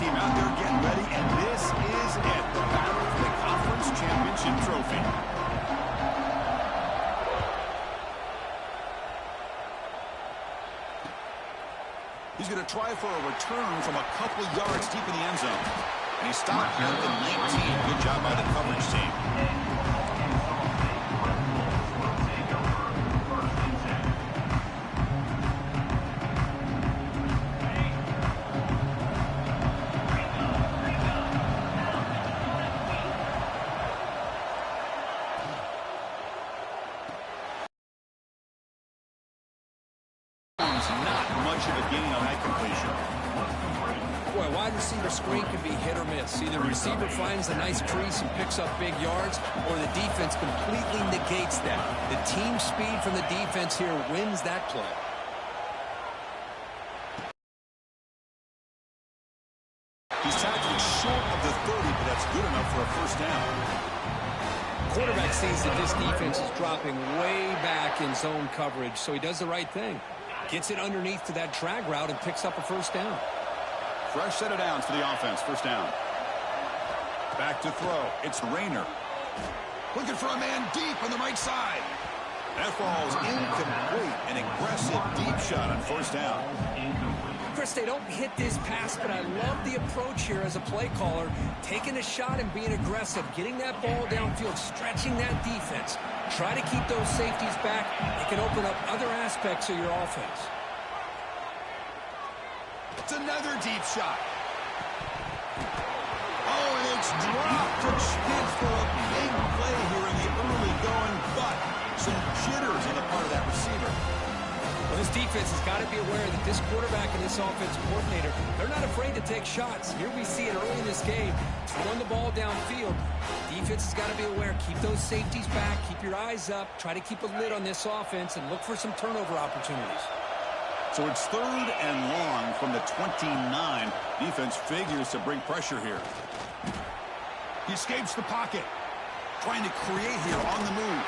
team out there getting ready, and this is it, the battle for the conference championship trophy. He's going to try for a return from a couple yards deep in the end zone. And he stopped at the 19. Good job by the coverage team. Not much of a gain on that completion. Boy, wide receiver screen can be hit or miss. Either the receiver finds a nice crease and picks up big yards, or the defense completely negates that. The team speed from the defense here wins that play. He's tackled short of the 30, but that's good enough for a first down. Quarterback sees that this defense is dropping way back in zone coverage, so he does the right thing. Gets it underneath to that drag route and picks up a first down. Fresh set of downs for the offense. First down. Back to throw. It's Rayner. Looking for a man deep on the right side. That falls incomplete. An aggressive deep shot on first down. Chris, they don't hit this pass, but I love the approach here as a play caller. Taking a shot and being aggressive. Getting that ball downfield. Stretching that defense. Try to keep those safeties back. It can open up other aspects of your offense. It's another deep shot. Oh, and it's dropped. A chance for a big play here in the early going, but some jitters on the part of that receiver. Well, this defense has got to be aware that this quarterback and this offensive coordinator, they're not afraid to take shots. Here we see it early in this game, throwing the ball downfield. Defense has got to be aware. Keep those safeties back. Keep your eyes up. Try to keep a lid on this offense and look for some turnover opportunities. So it's 3rd and long from the 29. Defense figures to bring pressure here. He escapes the pocket. Trying to create here on the move.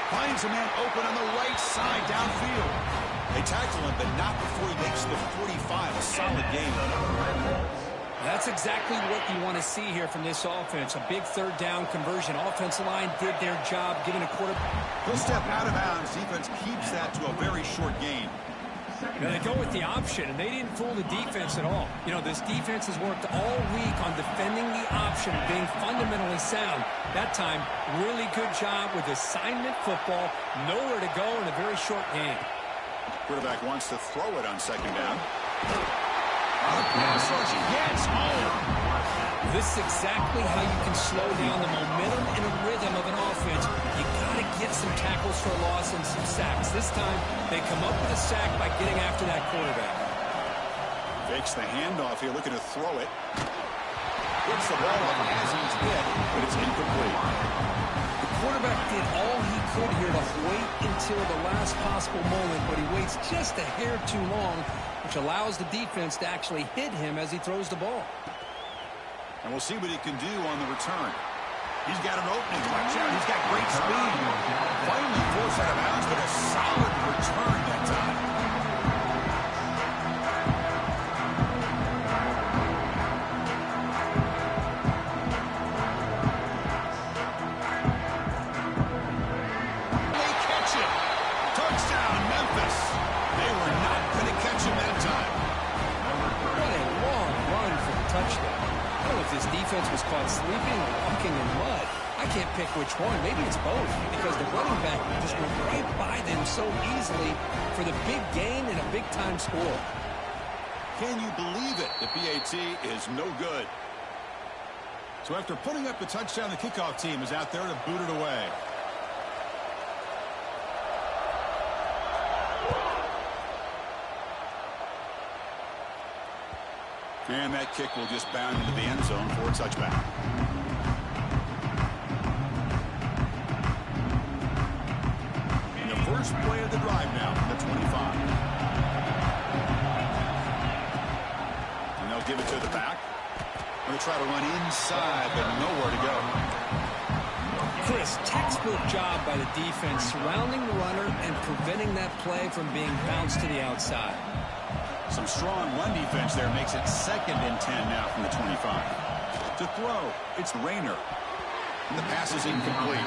Finds a man open on the right side downfield. They tackle him, but not before he makes the 45. A solid game. That's exactly what you want to see here from this offense. A big 3rd down conversion. Offensive line did their job giving a quarter. He'll step out of bounds. Defense keeps that to a very short gain. Now they go with the option, and they didn't fool the defense at all. You know, this defense has worked all week on defending the option, being fundamentally sound. That time, really good job with assignment football. Nowhere to go in a very short game. Quarterback wants to throw it on 2nd down. The pass rush gets home. This is exactly how you can slow down the momentum and a rhythm of an offense. You got to get some tackles for a loss and some sacks. This time, they come up with a sack by getting after that quarterback. Fakes the handoff here, looking to throw it. Gets the ball up as he's hit, but it's incomplete. The quarterback did all he could here to wait until the last possible moment, but he waits just a hair too long, which allows the defense to actually hit him as he throws the ball. And we'll see what he can do on the return. He's got an opening. Watch out. He's got great speed. Finally forced out of bounds, but a solid return that time. They catch it. Touchdown, Memphis. They were not going to catch him that time. What a long run for the touchdown. I don't know if this defense was caught sleeping or walking in mud. I can't pick which one. Maybe it's both, because the running back just went right by them so easily for the big gain and a big-time score. Can you believe it? The PAT is no good. So after putting up the touchdown, the kickoff team is out there to boot it away. And that kick will just bound into the end zone for a touchback. And the first play of the drive now from the 25. And they'll give it to the back. They'll try to run inside, but nowhere to go. Chris, textbook job by the defense surrounding the runner and preventing that play from being bounced to the outside. Some strong run defense there makes it 2nd and 10 now from the 25. To throw, it's Rayner. The pass is incomplete.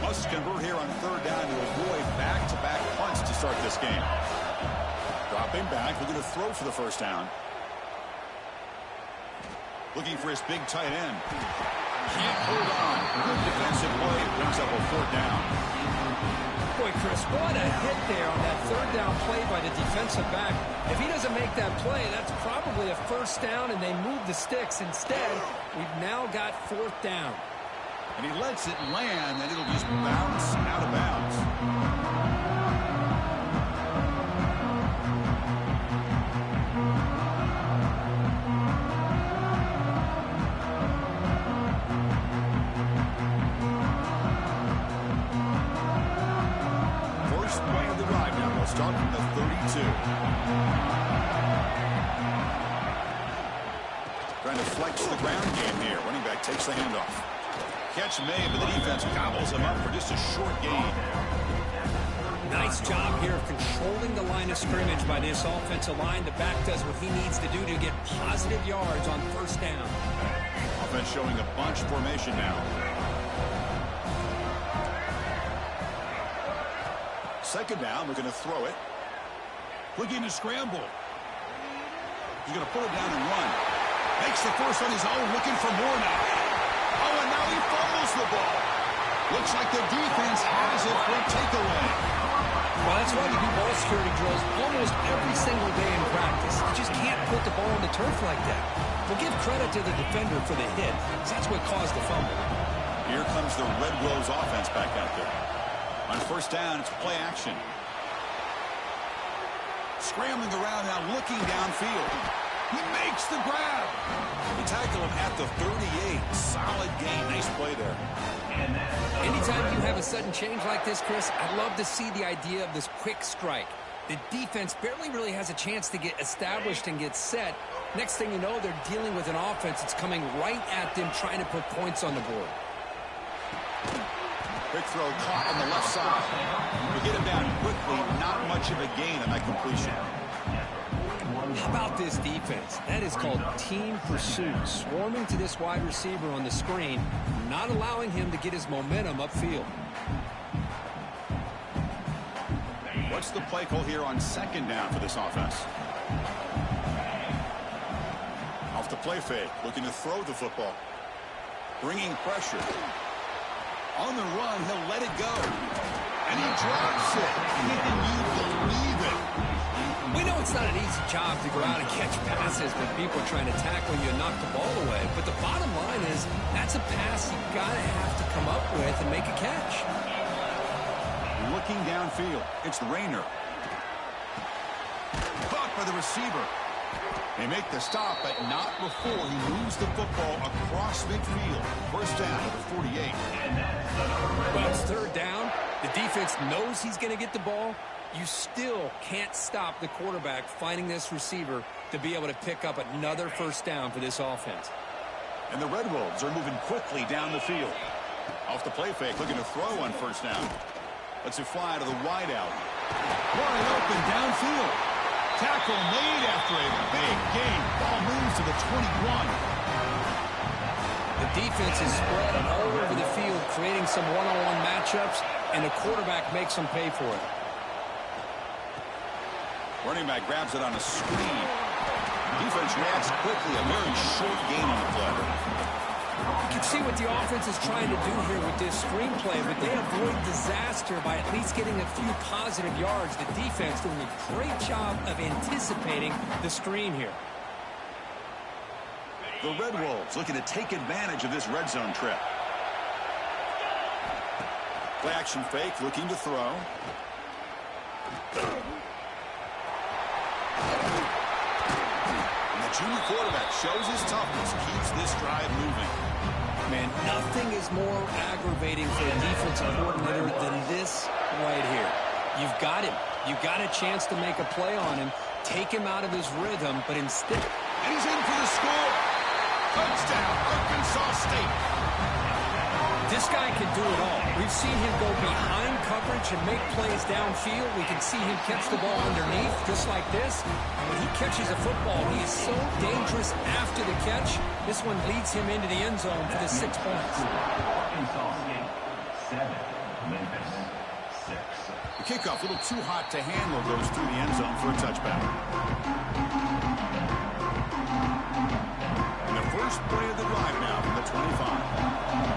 Must convert here on 3rd down to avoid back-to-back punts to start this game. Dropping back, looking to throw for the 1st down. Looking for his big tight end. Can't hold on. Good defensive play. Brings up a 4th down. Boy, Chris, what a hit there on that 3rd down play by the defensive back. If he doesn't make that play, that's probably a 1st down, and they move the sticks. Instead, we've now got 4th down. And he lets it land, and it'll just bounce out of bounds. Start from the 32. Trying to flex the ground game here. Running back takes the handoff. Catch made, but the defense gobbles him up for just a short gain. Nice job here of controlling the line of scrimmage by this offensive line. The back does what he needs to do to get positive yards on 1st down. Offense showing a bunch formation now. 2nd down, we're going to throw it. Looking to scramble. He's going to put it down and run. Makes the first on his own, looking for more now. Oh, and now he fumbles the ball. Looks like the defense has it for a takeaway. Well, that's why you do ball security drills almost every single day in practice. You just can't put the ball on the turf like that. We'll give credit to the defender for the hit, because that's what caused the fumble. Here comes the Red Wolves offense back out there. On 1st down, it's play action. Scrambling around now, looking downfield. He makes the grab. They tackle him at the 38. Solid gain. Nice play there. Anytime you have a sudden change like this, Chris, I love to see the idea of this quick strike. The defense barely really has a chance to get established and get set. Next thing you know, they're dealing with an offense that's coming right at them, trying to put points on the board. Quick throw caught on the left side. We get him down quickly. Not much of a gain on that completion. How about this defense? That is called team pursuit. Swarming to this wide receiver on the screen, not allowing him to get his momentum upfield. What's the play call here on 2nd down for this offense? Off the play fake, looking to throw the football. Bringing pressure. On the run, he'll let it go. And he drops it. Can you believe it? We know it's not an easy job to go out and catch passes when people are trying to tackle you and knock the ball away. But the bottom line is that's a pass you got to have to come up with and make a catch. Looking downfield, it's Rayner. Caught by the receiver. They make the stop, but not before he moves the football across midfield. 1st down to the 48. Well, it's 3rd down. The defense knows he's going to get the ball. You still can't stop the quarterback finding this receiver to be able to pick up another 1st down for this offense. And the Red Wolves are moving quickly down the field. Off the play fake, looking to throw on 1st down. Lets it fly to the wideout. Wide open downfield. Tackle made after a big gain. Ball moves to the 21. The defense is spread all over the field, creating some one-on-one matchups, and the quarterback makes them pay for it. Running back grabs it on a screen. Defense reacts quickly. A very short gain on the play. You can see what the offense is trying to do here with this screenplay, but they avoid disaster by at least getting a few positive yards. The defense doing a great job of anticipating the screen here. The Red Wolves looking to take advantage of this red zone trip. Play action fake, looking to throw. And the junior quarterback shows his toughness, keeps this drive moving. Man, nothing is more aggravating for a defensive coordinator than this right here. You've got him. You've got a chance to make a play on him, take him out of his rhythm, but instead... And he's in for the score. Touchdown, Arkansas State. This guy can do it all. We've seen him go behind coverage and make plays downfield. We can see him catch the ball underneath, just like this. And when he catches a football, he is so dangerous after the catch. This one leads him into the end zone for the 6 points. Arkansas State 7, Memphis 6. The kickoff, a little too hot to handle, goes through the end zone for a touchback. And the first play of the drive now from the 25.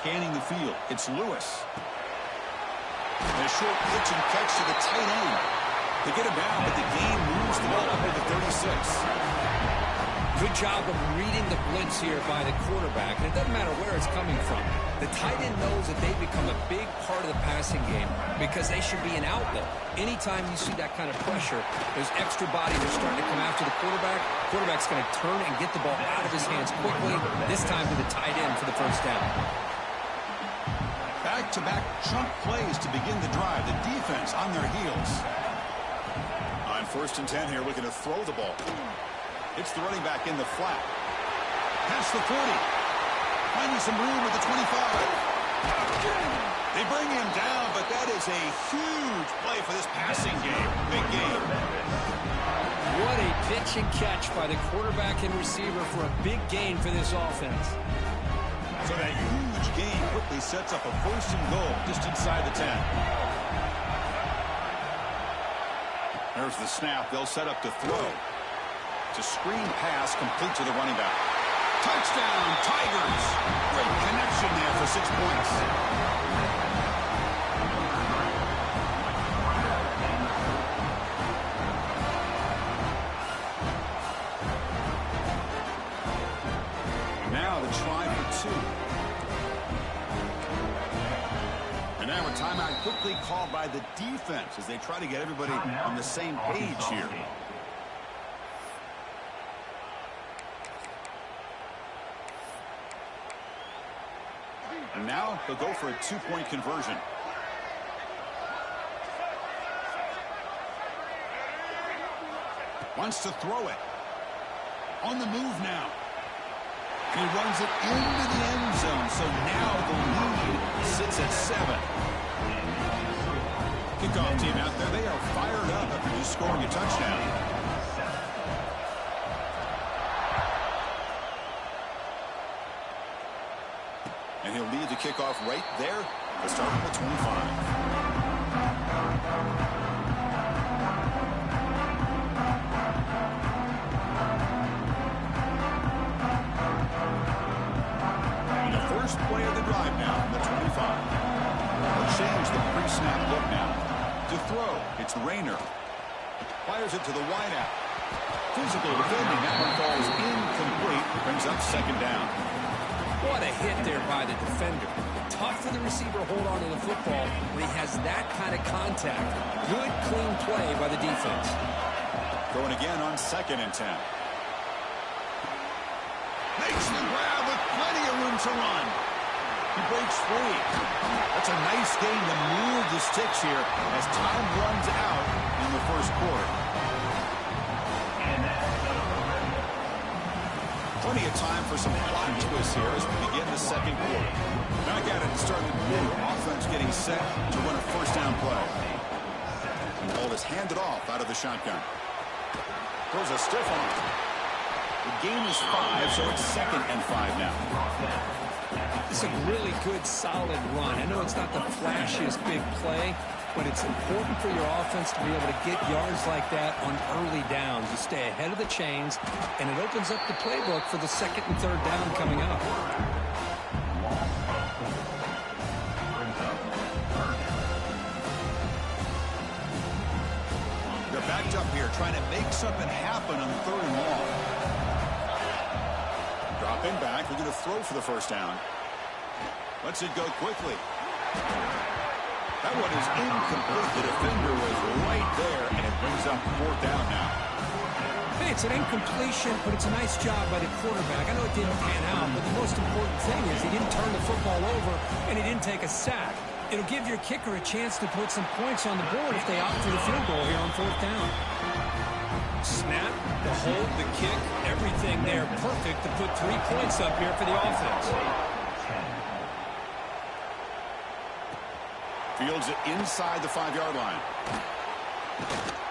Scanning the field, it's Lewis. And a short pitch and catch to the tight end. They get him down, but the game moves the ball up to the 36. Good job of reading the blitz here by the quarterback. And it doesn't matter where it's coming from. The tight end knows that they become a big part of the passing game because they should be an outlet. Anytime you see that kind of pressure, there's extra bodies that are starting to come after the quarterback. Quarterback's going to turn and get the ball out of his hands quickly, this time to the tight end for the first down. Back-to-back chunk plays to begin the drive. The defense on their heels. On 1st and 10 here, looking to throw the ball. It's the running back in the flat. Past the 40. Finding some room at the 25. They bring him down, but that is a huge play for this passing game. Big game. What a pitch and catch by the quarterback and receiver for a big gain for this offense. So that huge gain quickly sets up a 1st and goal just inside the 10. There's the snap. They'll set up to throw. It's a screen pass complete to the running back. Touchdown, Tigers. Great connection there for 6 points. Now the try for 2. And now a timeout quickly called by the defense as they try to get everybody on the same page here. And now they'll go for a 2-point conversion. Wants to throw it. On the move now. He runs it into the end zone, so now the lead sits at 7. Kickoff team out there, they are fired up after just scoring a touchdown. And he'll lead the kickoff right there to start at the 25. First play of the drive now from the 25. They'll change the pre-snap look now. To throw, it's Rayner. Fires it to the wideout. Physical defending. That one falls incomplete. Brings up 2nd down. What a hit there by the defender. Tough for the receiver to hold on to the football when he has that kind of contact. Good, clean play by the defense. Going again on 2nd and 10. Makes the grab with plenty of room to run. He breaks free. That's a nice gain to move the sticks here as time runs out in the 1st quarter. Plenty of time for some plot twists here as we begin the 2nd quarter. Back at it to start the quarter. Offense getting set to run a 1st down play. And ball is handed off out of the shotgun. Throws a stiff arm. The game is 5, so it's 2nd and 5 now. It's a really good, solid run. I know it's not the flashiest big play, but it's important for your offense to be able to get yards like that on early downs. You stay ahead of the chains, and it opens up the playbook for the 2nd and 3rd down coming up. They're backed up here, trying to make something happen on 3rd and long. Dropping back, we're going to throw for the 1st down. Lets it go quickly. That one is incomplete. The defender was right there, and it brings up 4th down now. Hey, it's an incompletion, but it's a nice job by the quarterback. I know it didn't pan out, but the most important thing is he didn't turn the football over, and he didn't take a sack. It'll give your kicker a chance to put some points on the board if they opt for the field goal here on 4th down. The hold, the kick, everything there perfect to put 3 points up here for the offense. Fields it inside the 5-yard line.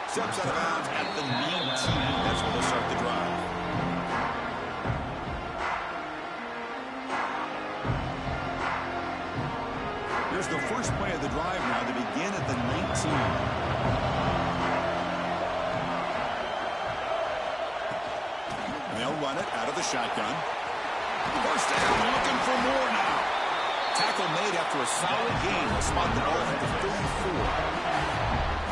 Steps out of bounds at the 19. That's where they'll start the drive. Here's the first play of the drive now to begin at the 19. They'll run it out of the shotgun. First down, looking for more now. Tackle made after a solid gain. They'll spot the ball at the 34.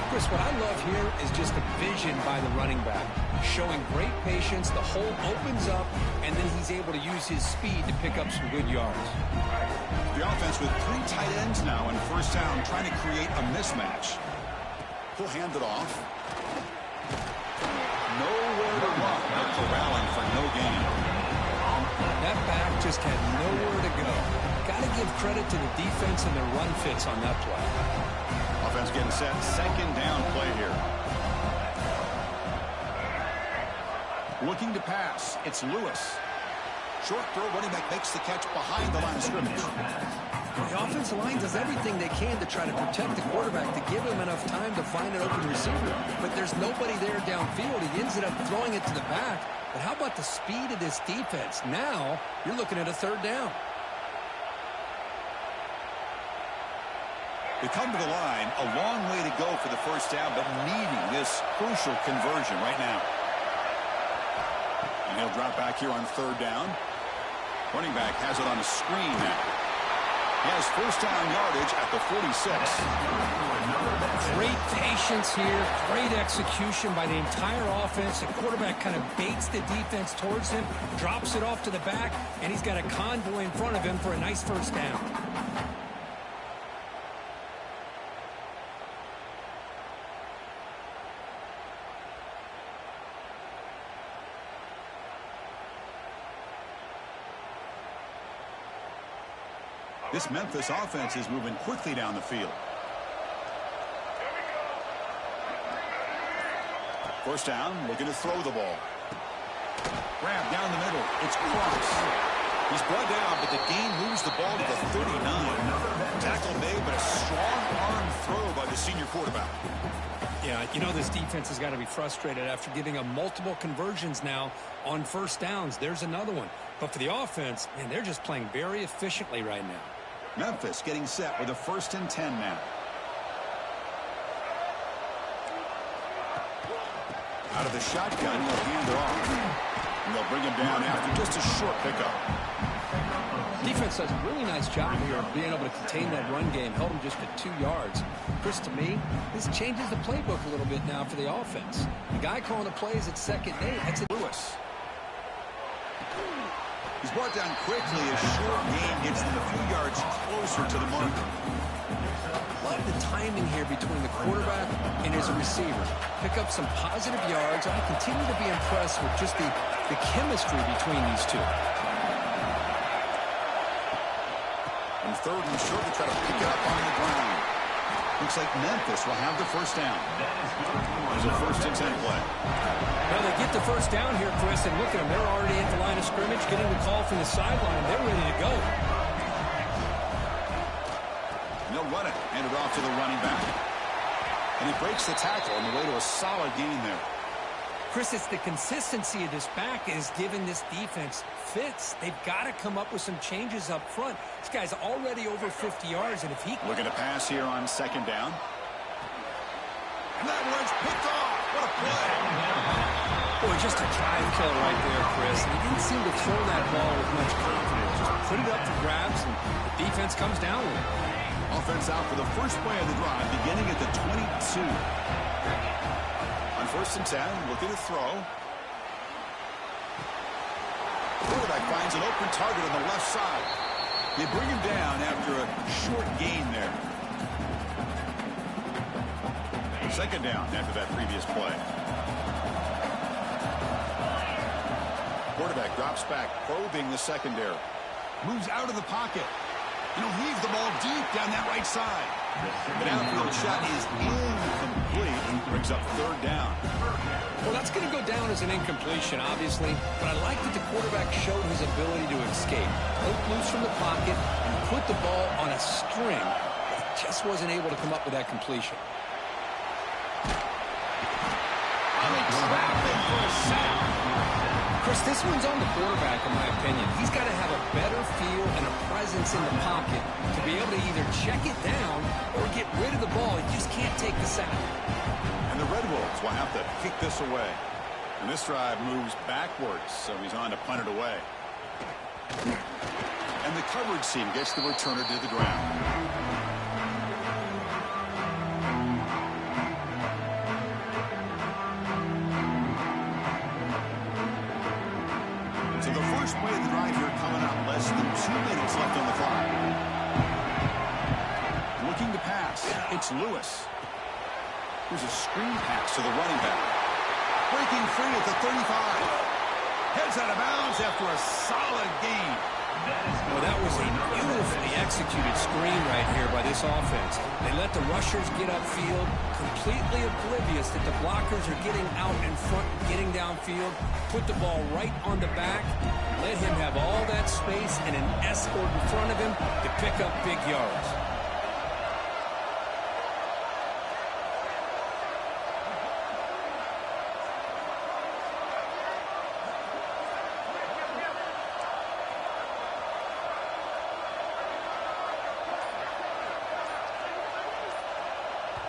Chris, what I love here is just the vision by the running back. Showing great patience, the hole opens up, and then he's able to use his speed to pick up some good yards. The offense with 3 tight ends now in first down, trying to create a mismatch. He'll hand it off. Nowhere to run. They're corralling for no gain. That back just had nowhere to go. Got to give credit to the defense and their run fits on that play. Offense getting set. Second down play here. Looking to pass. It's Lewis. Short throw. Running back makes the catch behind the line of scrimmage. The offensive line does everything they can to try to protect the quarterback, to give him enough time to find an open receiver. But there's nobody there downfield. He ends up throwing it to the back. But how about the speed of this defense? Now you're looking at a third down. They come to the line, a long way to go for the first down, but needing this crucial conversion right now. And he'll drop back here on third down. Running back has it on a screen now. He has first down yardage at the 46. Great patience here, great execution by the entire offense. The quarterback kind of baits the defense towards him, drops it off to the back, and he's got a convoy in front of him for a nice first down. This Memphis offense is moving quickly down the field. First down, looking to throw the ball. Grab down the middle. It's Cross. He's brought down, but the gain moves the ball to the 39. Tackle made, but a strong arm throw by the senior quarterback. Yeah, you know this defense has got to be frustrated after giving up multiple conversions now on first downs. There's another one. But for the offense, man, they're just playing very efficiently right now. Memphis getting set with a 1st and 10 now. Out of the shotgun, he'll hand it off. And they'll bring him down after just a short pickup. Defense does a really nice job here of being able to contain that run game. Held him just at 2 yards. Chris, to me, this changes the playbook a little bit now for the offense. The guy calling the plays at second and 8. That's Lewis. He's brought down quickly. A short gain gets them a few yards closer to the marker. Love the timing here between the quarterback and his receiver. Pick up some positive yards. I continue to be impressed with just the chemistry between these two. And third and short to try to pick it up on the ground. Looks like Memphis will have the first down. There's a 1st and 10 play. Well, they get the first down here, Chris, and look at them. They're already at the line of scrimmage, getting the call from the sideline. They're ready to go. And they'll run it. Hand it off to the running back. And he breaks the tackle on the way to a solid gain there. Chris, it's the consistency of this back is giving this defense fits. They've got to come up with some changes up front. This guy's already over 50 yards, and if he... Looking to pass here on second down. And that one's picked off. What a play. Boy, just a drive kill right there, Chris. And he didn't seem to throw that ball with much confidence. Just put it up for grabs, and the defense comes down with it. Offense out for the first play of the drive, beginning at the 22. On 1st and 10, looking to throw. Quarterback finds an open target on the left side. They bring him down after a short gain there. Second down after that previous play. Quarterback drops back, probing the secondary. Moves out of the pocket. And he'll heave the ball deep down that right side. The downfield shot is incomplete. Brings up third down. Well, that's going to go down as an incompletion, obviously, but I like that the quarterback showed his ability to escape, broke loose from the pocket, and put the ball on a string, but he just wasn't able to come up with that completion. Trapping for a sack. Chris, this one's on the quarterback, in my opinion. He's got to have a better feel and a presence in the pocket to be able to either check it down or get rid of the ball. He just can't take the sack. And the Red Wolves will have to kick this away. And this drive moves backwards, so he's on to punt it away. And the coverage team gets the returner to the ground. So the first play of the drive here coming up, less than 2 minutes left on the clock. Looking to pass, it's Lewis. Here's a screen pass to the running back. Breaking free at the 35. Heads out of bounds after a solid gain. Well, that was a beautifully executed screen right here by this offense. They let the rushers get upfield, completely oblivious that the blockers are getting out in front, getting downfield, put the ball right on the back, let him have all that space and an escort in front of him to pick up big yards.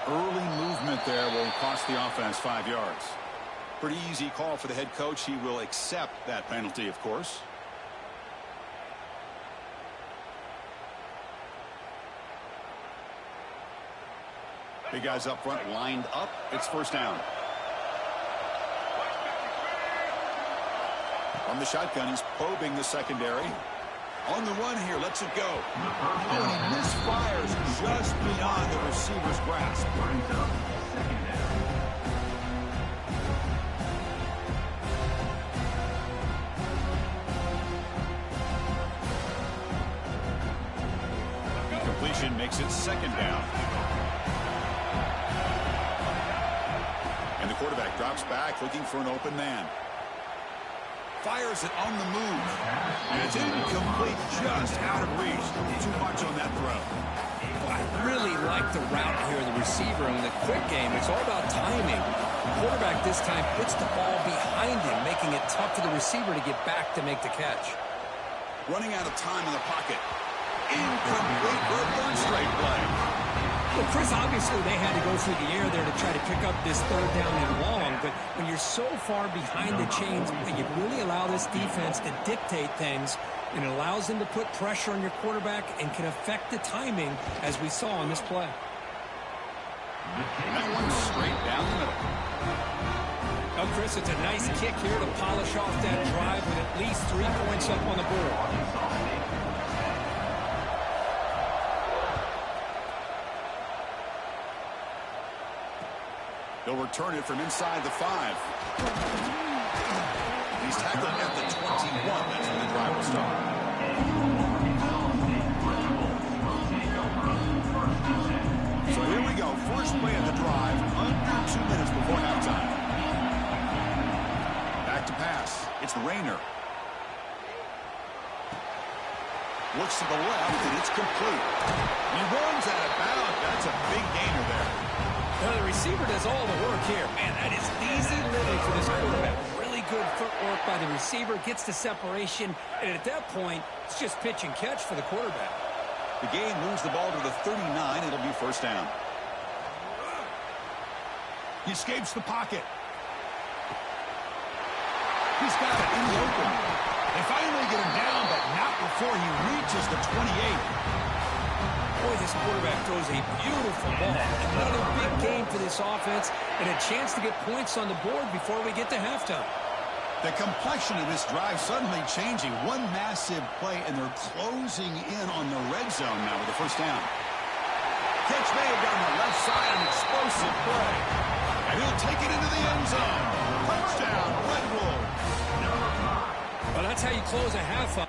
Early movement there will cost the offense 5 yards. Pretty easy call for the head coach. He will accept that penalty, of course. Big guys up front lined up. It's first down. From the shotgun, he's probing the secondary. On the run here, lets it go. Oh, and he misfires just beyond the receiver's grasp. Completion makes it second down. And the quarterback drops back, looking for an open man. Fires it on the move. And it's incomplete, just out of reach. Too much on that throw. Well, I really like the route here, the receiver. In the quick game, it's all about timing. The quarterback this time puts the ball behind him, making it tough for the receiver to get back to make the catch. Running out of time in the pocket. Incomplete for a third straight play. Well, Chris, obviously they had to go through the air there to try to pick up this third down and long, but when you're so far behind the chains, you really allow this defense to dictate things, and it allows them to put pressure on your quarterback and can affect the timing, as we saw on this play. That one's straight down the middle. Oh, Chris, it's a nice kick here to polish off that drive with at least 3 points up on the board. They'll return it from inside the 5. He's tackled at the 21. That's when the drive will start. So here we go. First play of the drive, under 2 minutes before halftime. Back to pass. It's Rayner. Looks to the left, and it's complete. He runs out of bounds. That's a big gainer there. Well, the receiver does all the work here. Man, that is easy living for this quarterback. Really good footwork by the receiver, gets the separation, and at that point, it's just pitch and catch for the quarterback. The game moves the ball to the 39. It'll be first down. He escapes the pocket. He's got it in the open. They finally get him down, but not before he reaches the 28. Boy, this quarterback throws a beautiful ball. Another big game for this offense and a chance to get points on the board before we get to halftime. The complexion of this drive suddenly changing. One massive play, and they're closing in on the red zone now with the first down. Catch made down the left side, an explosive play. And he'll take it into the end zone. Touchdown, Red Wolves. Well, that's how you close a half up.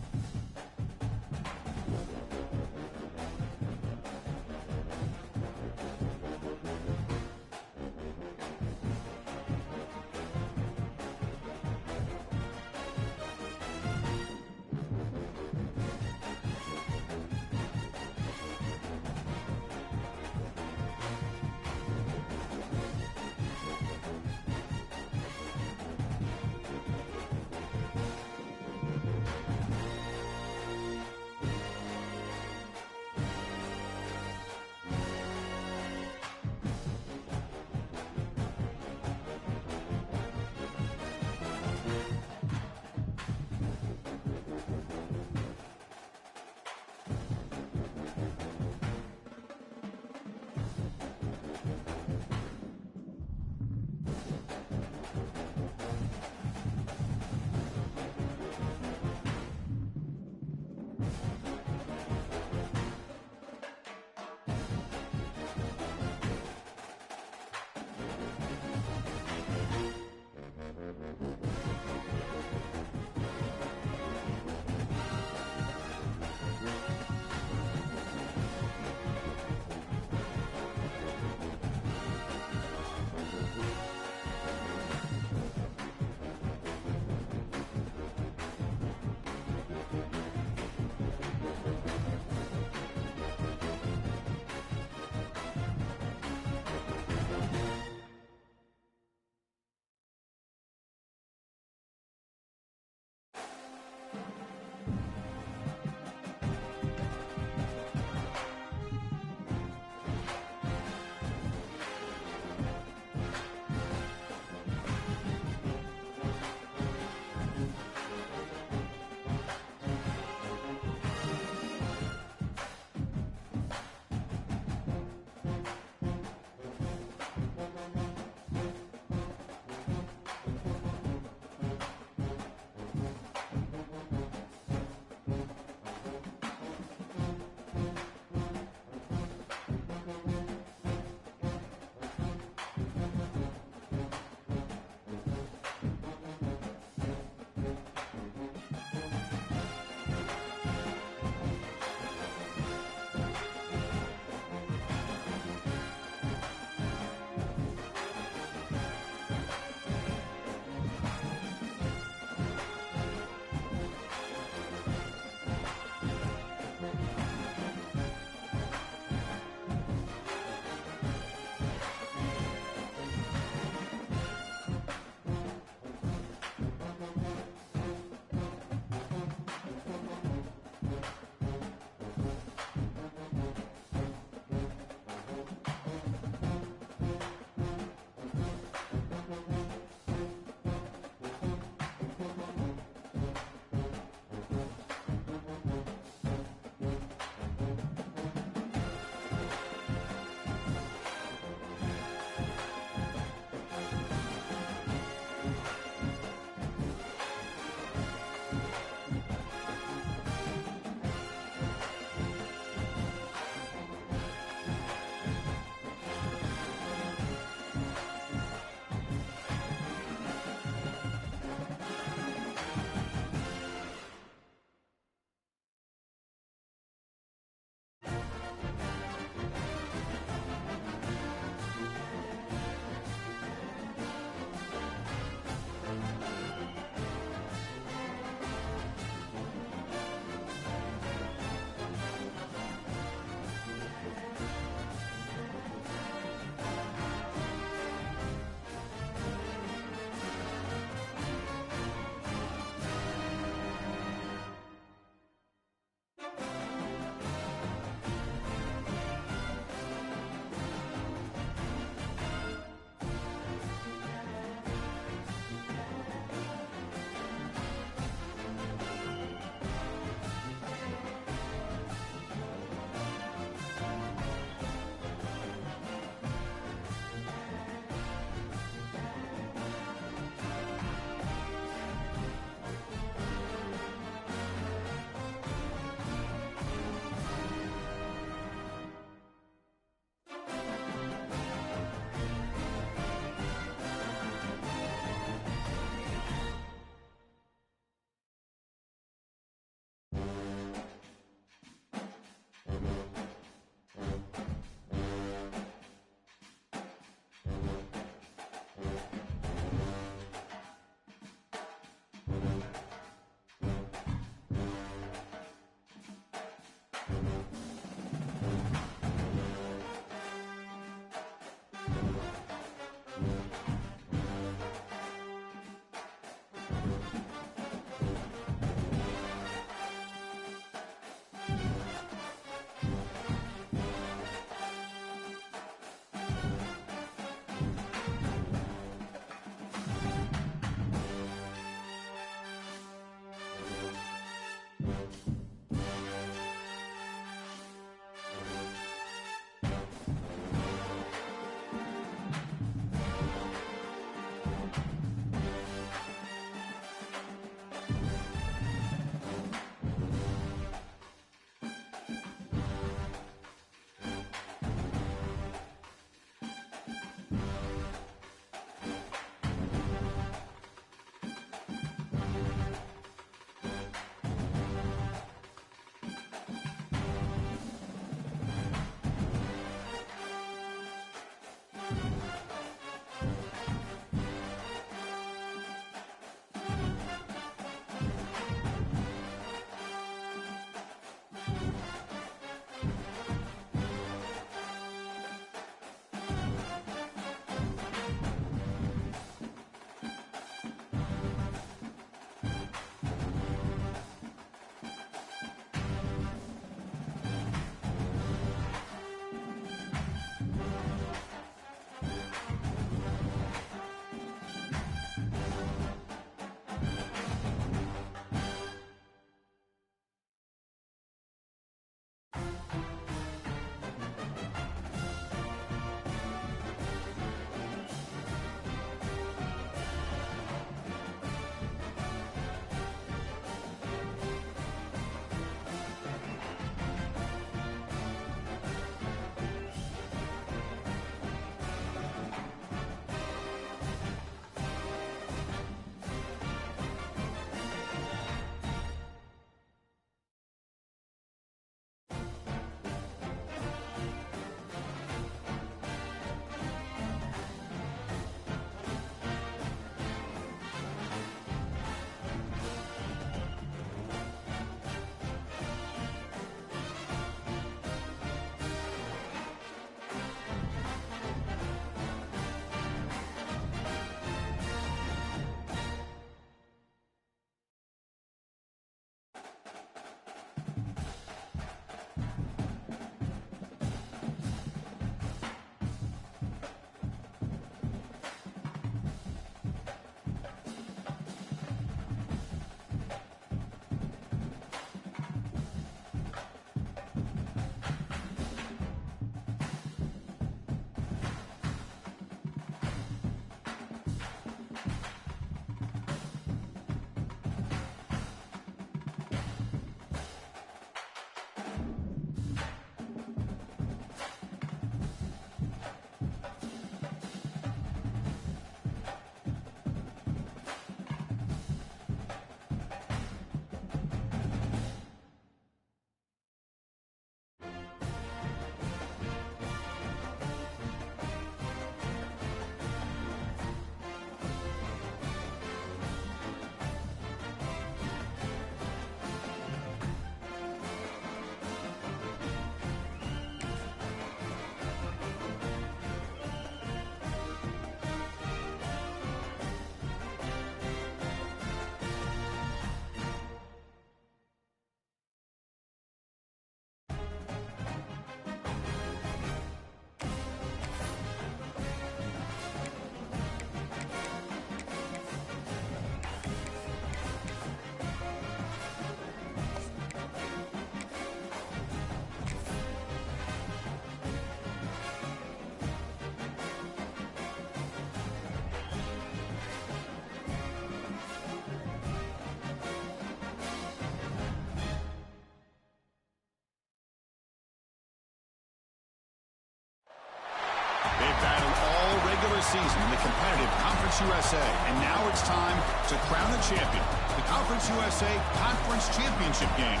season in the competitive Conference USA, and now it's time to crown a champion. The Conference USA Conference Championship game.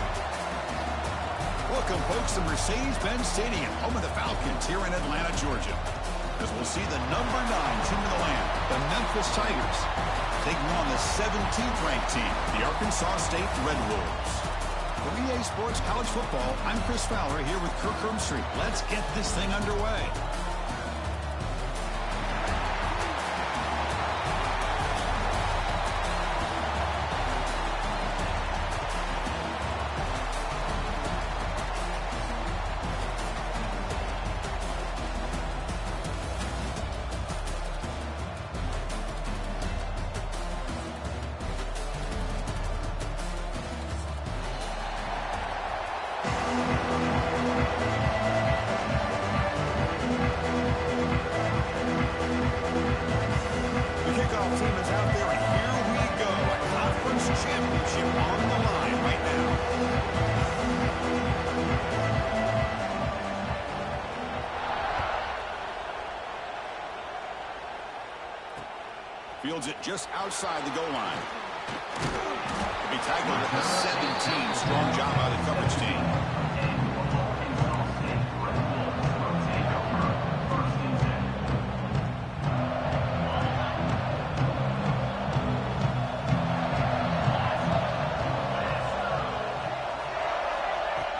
Welcome, folks, to Mercedes-Benz Stadium, home of the Falcons here in Atlanta, Georgia. As we'll see the number 9 team in the land, the Memphis Tigers, taking on the 17th ranked team, the Arkansas State Red Wolves. For EA Sports College Football, I'm Chris Fowler here with Kirk Herbstreit. Let's get this thing underway. Fields it just outside the goal line. He'll be tackled at the 17. Strong job by the coverage team.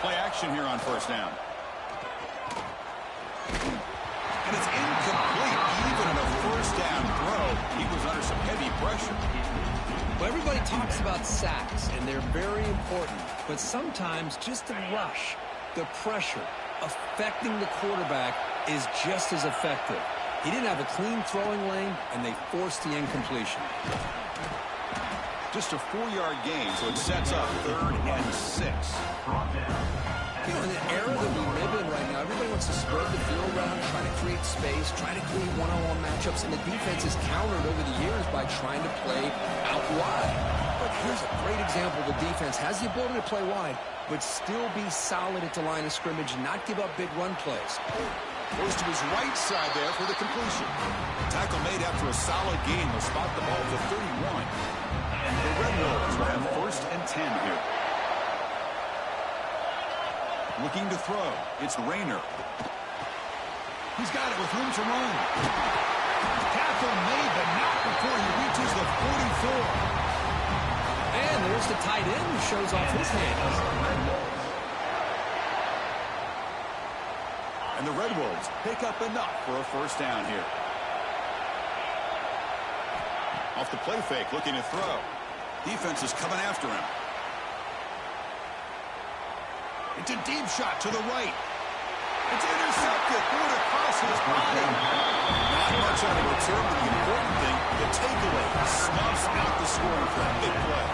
Play action here on first down. And it's incomplete. Even in a first down throw, he was under some heavy pressure. Well, everybody talks about sacks, and they're very important. But sometimes just the rush, the pressure, affecting the quarterback is just as effective. He didn't have a clean throwing lane, and they forced the incompletion. Just a 4-yard gain, so it sets up 3rd and 6. You know, in the era that we live in right now, everybody wants to spread the field around, trying to create space, trying to create one-on-one matchups, and the defense is countered over the years by trying to play out wide. But here's a great example. The defense has the ability to play wide, but still be solid at the line of scrimmage and not give up big run plays. Goes to his right side there for the completion. Tackle made after a solid gain will spot the ball to 31. The Red Wolves will have 1st and 10 here. Looking to throw. It's Rayner. He's got it with room to run. Tackle made, but not before he reaches the 44. And there's the tight end who shows off his hands. And the Red Wolves pick up enough for a first down here. Off the play fake, looking to throw. Defense is coming after him. It's a deep shot to the right. It's intercepted. Threw it across his body. Not much on the return, but the important thing, the takeaway. Snuffs out the scoring for a big play.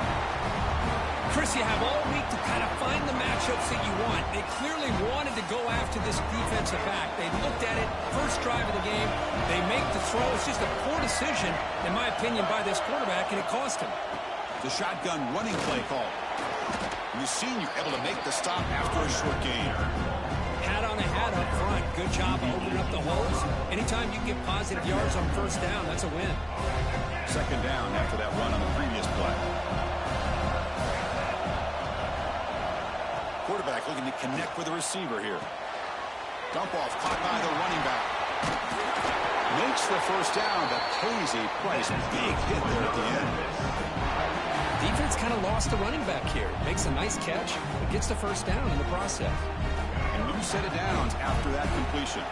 Chris, you have all week to kind of find the matchups that you want. They clearly wanted to go after this defensive back. They looked at it, first drive of the game. They make the throw. It's just a poor decision, in my opinion, by this quarterback, and it cost him. The shotgun running play call. The senior able to make the stop after a short gain. Hat on a hat up front. Good job opening up the holes. Anytime you get positive yards on first down, that's a win. 2nd down after that run on the previous play. Quarterback looking to connect with the receiver here. Dump off caught by the running back. Makes the first down, but pays a price. Big hit there at the end. Defense kind of lost the running back here. Makes a nice catch, but gets the first down in the process. A new set of downs after that completion.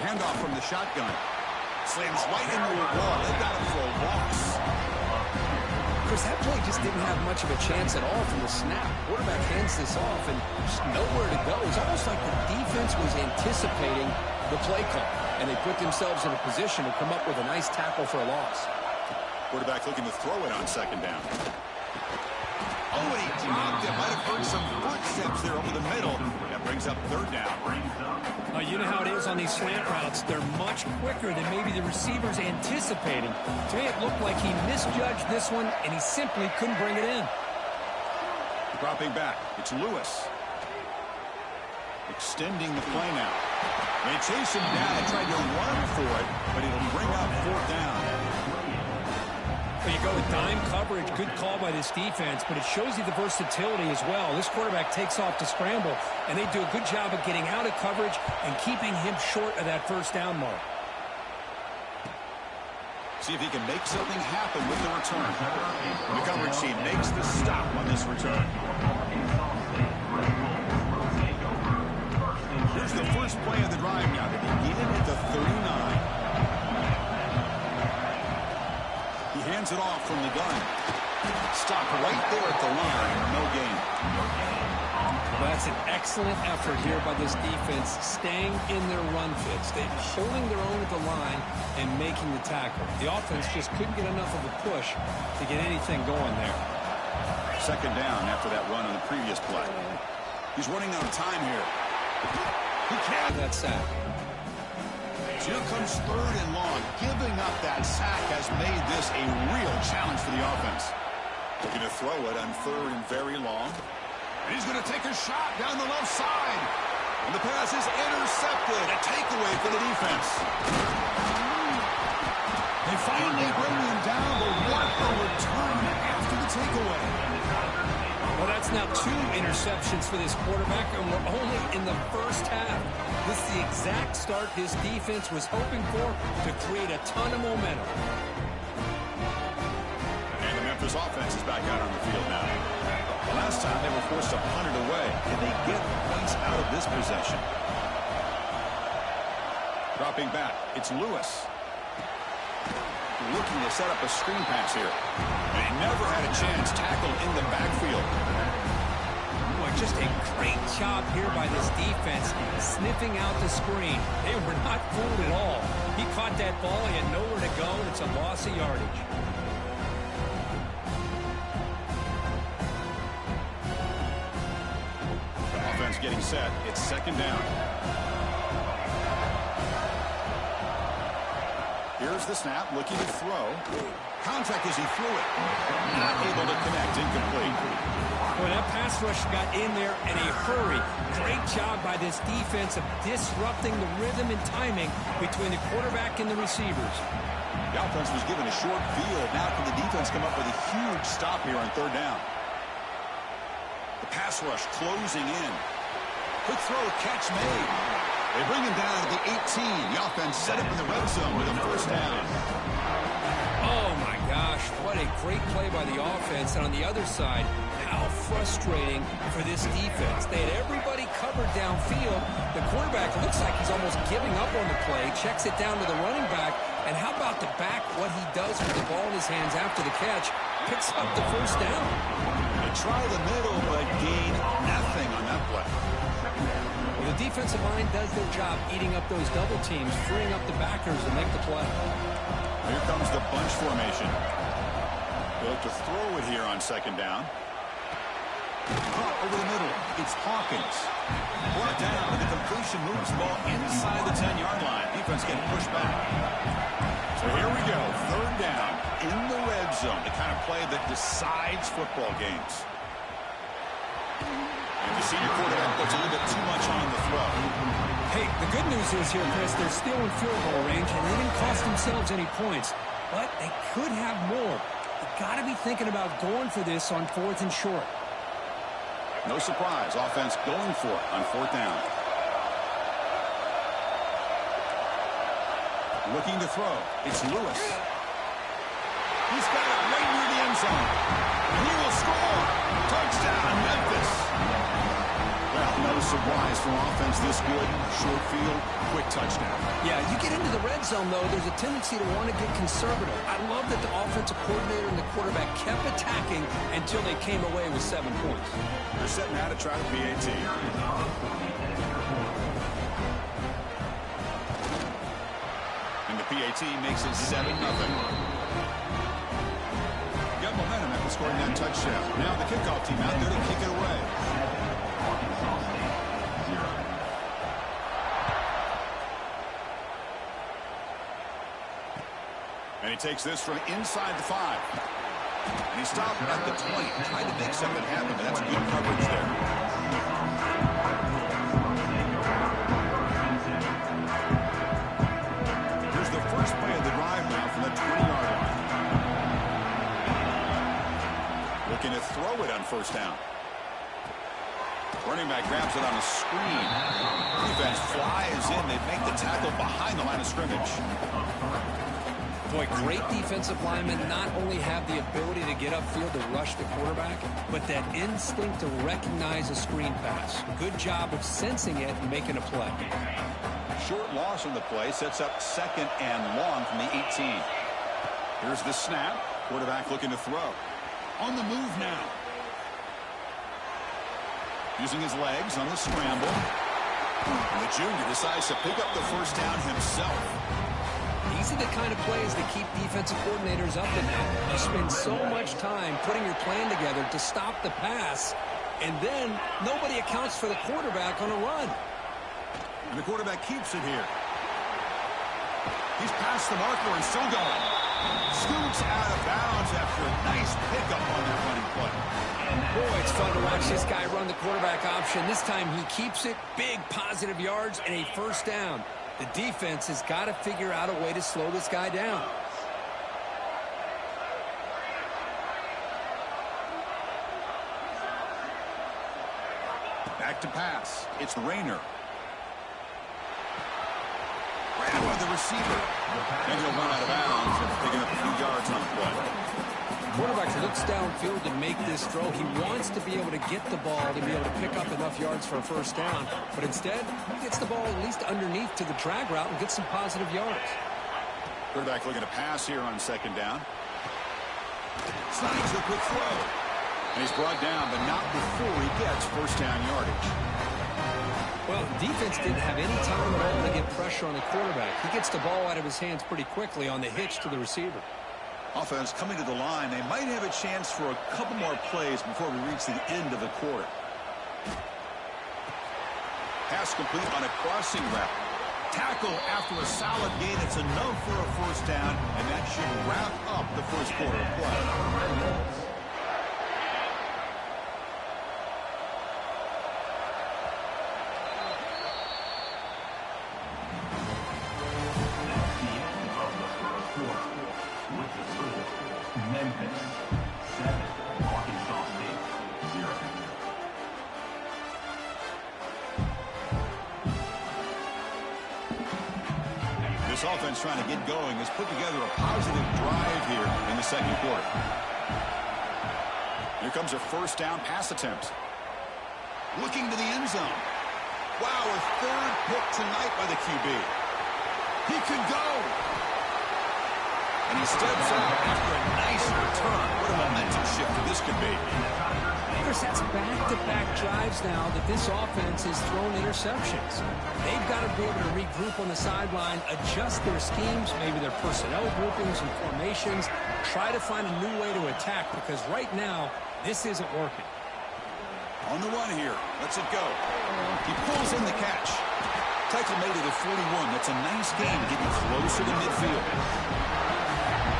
Handoff from the shotgun. Slams right into a wall. They got him for a loss. Chris, that play just didn't have much of a chance at all from the snap. Quarterback hands this off and just nowhere to go. It's almost like the defense was anticipating the play call, and they put themselves in a position to come up with a nice tackle for a loss. Quarterback looking to throw it on 2nd down. Oh, and he dropped it. Might have heard some footsteps there over the middle. That brings up 3rd down. You know how it is on these slant routes. They're much quicker than maybe the receiver's anticipating. To me, it looked like he misjudged this one, and he simply couldn't bring it in. Dropping back. It's Lewis. Extending the play now. They chase him down and tried to run for it, but it'll bring up 4th down. Well, you go with dime coverage. Good call by this defense, but it shows you the versatility as well. This quarterback takes off to scramble, and they do a good job of getting out of coverage and keeping him short of that 1st down mark. See if he can make something happen with the return. The coverage team makes the stop on this return. Here's the first play of the drive now. They begin at the 39. He hands it off from the gun. Stop right there at the line. No gain. Well, that's an excellent effort here by this defense, staying in their run fits. They're holding their own at the line and making the tackle. The offense just couldn't get enough of a push to get anything going there. 2nd down after that run on the previous play. He's running out of time here. He can't. That sack. Here comes 3rd and long. Giving up that sack has made this a real challenge for the offense. Looking to throw it on 3rd and very long. And he's going to take a shot down the left side. And the pass is intercepted. A takeaway for the defense. They finally bring him down, but what a return after the takeaway. Well, that's now 2 interceptions for this quarterback, and we're only in the 1st half. This is the exact start his defense was hoping for to create a ton of momentum. And the Memphis offense is back out on the field now. Last time they were forced to punt it away. Can they get points out of this possession? Dropping back, it's Lewis. Looking to set up a screen pass here. And he never had a chance. Tackled in the backfield. Boy, just a great job here by this defense, sniffing out the screen. They were not fooled at all. He caught that ball, he had nowhere to go, and it's a loss of yardage. The offense getting set. It's 2nd down. Here's the snap, looking to throw. Contact as he threw it. Not able to connect, incomplete. Well, that pass rush got in there in a hurry. Great job by this defense of disrupting the rhythm and timing between the quarterback and the receivers. The offense was given a short field. Now can the defense come up with a huge stop here on 3rd down? The pass rush closing in. Quick throw, catch made. They bring him down to the 18. The offense set up in the red zone with a 1st down. Oh, my gosh. What a great play by the offense. And on the other side, how frustrating for this defense. They had everybody covered downfield. The quarterback looks like he's almost giving up on the play. Checks it down to the running back. And how about the back, what he does with the ball in his hands after the catch? Picks up the 1st down. They try the middle, but gain nothing on that play. The defensive line does their job eating up those double teams, freeing up the backers to make the play. Here comes the bunch formation. They'll look to throw it here on 2nd down. Caught over the middle. It's Hawkins. Brought down, and the completion moves the ball inside the 10-yard line. Defense getting pushed back. So here we go. 3rd down in the red zone. The kind of play that decides football games. And the senior quarterback puts a little bit too much on the throw. Hey, the good news is here, Chris, they're still in field goal range, and they didn't cost themselves any points. But they could have more. You've got to be thinking about going for this on 4th and short. No surprise. Offense going for it on 4th down. Looking to throw. It's Lewis. He's got it right near the end zone. And he will score. Touchdown, Memphis. Well, no surprise for offense this good. Short field, quick touchdown. Yeah, you get into the red zone, though, there's a tendency to want to get conservative. I love that the offensive coordinator and the quarterback kept attacking until they came away with 7 points. They're setting out to try the PAT. And the PAT makes it 7-0. Got momentum after scoring that touchdown. Now the kickoff team out there to kick it away. And he takes this from inside the 5. And he stopped at the 20. Tried to make something happen, but that's good coverage there. grabs it on a screen. Defense flies in. They make the tackle behind the line of scrimmage. Boy, great defensive linemen not only have the ability to get upfield to rush the quarterback, but that instinct to recognize a screen pass. Good job of sensing it and making a play. Short loss on the play sets up 2nd and long from the 18. Here's the snap. Quarterback looking to throw. On the move now. Using his legs on the scramble. And the junior decides to pick up the first down himself. These are the kind of plays that keep defensive coordinators up at night. You spend so much time putting your plan together to stop the pass, and then nobody accounts for the quarterback on a run. And the quarterback keeps it here. He's past the marker and still going. Scoots out of bounds after a nice pickup on that running play. Boy, it's fun to watch this guy run the quarterback option. This time he keeps it. Big positive yards and a first down. The defense has got to figure out a way to slow this guy down. Back to pass. It's Rayner. Right above the receiver. And he'll run out of bounds and picking up a few yards on the play. Quarterback looks downfield to make this throw. He wants to be able to get the ball to be able to pick up enough yards for a first down. But instead, he gets the ball at least underneath to the drag route and gets some positive yards. Quarterback looking to pass here on 2nd down. Slides a quick throw. And he's brought down, but not before he gets first down yardage. Well, defense didn't have any time at all to get pressure on the quarterback. He gets the ball out of his hands pretty quickly on the hitch to the receiver. Offense coming to the line. They might have a chance for a couple more plays before we reach the end of the quarter. Pass complete on a crossing route. Tackle after a solid gain. It's enough for a first down, and that should wrap up the first quarter of play. This offense trying to get going has put together a positive drive here in the 2nd quarter. Here comes a first down pass attempt. Looking to the end zone. Wow, a 3rd pick tonight by the QB. He could go. And he steps out after a nice return. What a momentum shifter this could be. That's back-to-back drives now that this offense has thrown interceptions. They've got to be able to regroup on the sideline, adjust their schemes, maybe their personnel groupings and formations, try to find a new way to attack, because right now, this isn't working. On the run here. Lets it go. He pulls in the catch. Tackle made it at 41. That's a nice game getting closer to midfield.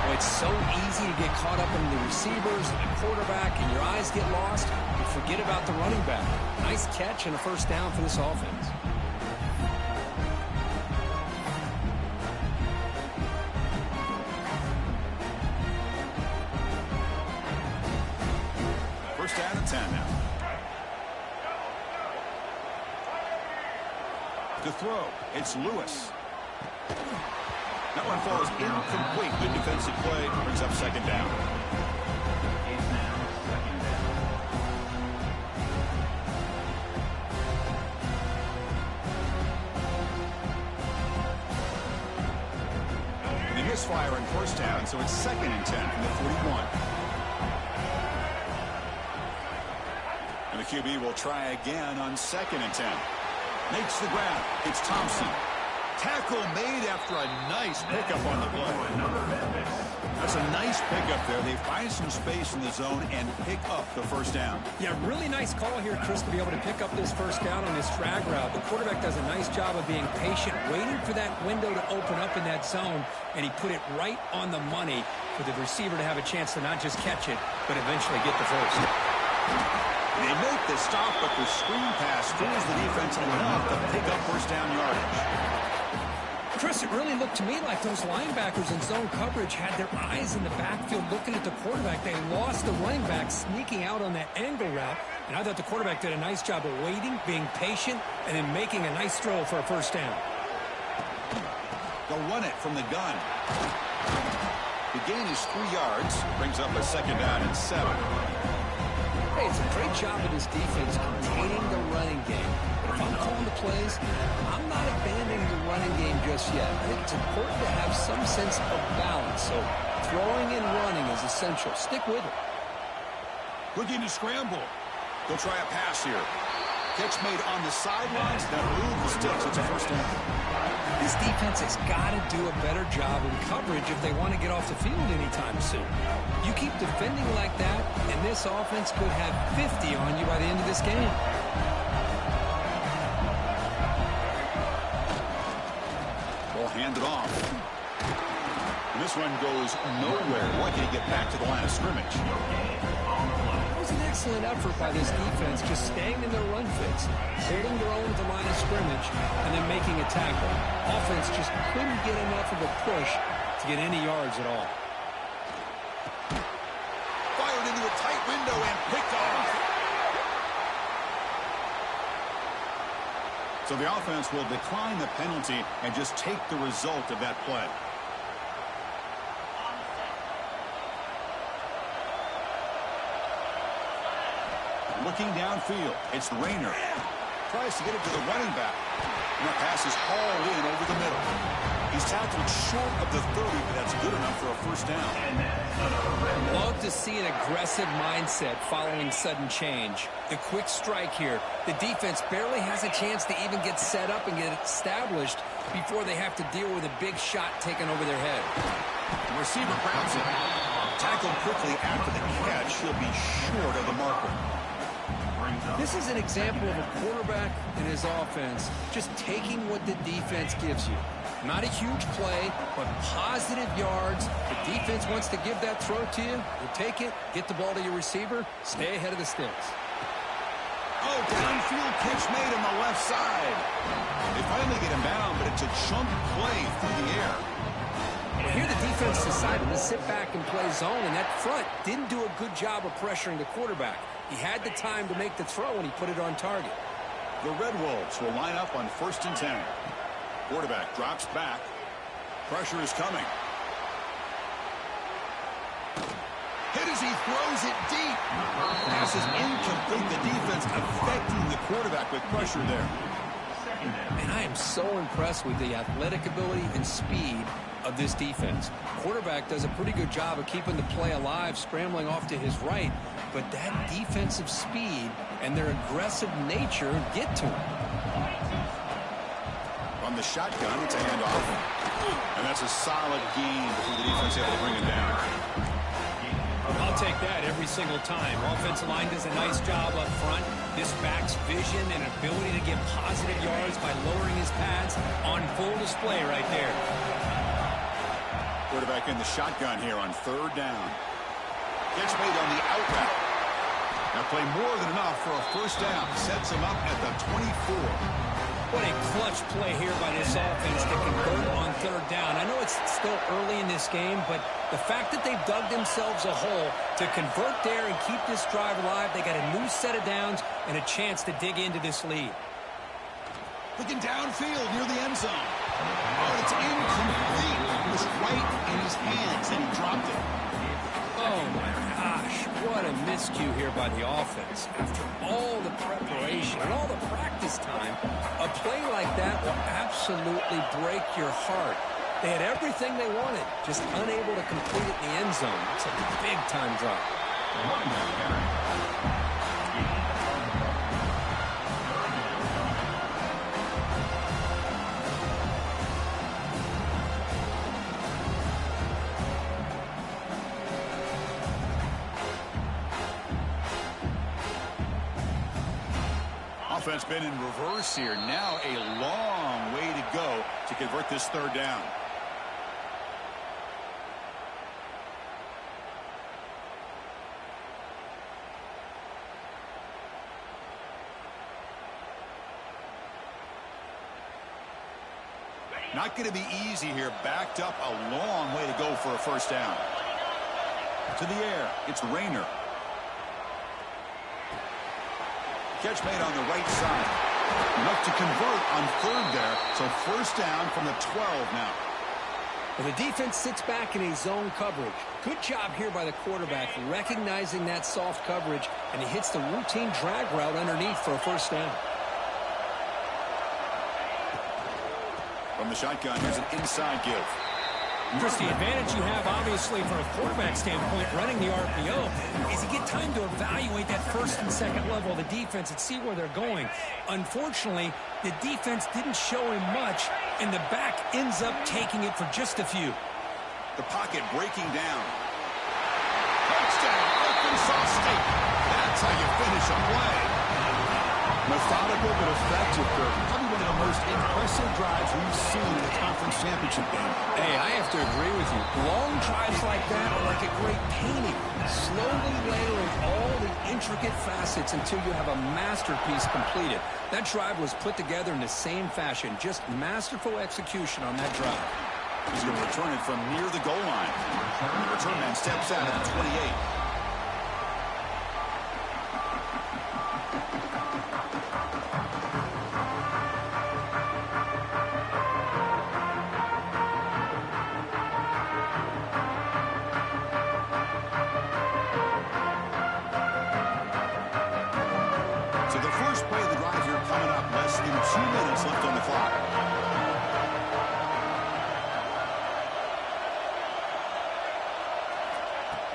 Well, it's so easy to get caught up in the receivers and the quarterback, and your eyes get lost. You forget about the running back. Nice catch and a first down for this offense. First down and 10 now. To throw, it's Lewis. That one falls incomplete. Good defensive play. Brings up 2nd down. And they misfire on first down, so it's 2nd and 10 from the 41. And the QB will try again on 2nd and 10. Makes the grab. It's Thompson. Tackle made after a nice pickup on the play. That's a nice pickup there. They find some space in the zone and pick up the first down. Yeah, really nice call here, Chris, to be able to pick up this first down on this drag route. The quarterback does a nice job of being patient, waiting for that window to open up in that zone, and he put it right on the money for the receiver to have a chance to not just catch it, but eventually get the first. They make the stop, but the screen pass fools the defense enough to pick up first down yardage. Chris, it really looked to me like those linebackers in zone coverage had their eyes in the backfield looking at the quarterback. They lost the running back sneaking out on that angle route. And I thought the quarterback did a nice job of waiting, being patient, and then making a nice throw for a first down. They'll run it from the gun. The gain is 3 yards. Brings up a second down and 7. Hey, it's a great job of this defense containing the running game. But if I'm calling the plays, I'm not abandoning the running game just yet. I think it's important to have some sense of balance. So throwing and running is essential. Stick with it. Looking to scramble. They'll try a pass here. Catch made on the sidelines. That move the sticks. It's a first down. This defense has got to do a better job in coverage if they want to get off the field anytime soon. You keep defending like that, and this offense could have 50 on you by the end of this game. Ball handed off. And this one goes nowhere. Lucky to get back to the line of scrimmage. It was an excellent effort by this defense, just staying in their run fits, holding their own at the line of scrimmage, and then making a tackle. Offense just couldn't get enough of a push to get any yards at all. Fired into a tight window and picked off. So the offense will decline the penalty and just take the result of that play. Looking downfield, it's Rayner. Tries to get it to the running back. And the pass is hauled in over the middle. He's tackled short of the 30, but that's good enough for a first down. Love to see an aggressive mindset following sudden change. The quick strike here. The defense barely has a chance to even get set up and get established before they have to deal with a big shot taken over their head. The receiver grabs it. Tackled quickly after the catch. He'll be short of the marker. This is an example of a quarterback and his offense just taking what the defense gives you. Not a huge play, but positive yards. The defense wants to give that throw to you. You take it, get the ball to your receiver, stay ahead of the sticks. Oh, downfield catch made on the left side. They finally get him down, but it's a chunk play through the air. Well, here the defense decided to sit back and play zone, and that front didn't do a good job of pressuring the quarterback. He had the time to make the throw, and he put it on target. The Red Wolves will line up on 1st and 10. Quarterback drops back. Pressure is coming. Hit as he throws it deep. Pass is incomplete. The defense affecting the quarterback with pressure there. And I am so impressed with the athletic ability and speed of this defense. Quarterback does a pretty good job of keeping the play alive, scrambling off to his right, but that defensive speed and their aggressive nature get to him. On the shotgun, it's a handoff. And that's a solid gain before the defense able to bring him down. I'll take that every single time. Offensive line does a nice job up front. This back's vision and ability to get positive yards by lowering his pads on full display right there. Quarterback in the shotgun here on 3rd down. Catch made on the out route. Now play more than enough for a first down. Sets him up at the 24. What a clutch play here by this offense to convert on 3rd down. I know it's still early in this game, but the fact that they've dug themselves a hole to convert there and keep this drive alive, they got a new set of downs and a chance to dig into this lead. Looking downfield near the end zone. Oh, it's incomplete. It was right in his hands, and he dropped it. Oh, my gosh. What a miscue here by the offense. After all the preparation and all the practice time, a play like that will absolutely break your heart. They had everything they wanted, just unable to complete it in the end zone. It's a big-time drop. Offense been in reverse here. Now a long way to go to convert this 3rd down. Not going to be easy here. Backed up a long way to go for a first down. To the air. It's Rayner. Catch made on the right side. Enough to convert on third there. So first down from the 12 now. Well, the defense sits back in a zone coverage. Good job here by the quarterback recognizing that soft coverage, and he hits the routine drag route underneath for a first down. From the shotgun, here's an inside give. Chris, the advantage you have, obviously, from a quarterback standpoint, running the RPO, is you get time to evaluate that first and second level of the defense and see where they're going. Unfortunately, the defense didn't show him much, and the back ends up taking it for just a few. The pocket breaking down. Touchdown, Arkansas State. That's how you finish a play. Methodical but effective, Kirk. Probably one of the most impressive drives we've seen in the conference championship game. Hey, I have to agree with you. Long drives like that are like a great painting. Slowly layering all the intricate facets until you have a masterpiece completed. That drive was put together in the same fashion. Just masterful execution on that drive. He's going to return it from near the goal line. The return man steps out at the 28.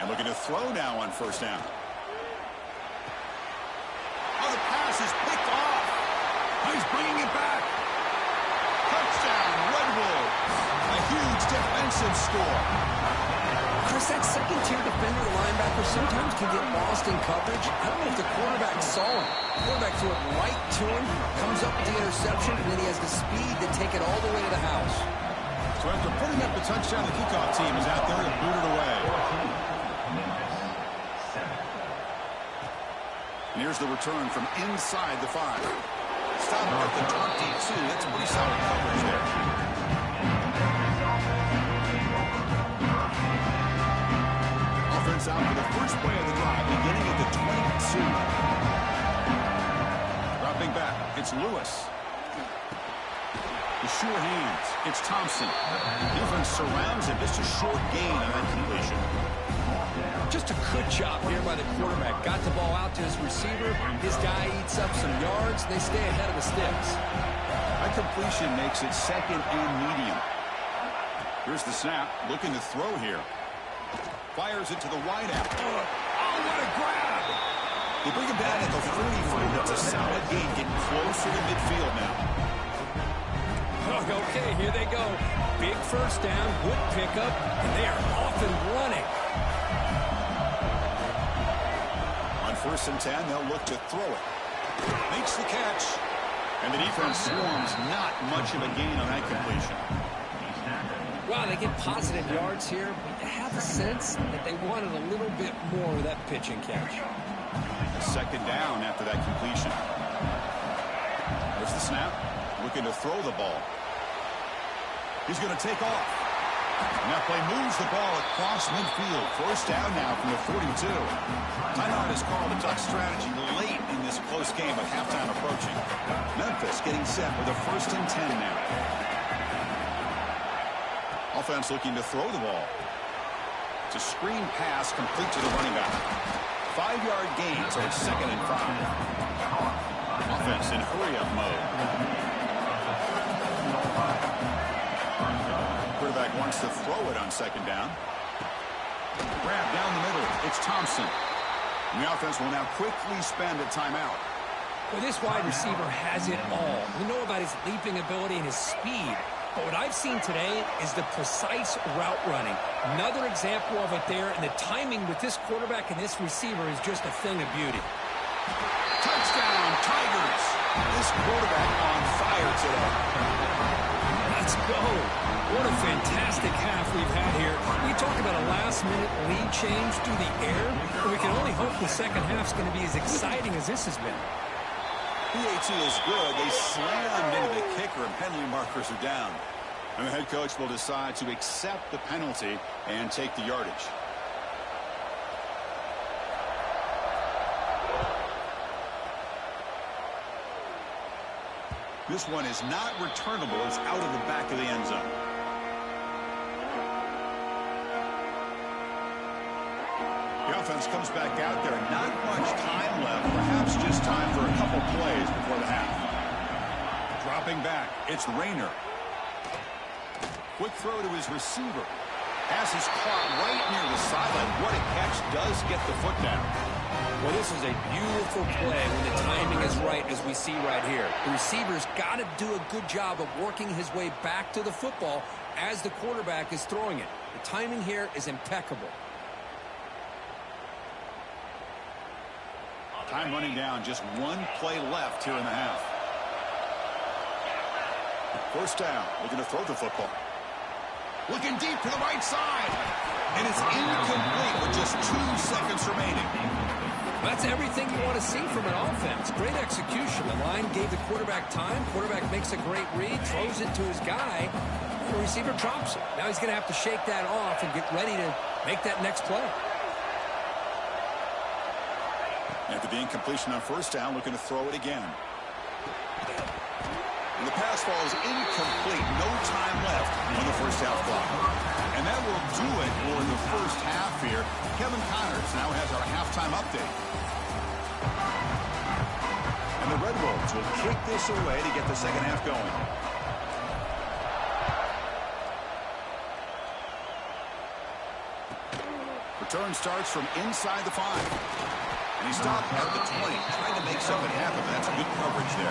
Looking to throw now on first down. Oh, the pass is picked off. Oh, he's bringing it back. Touchdown, Red Wolves. A huge defensive score. Chris, that second-tier defender or linebacker sometimes can get lost in coverage. I don't know if the quarterback saw him. The quarterback threw it right to him, comes up with the interception, and then he has the speed to take it all the way to the house. So after putting up the touchdown, the kickoff team is out there and booted away. And here's the return from inside the 5. Stop at the 22. That's pretty solid coverage there. Offense out for the first play of the drive, beginning at the 22. Dropping back, it's Lewis. The sure hands, it's Thompson. Defense surrounds him, just a short gain on that completion. Just a good job here by the quarterback. Got the ball out to his receiver. His guy eats up some yards. They stay ahead of the sticks. That completion makes it second and medium. Here's the snap. Looking to throw here. Fires it to the wideout. Oh, what a grab! They bring him down at the 45. It's a solid gain. Getting closer to midfield now. Oh, okay, here they go. Big first down, good pickup, and they are off and running. First and 10, they'll look to throw it. Makes the catch. And the defense swarms. Not much of a gain on that completion. Wow, they get positive yards here, but you have a sense that they wanted a little bit more of that pitch and catch. A second down after that completion. There's the snap. Looking to throw the ball. He's going to take off. And that play moves the ball across midfield. First down now from the 42. Timeout is called. A tough strategy late in this close game with halftime approaching. Memphis getting set with a first and 10 now. Offense looking to throw the ball. It's a screen pass complete to the running back. 5-yard gain, so it's second and 5. Offense in hurry-up mode. Quarterback wants to throw it on second down. Grab down the middle. It's Thompson. And the offense will now quickly spend a timeout. Well, this wide receiver has it all. We know about his leaping ability and his speed. But what I've seen today is the precise route running. Another example of it there, and the timing with this quarterback and this receiver is just a thing of beauty. Touchdown, Tigers. This quarterback on fire today. Let's go. What a fantastic half we've had here. We talk about a last-minute lead change through the air, but we can only hope the second half's going to be as exciting as this has been. PAT is good. They slammed into the kicker, and penalty markers are down. And the head coach will decide to accept the penalty and take the yardage. This one is not returnable. It's out of the back of the end zone. The offense comes back out there. Not much time left. Perhaps just time for a couple plays before the half. Dropping back. It's Rayner. Quick throw to his receiver. Pass is caught right near the sideline. What a catch. Does get the foot down. Well, this is a beautiful play when the timing is right, as we see right here. The receiver's got to do a good job of working his way back to the football as the quarterback is throwing it. The timing here is impeccable. Time running down. Just one play left here in the half. First down. Looking to throw the football. Looking deep to the right side. And it's incomplete with just 2 seconds remaining. That's everything you want to see from an offense. Great execution. The line gave the quarterback time. Quarterback makes a great read, throws it to his guy, and the receiver drops it. Now he's going to have to shake that off and get ready to make that next play. After the incompletion on first down, looking to throw it again. And the pass falls incomplete. No time left on the first half clock. And that will do it for the first half here. Kevin Connors now has our halftime update. And the Red Wolves will kick this away to get the second half going. Return starts from inside the 5. And he stopped at the 20, trying to make something happen. That's good coverage there.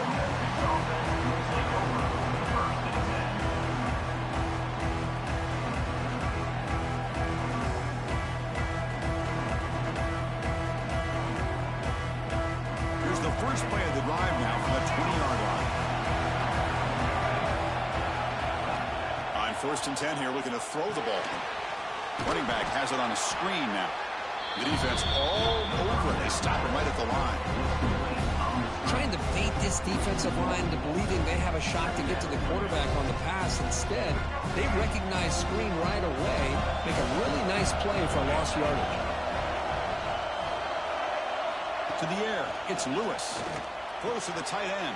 Here's the first play of the drive now from the 20-yard line. On first and 10 here, looking to throw the ball. Running back has it on a screen now. The defense all over it. They stop him right at the line. Trying to bait this defensive line to believing they have a shot to get to the quarterback on the pass. Instead, they recognize screen right away, make a really nice play for lost yardage. To the air, it's Lewis. Throws to the tight end.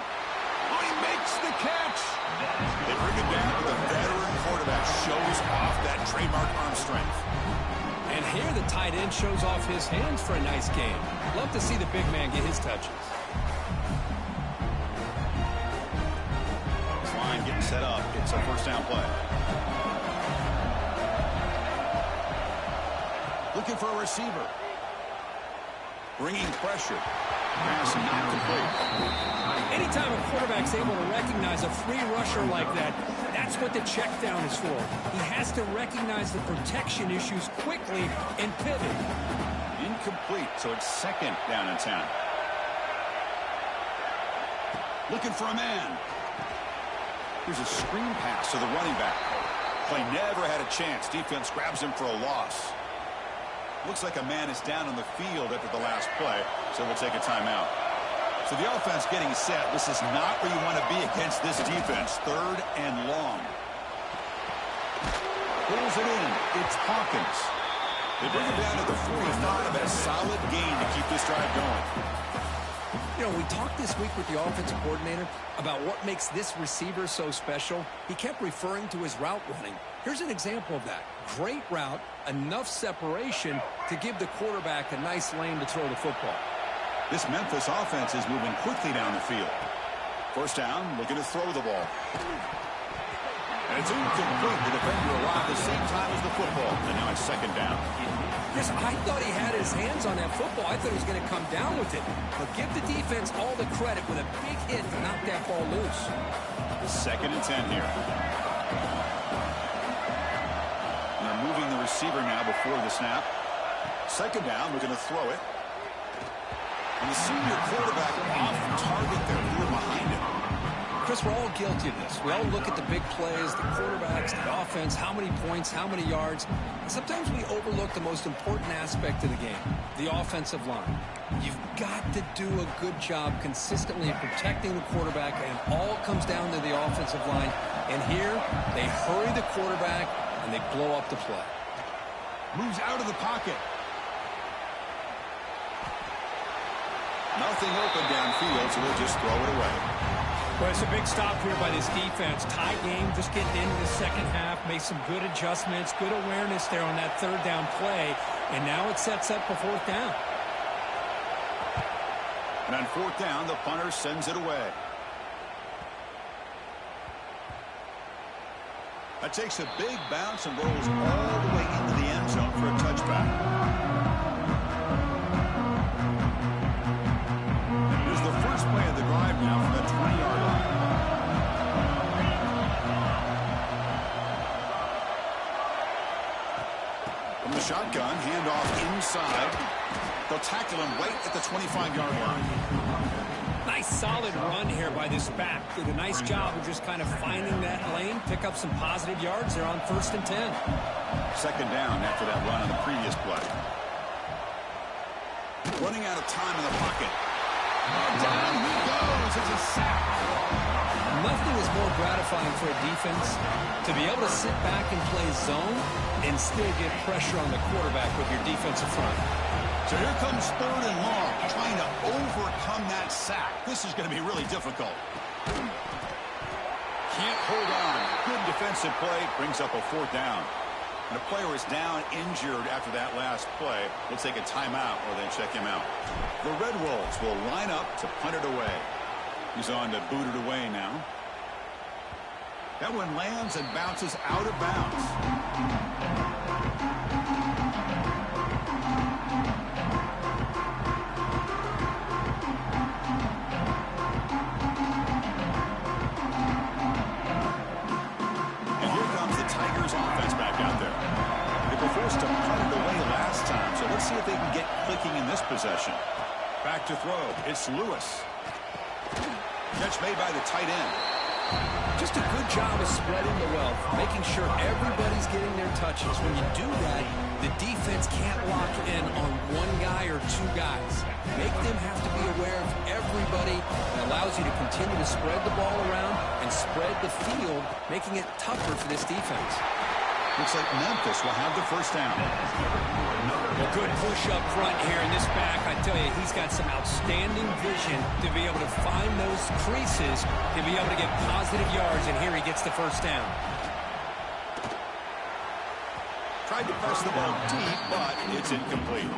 Oh, he makes the catch. They bring it down to the veteran quarterback. Shows off that trademark arm strength. And here the tight end shows off his hands for a nice game. Love to see the big man get his touches. This line getting set up. It's a first down play. Looking for a receiver. Bringing pressure. Pass not complete. Anytime a quarterback's able to recognize a free rusher like that, that's what the check down is for. He has to recognize the protection issues quickly and pivot. Incomplete, so it's second down and 10. Looking for a man. Here's a screen pass to the running back. Play never had a chance. Defense grabs him for a loss. Looks like a man is down on the field after the last play, so we'll take a timeout. So the offense getting set. This is not where you want to be against this defense. Third and long. Pulls it in. It's Hawkins. They bring it down to the 45. A solid gain to keep this drive going. You know, we talked this week with the offensive coordinator about what makes this receiver so special. He kept referring to his route running. Here's an example of that. Great route, enough separation to give the quarterback a nice lane to throw the football. This Memphis offense is moving quickly down the field. First down, looking to throw the ball. And it's incomplete. The defender arrived at the same time as the football. And now it's second down. Chris, I thought he had his hands on that football. I thought he was going to come down with it. But give the defense all the credit with a big hit to knock that ball loose. Second and 10 here. And they're moving the receiver now before the snap. Second down, we're going to throw it. And the senior quarterback off target there. We're behind him. Chris, we're all guilty of this. We all look at the big plays, the quarterbacks, the offense, how many points, how many yards. And sometimes we overlook the most important aspect of the game, the offensive line. You've got to do a good job consistently protecting the quarterback, and it all comes down to the offensive line. And here, they hurry the quarterback, and they blow up the play. Moves out of the pocket. Nothing open downfield, so we'll just throw it away. Well, it's a big stop here by this defense. Tie game, just getting into the second half, made some good adjustments, good awareness there on that third down play, and now it sets up for fourth down. And on fourth down, the punter sends it away. That takes a big bounce and rolls all the way into the end zone for a touchback. Here's the first play of the drive now from the 20-yard line. From the shotgun, handoff inside. They'll tackle him right at the 25-yard line. Nice solid run here by this back. Did a nice job of just kind of finding that lane, pick up some positive yards there on 1st and 10. Second down after that run on the previous play. Running out of time in the pocket. Down he goes. It's a sack. Nothing is more gratifying for a defense to be able to sit back and play zone and still get pressure on the quarterback with your defensive front. So here comes third and long, trying to overcome that sack. This is going to be really difficult. Can't hold on. Good defensive play. Brings up a fourth down. And the player is down injured after that last play. We'll take a timeout or they check him out. The Red Wolves will line up to punt it away. He's on to boot it away now. That one lands and bounces out of bounds. Offense back out there. They were forced to punt it away last time, so let's see if they can get clicking in this possession. Back to throw. It's Lewis. Catch made by the tight end. Just a good job of spreading the wealth, making sure everybody's getting their touches. When you do that, the defense can't lock in on one guy or two guys. Make them have to be aware of everybody. It allows you to continue to spread the ball around and spread the field, making it tougher for this defense. Looks like Memphis will have the first down. A good push up front here in this back. I tell you, he's got some outstanding vision to be able to find those creases, to be able to get positive yards, and here he gets the first down. Tried to press the ball deep, but it's incomplete.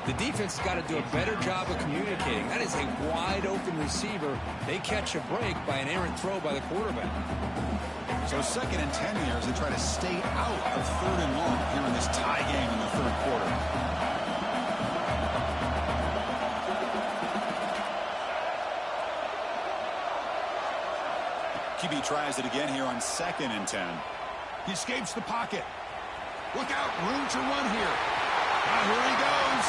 The defense has got to do a better job of communicating. That is a wide-open receiver. They catch a break by an errant throw by the quarterback. So 2nd and 10 here as they try to stay out of 3rd and long here in this tie game in the 3rd quarter. QB tries it again here on 2nd and 10. He escapes the pocket. Look out, room to run here. Here he goes.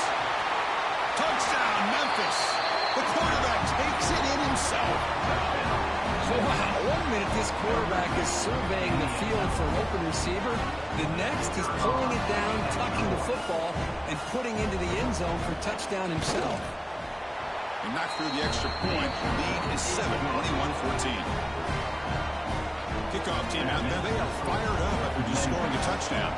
Touchdown, Memphis. The quarterback takes it in himself. So, wow, 1 minute this quarterback is surveying the field for an open receiver. The next, he's pulling it down, tucking the football, and putting into the end zone for touchdown himself. He knocked through the extra point. The lead is 7, 21-14. Kickoff team out there. They are fired up after just scoring a touchdown.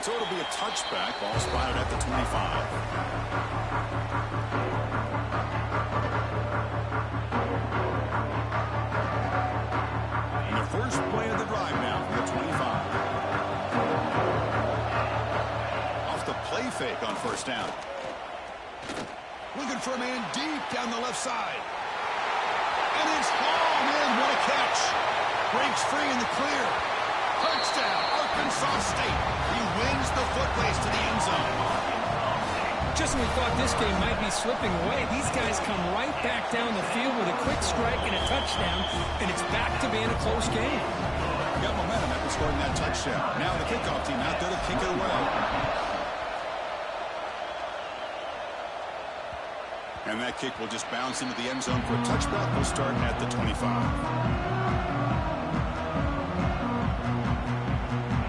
So it'll be a touchback. Ball spotted at the 25. And the first play of the drive now from the 25. Off the play fake on first down. Looking for a man deep down the left side. And it's hauled in. What a catch. Breaks free in the clear. Touchdown, Arkansas State. He wins the foot race to the end zone. Just when we thought this game might be slipping away, these guys come right back down the field with a quick strike and a touchdown, and it's back to being a close game. Got momentum after scoring that touchdown. Now the kickoff team out there to kick it away. And that kick will just bounce into the end zone for a touchback. We'll start at the 25.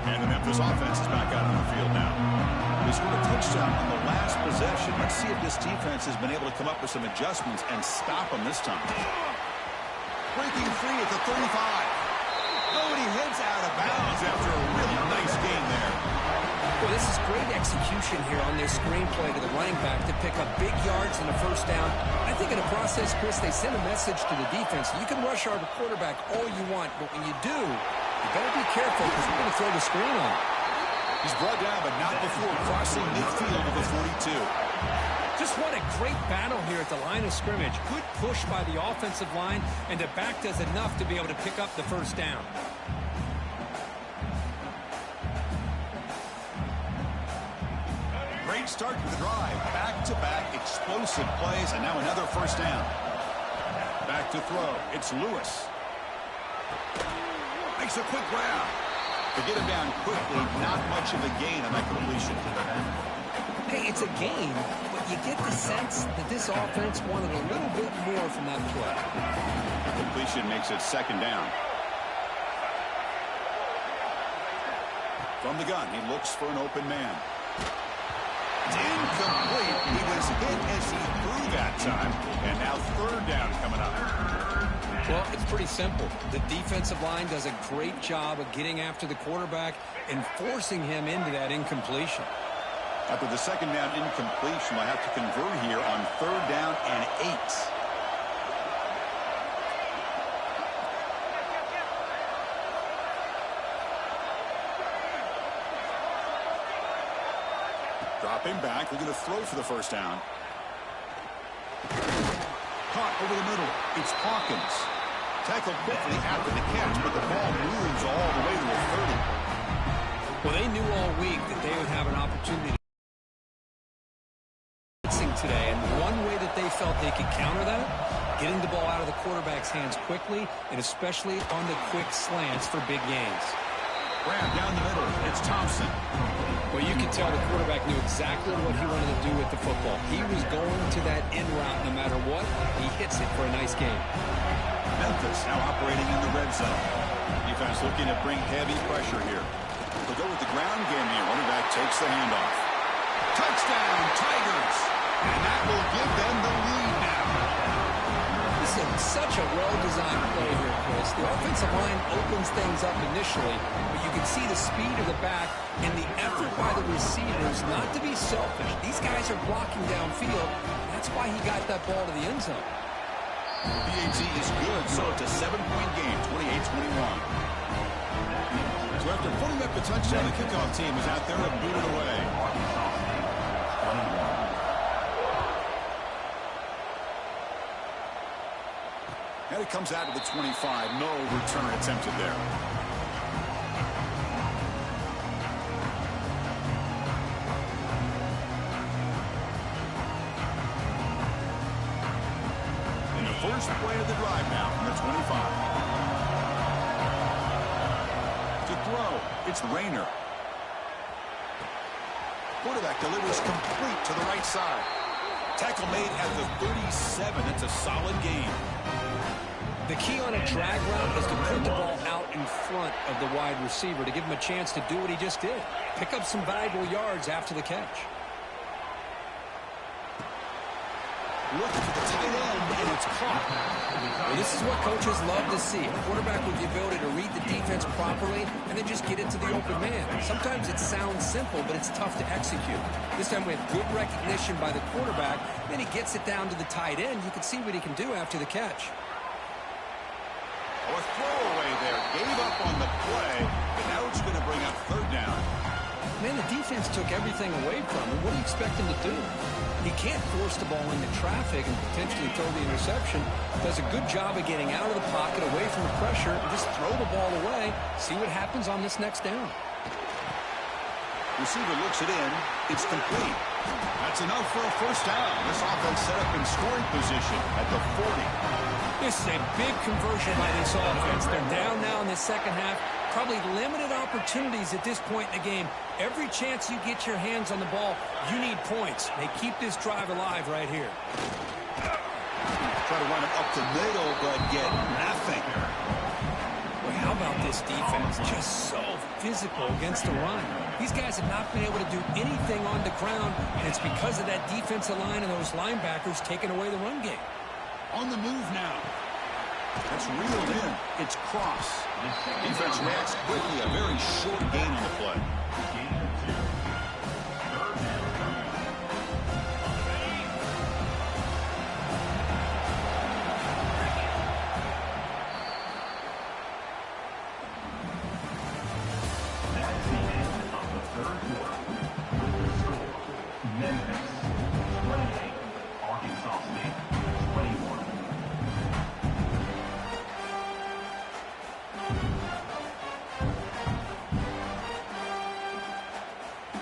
And the Memphis offense is back out on the field now. They scored a touchdown on the last possession. Let's see if this defense has been able to come up with some adjustments and stop them this time. Breaking free at the 35. Nobody heads out of bounds after a really nice game there. Well, this is great execution here on this screenplay to the running back to pick up big yards in the first down. I think in the process, Chris, they send a message to the defense. You can rush our quarterback all you want, but when you do, you better be careful because we're going to throw the screen on him. He's brought down, but not before crossing midfield of the 42. Just what a great battle here at the line of scrimmage. Good push by the offensive line, and the back does enough to be able to pick up the first down. Great start to the drive. Back-to-back explosive plays, and now another first down. Back to throw. It's Lewis. Makes a quick grab. To get him down quickly, not much of a gain on that completion. Hey, it's a gain, but you get the sense that this offense wanted a little bit more from that play. The completion makes it second down. From the gun, he looks for an open man. It's incomplete. He was hit as he threw that time, and now third down coming up. Well, it's pretty simple. The defensive line does a great job of getting after the quarterback and forcing him into that incompletion. After the second down incompletion, I have to convert here on third down and 8. Dropping back, we're going to throw for the first down. Caught over the middle. It's Hawkins. Tackled quickly after the catch, but the ball moves all the way to the 30. Well, they knew all week that they would have an opportunity today, and one way that they felt they could counter that, getting the ball out of the quarterback's hands quickly, and especially on the quick slants for big gains. Grab down the middle. It's Thompson. Well, you can tell the quarterback knew exactly what he wanted to do with the football. He was going to that in route no matter what. He hits it for a nice game. Memphis now operating in the red zone. Defense looking to bring heavy pressure here. They'll go with the ground game here. Running back takes the handoff. Touchdown, Tigers! And that will give them the lead now. This is such a well-designed play here, Chris. The offensive line opens things up initially, but you can see the speed of the back and the effort by the receivers not to be selfish. These guys are blocking downfield. That's why he got that ball to the end zone. PAT is good, so it's a 7-point game, 28-21. So after putting up the touchdown, the kickoff team is out there to boot it away. And it comes out to the 25. No return attempted there. And the first play of the drive now from the 25. To throw, it's Rayner. Quarterback delivers complete to the right side. Tackle made at the 37. It's a solid gain. The key on a drag route is to put the ball out in front of the wide receiver to give him a chance to do what he just did. Pick up some valuable yards after the catch. Looking for the tight end, and it's caught. Well, this is what coaches love to see. A quarterback with the ability to read the defense properly and then just get it to the open man. Sometimes it sounds simple, but it's tough to execute. This time we have good recognition by the quarterback. Then he gets it down to the tight end. You can see what he can do after the catch. A throwaway there. Gave up on the play, but now it's going to bring up third down. Man, the defense took everything away from him. What do you expect him to do? He can't force the ball into traffic and potentially throw the interception. Does a good job of getting out of the pocket, away from the pressure, and just throw the ball away. See what happens on this next down. Receiver looks it in. It's complete. That's enough for a first down. This offense set up in scoring position at the 40. This is a big conversion by this offense. They're down now in the second half. Probably limited opportunities at this point in the game. Every chance you get your hands on the ball, you need points. They keep this drive alive right here. Try to run it up the middle, but get nothing. Boy, how about this defense? Just so physical against the run. These guys have not been able to do anything on the ground, and it's because of that defensive line and those linebackers taking away the run game. On the move now. That's reeled in. It's cross. Defense reacts quickly. A very short gain on the play. That's the end of the third quarter. With the score, Memphis 28, Arkansas State 21.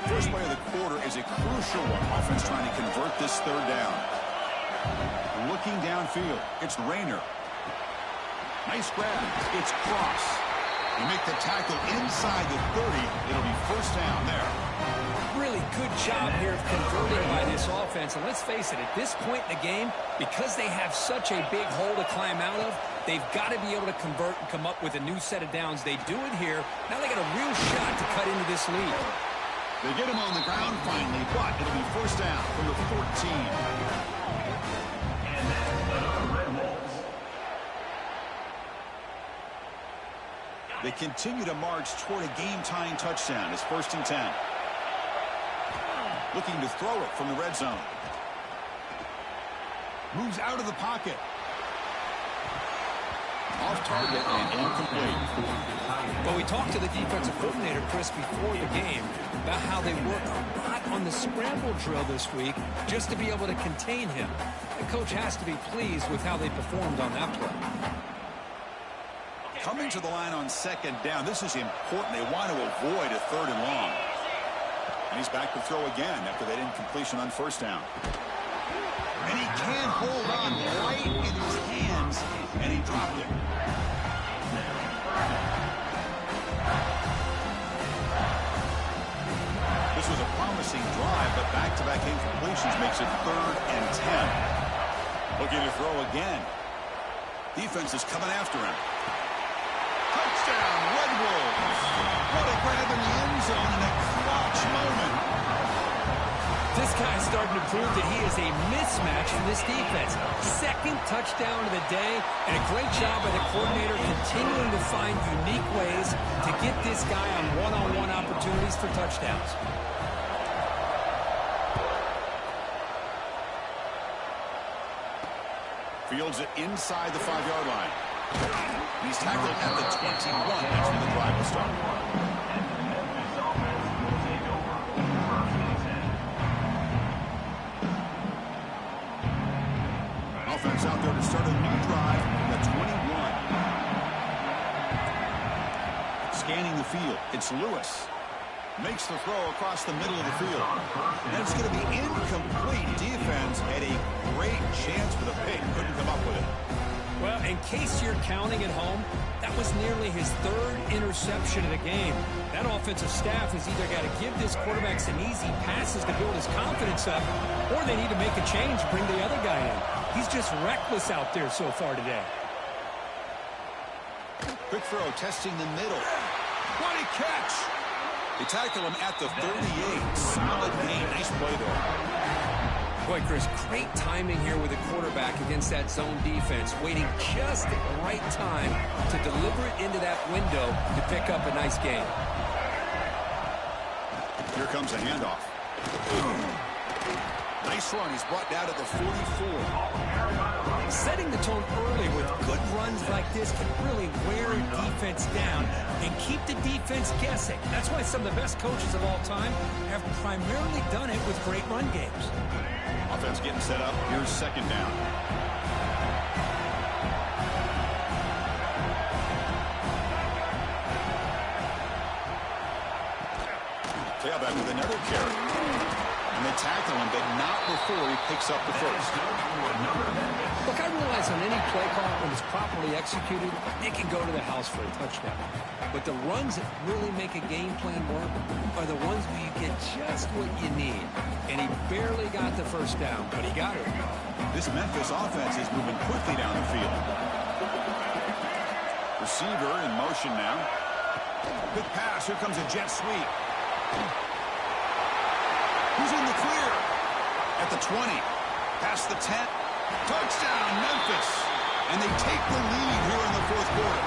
First play of the quarter is a crucial one. Offense trying to convert this third down. Looking downfield. It's Rayner. Nice grab. It's Cross. You make the tackle inside the 30. It'll be first down there. Really good job here of converting by this offense. And let's face it, at this point in the game, because they have such a big hole to climb out of, they've got to be able to convert and come up with a new set of downs. They do it here. Now they got a real shot to cut into this lead. They get him on the ground finally, but it'll be first down from the 14. And that's another Red Wolves. They continue to march toward a game-tying touchdown. It's 1st and 10. Looking to throw it from the red zone. Moves out of the pocket. Off target and incomplete. Well, we talked to the defensive coordinator, Chris, before the game about how they work a lot on the scramble drill this week just to be able to contain him. The coach has to be pleased with how they performed on that play. Coming to the line on second down. This is important. They want to avoid a 3rd and long. And he's back to throw again after that incompletion on first down. And he can hold on right in his hands, and he dropped it. This was a promising drive, but back-to-back incompletions makes it 3rd and 10. Looking to throw again. Defense is coming after him. Touchdown, Red Wolves. What a grab in the end zone in a clutch moment. This guy's starting to prove that he is a mismatch for this defense. 2nd touchdown of the day, and a great job by the coordinator continuing to find unique ways to get this guy on one-on-one opportunities for touchdowns. Fields it inside the 5-yard line. He's tackled at the 21. That's where the drive will start. Memphis offense will take over 1st and 10. Offense out there to start a new drive at 21. Scanning the field. It's Lewis. Makes the throw across the middle of the field. And it's going to be incomplete. Defense had a great chance for the pick. Couldn't come up with it. Well, in case you're counting at home, that was nearly his 3rd interception of the game. That offensive staff has either got to give this quarterback some easy passes to build his confidence up, or they need to make a change, bring the other guy in. He's just reckless out there so far today. Quick throw, testing the middle. What a catch! They tackle him at the 38. Solid gain. Nice play there. Boy, Chris, great timing here with the quarterback against that zone defense, waiting just at the right time to deliver it into that window to pick up a nice gain. Here comes a handoff. Nice run. He's brought down at the 44. Setting the tone early with good runs like this can really wear a defense down and keep the defense guessing. That's why some of the best coaches of all time have primarily done it with great run games. Offense getting set up. Here's 2nd down. Tailback with another carry. And they tackle him, but not before he picks up the first. Look, I realize on any play call, when it's properly executed, it can go to the house for a touchdown. But the runs that really make a game plan work are the ones where you get just what you need. And he barely got the first down, but he got it. This Memphis offense is moving quickly down the field. Receiver in motion now. Quick pass. Here comes a jet sweep. Who's in the clear? At the 20. Past the 10. Touchdown, Memphis. And they take the lead here in the fourth quarter.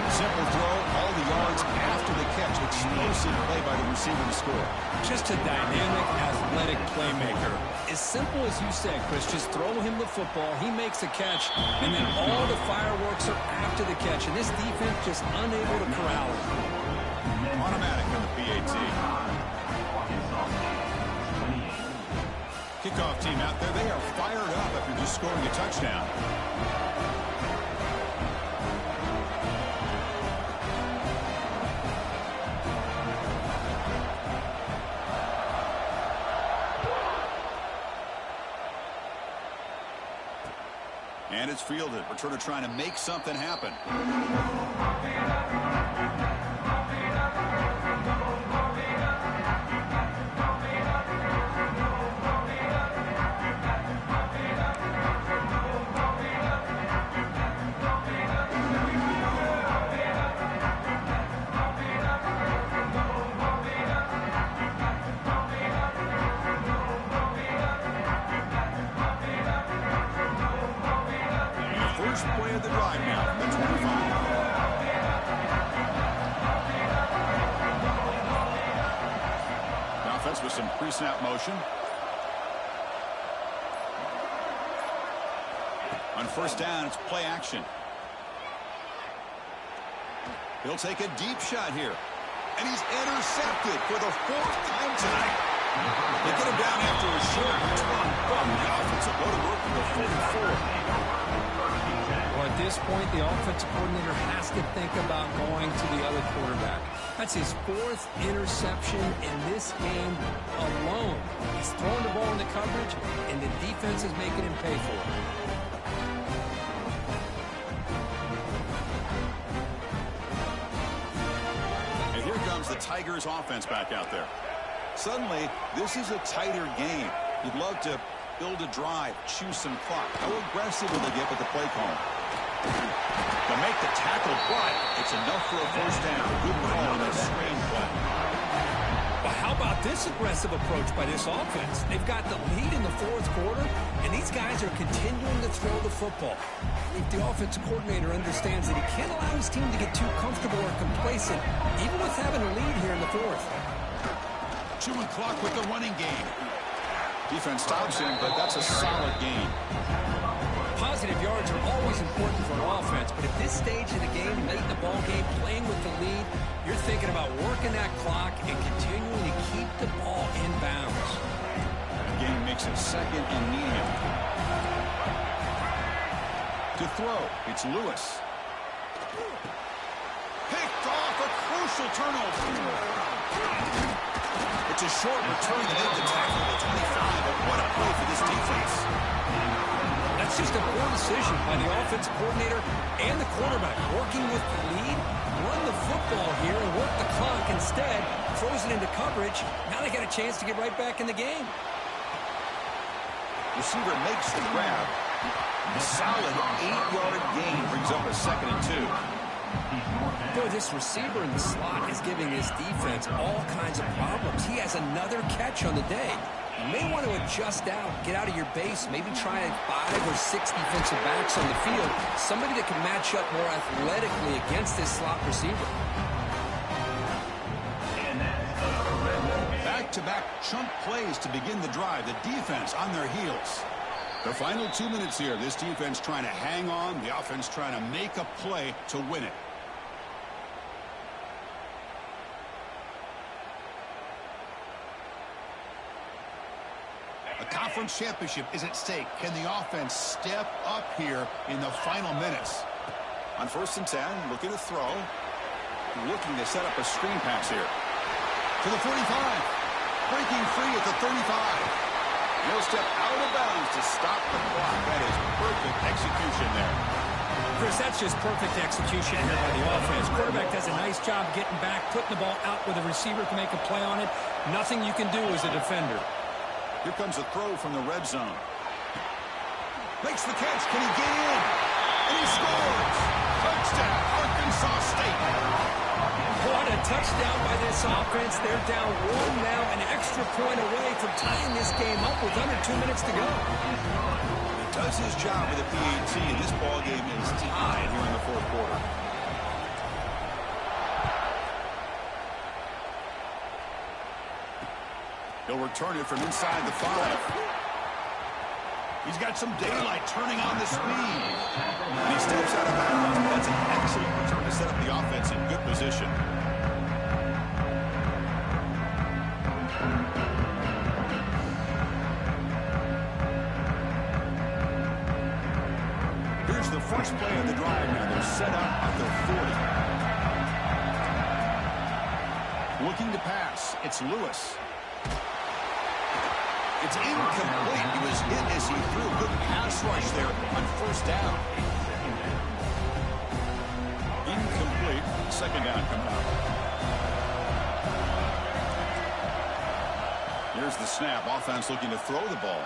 Simple throw, all the yards after the catch. Explosive play by the receiver to score. Just a dynamic, athletic playmaker. As simple as you said, Chris, just throw him the football, he makes a catch, and then all the fireworks are after the catch. And this defense just unable to corral it. Automatic on the PAT. Kickoff team out there, they are fired up after just scoring a touchdown. And it's fielded. Returner trying to make something happen. Play of the drive now from the 25. The offense with some pre-snap motion. On first down, it's play action. He'll take a deep shot here. And he's intercepted for the fourth time tonight. They get him down after a short return. The offensive go to work with the 44. Well, at this point, the offensive coordinator has to think about going to the other quarterback. That's his fourth interception in this game alone. He's throwing the ball into coverage, and the defense is making him pay for it. And here comes the Tigers offense back out there. Suddenly, this is a tighter game. You'd love to build a drive, choose some clock. How aggressive will they get with the play call? To make the tackle, but it's enough for a first down. Good call on that screen play. Well, how about this aggressive approach by this offense? They've got the lead in the fourth quarter, and these guys are continuing to throw the football. I think the offensive coordinator understands that he can't allow his team to get too comfortable or complacent, even with having a lead here in the fourth. Chewing clock with the running game. Defense stops him, but that's a solid gain. Positive yards are always important for an offense, but at this stage of the game, late in the ball game, playing with the lead, you're thinking about working that clock and continuing to keep the ball in bounds. Again, makes it second and medium. To throw, it's Lewis. Picked off, a crucial turnover. It's a short return to end the tackle at the 25, but what a play for this defense. That's just a poor decision by the offensive coordinator and the quarterback. Working with the lead, run the football here and work the clock instead. Throws it into coverage. Now they got a chance to get right back in the game. Receiver makes the grab. A solid 8-yard gain brings up a 2nd and 2. Boy, this receiver in the slot is giving this defense all kinds of problems. He has another catch on the day. You may want to adjust out, get out of your base, maybe try 5 or 6 defensive backs on the field, somebody that can match up more athletically against this slot receiver. Back-to-back chunk plays to begin the drive. The defense on their heels. The final 2 minutes here. This defense trying to hang on. The offense trying to make a play to win it. A conference championship is at stake. Can the offense step up here in the final minutes? On 1st and 10, looking to throw. Looking to set up a screen pass here. To the 45. Breaking free at the 35. He'll step out of bounds to stop the clock. That is perfect execution there. Chris, that's just perfect execution here by the offense. Quarterback does a nice job getting back, putting the ball out where the receiver can make a play on it. Nothing you can do as a defender. Here comes a throw from the red zone. Makes the catch. Can he get in? And he scores. Touchdown, Arkansas State. What a touchdown by this offense. They're down one now, an extra point away from tying this game up with under 2 minutes to go. He does his job with the PAT, and this ball game is tied here in the fourth quarter. He'll return it from inside the 5. He's got some daylight turning on the speed. And he steps out of bounds. That's an excellent return to set up the offense in good position. Here's the first play of the drive now. They're set up at the 40. Looking to pass. It's Lewis. It's incomplete. He was hit as he threw a good pass rush there on first down. Incomplete. Second down coming up. Here's the snap. Offense looking to throw the ball.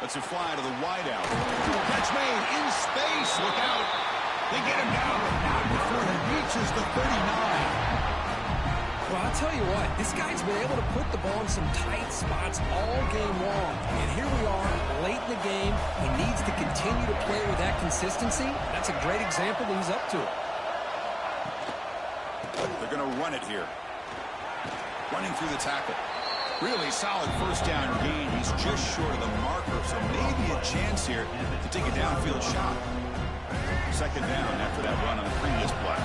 Lets it fly to the wideout. Catch made in space. Look out. They get him down, but not before he reaches the 39. Well, I'll tell you what, this guy's been able to put the ball in some tight spots all game long. And here we are, late in the game. He needs to continue to play with that consistency. That's a great example that he's up to it. They're going to run it here. Running through the tackle. Really solid first down gain. He's just short of the marker, so maybe a chance here to take a downfield shot. Second down after that run on the previous play.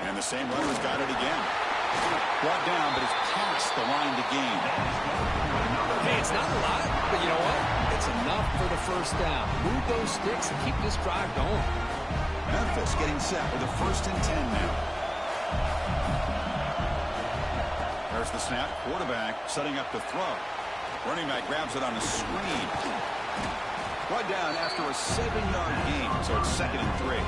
And the same runner's got it again. Brought down, but it's past the line to gain. Hey, it's not a lot, but you know what? It's enough for the first down. Move those sticks and keep this drive going. Memphis getting set with a 1st and 10 now. There's the snap. Quarterback setting up to throw. Running back grabs it on a screen. Brought down after a 7-yard gain, so it's 2nd and 3.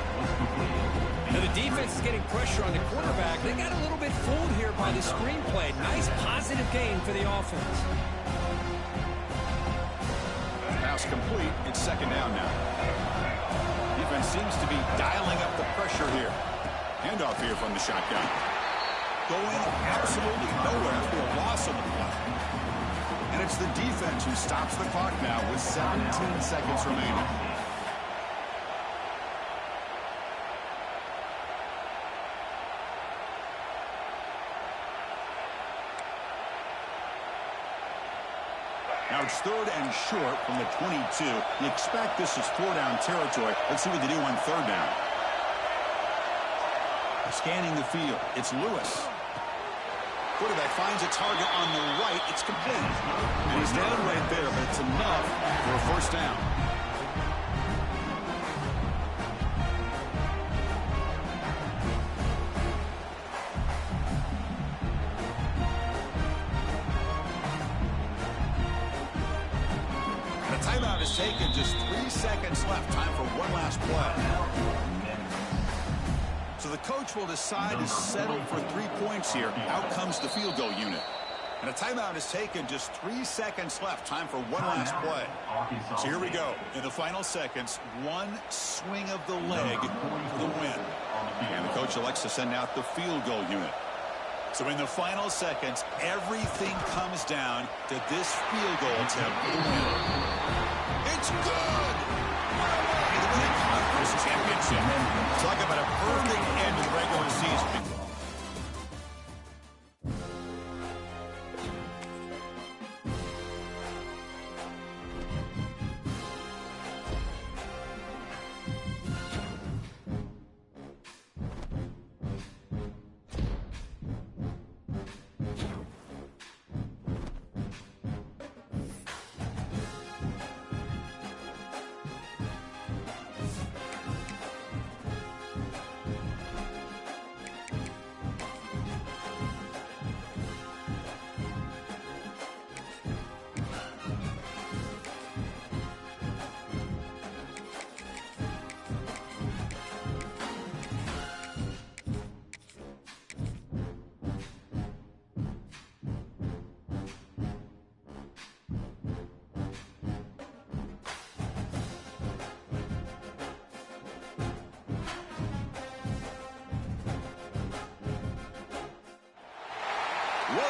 Now the defense is getting pressure on the quarterback. They got a little bit fooled here by the screen play. Nice positive gain for the offense. Pass complete. It's 2nd down now. Defense seems to be dialing up the pressure here. Handoff here from the shotgun. Going absolutely nowhere after a loss on the play. And it's the defense who stops the clock now with 17 seconds remaining. Now it's 3rd and short from the 22. You expect this is 4-down territory. Let's see what they do on 3rd down. Scanning the field. It's Lewis. Quarterback finds a target on the right. It's complete. And he's down right there, but it's enough for a 1st down. And a timeout is taken. Just 3 seconds left. Time for one last play. So the coach will decide to settle for 3 points here. Out comes the field goal unit. And a timeout is taken. Just 3 seconds left. Time for one last play. So here we go. In the final seconds, one swing of the leg for the win. And the coach elects to send out the field goal unit. So in the final seconds, everything comes down to this field goal attempt for the win. It's good! The winning conference championship. Talk about a perfect end to the regular season.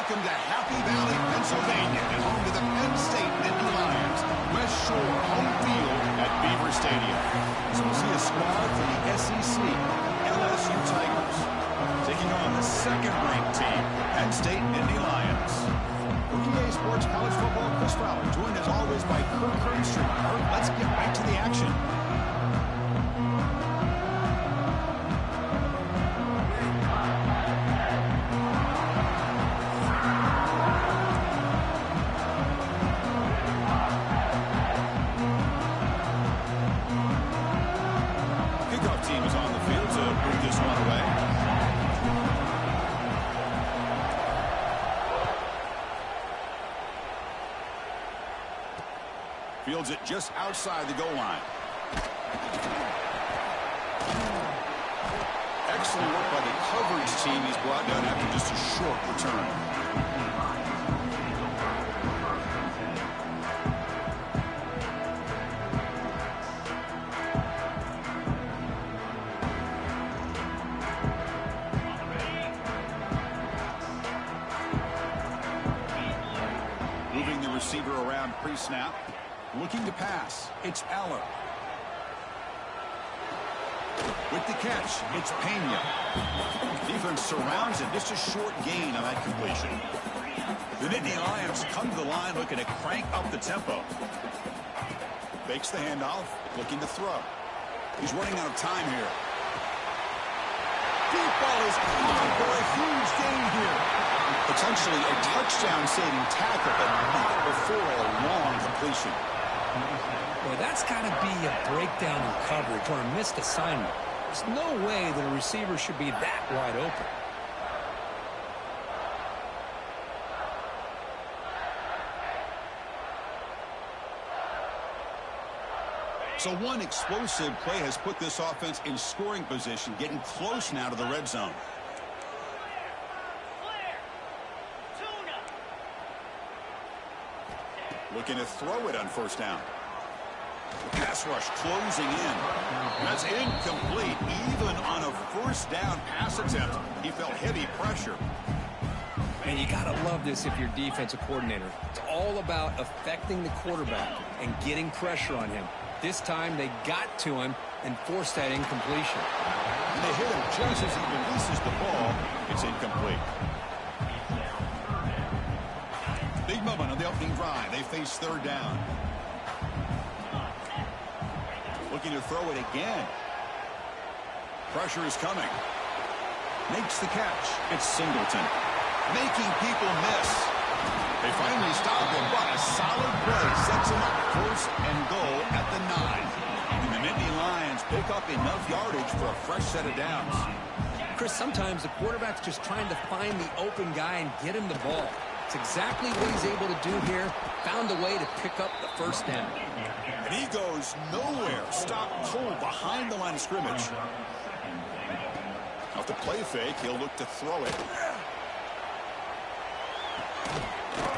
Welcome to Happy Valley, Pennsylvania, and home to the Penn State Nittany Lions. West Shore home field at Beaver Stadium. So we'll see a squad from the SEC, LSU Tigers, taking on the second-ranked team, Penn State Nittany Lions. Working Day Sports College Football, Chris Fowler, joined as always by Kirk Herbstreit. Kirk, let's get right to the action. Fields it just outside the goal line. Excellent work by the coverage team. He's brought down after just a short return. Moving the receiver around pre-snap. Looking to pass, it's Eller. With the catch, it's Pena. Defense surrounds it, just a short gain on that completion. The Nittany Lions come to the line looking to crank up the tempo. Fakes the handoff, looking to throw. He's running out of time here. Deep ball is caught for a huge gain here. Potentially a touchdown-saving tackle, but not before a long completion. Boy, that's got to be a breakdown in coverage or a missed assignment. There's no way that a receiver should be that wide open. So one explosive play has put this offense in scoring position, getting close now to the red zone. Looking to throw it on first down. The pass rush closing in. That's incomplete. Even on a first down pass attempt, he felt heavy pressure. And you got to love this if you're defensive coordinator. It's all about affecting the quarterback and getting pressure on him. This time they got to him and forced that incompletion. And they hit him just as he releases the ball. It's incomplete. Big moment on the opening drive. They face third down. Looking to throw it again. Pressure is coming. Makes the catch. It's Singleton. Making people miss. They finally stop him, but a solid play sets him up first and goal at the 9. And the Nittany Lions pick up enough yardage for a fresh set of downs. Chris, sometimes the quarterback's just trying to find the open guy and get him the ball. It's exactly what he's able to do here. Found a way to pick up the first down. And he goes nowhere. Stop cold behind the line of scrimmage. Off the play fake, he'll look to throw it.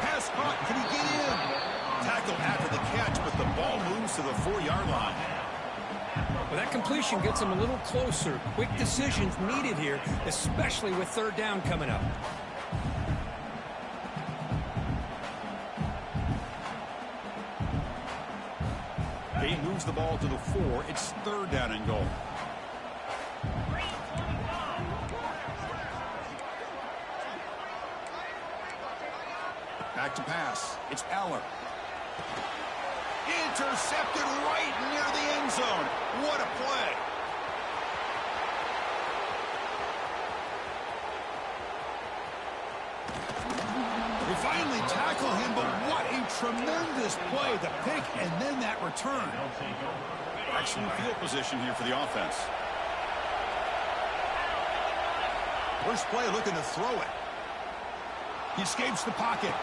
Pass caught. Can he get in? Tackle after the catch, but the ball moves to the 4-yard line. Well, that completion gets him a little closer. Quick decisions needed here, especially with third down coming up. He moves the ball to the 4. It's third down and goal. Back to pass. It's Eller. Intercepted right near the end zone. What a play. We finally tackle him, but what a tremendous play. The pick and then that return. Excellent field position here for the offense. First play looking to throw it. He escapes the pocket.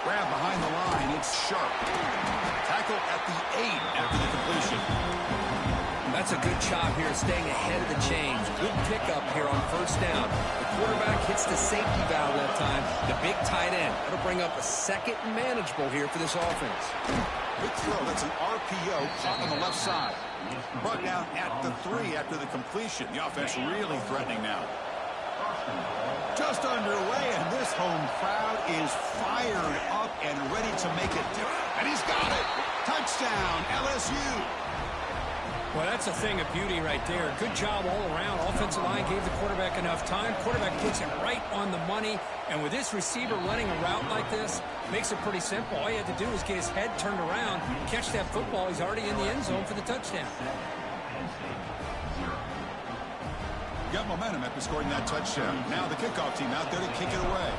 Grab behind the line. It's Sharp. Tackle at the 8 after the completion. That's a good job here, staying ahead of the chains. Good pickup here on first down. The quarterback hits the safety valve that time. The big tight end. That'll bring up a second and manageable here for this offense. Good throw. That's an RPO caught on the left side. Brought down at the 3 after the completion. The offense really threatening now. Just underway, and this home crowd is fired up and ready to make it different. And he's got it. Touchdown, LSU. Well, that's a thing of beauty right there. Good job all around. Offensive line gave the quarterback enough time. Quarterback puts it right on the money. And with this receiver running a route like this, makes it pretty simple. All you have to do is get his head turned around, catch that football. He's already in the end zone for the touchdown. Got momentum after scoring that touchdown. Now the kickoff team out there to kick it away.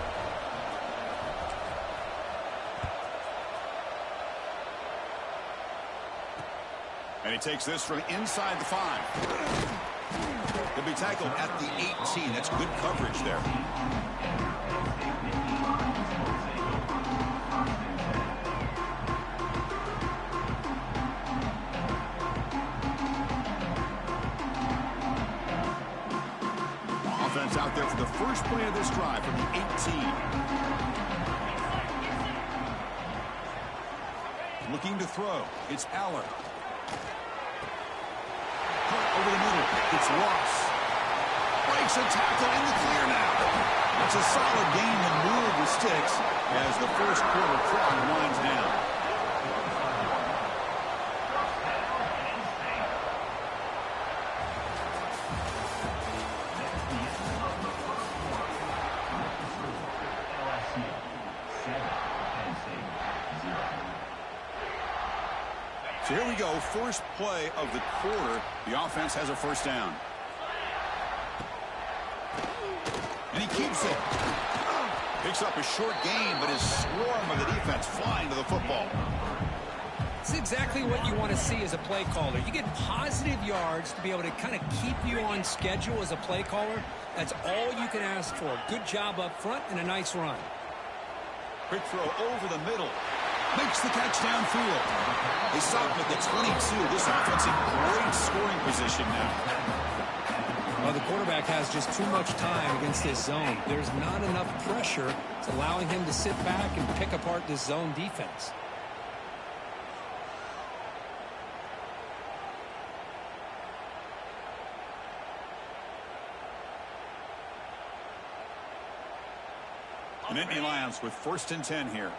And he takes this from inside the 5. He'll be tackled at the 18. That's good coverage there. Offense out there for the first play of this drive from the 18. Looking to throw. It's Aller. Over the middle. It's Ross. Breaks a tackle in the clear now. It's a solid gain to move the sticks as the first quarter clock winds down. So here we go, first play of the quarter. The offense has a first down. And he keeps it. Picks up a short gain, but is swarmed by the defense flying to the football. It's exactly what you want to see as a play caller. You get positive yards to be able to kind of keep you on schedule as a play caller. That's all you can ask for. Good job up front and a nice run. Quick throw over the middle. Makes the catch downfield. They stop at the 22. This offense in great scoring position now. Well, the quarterback has just too much time against this zone. There's not enough pressure. It's allowing him to sit back and pick apart this zone defense. Nittany Lions with 1st and 10 here.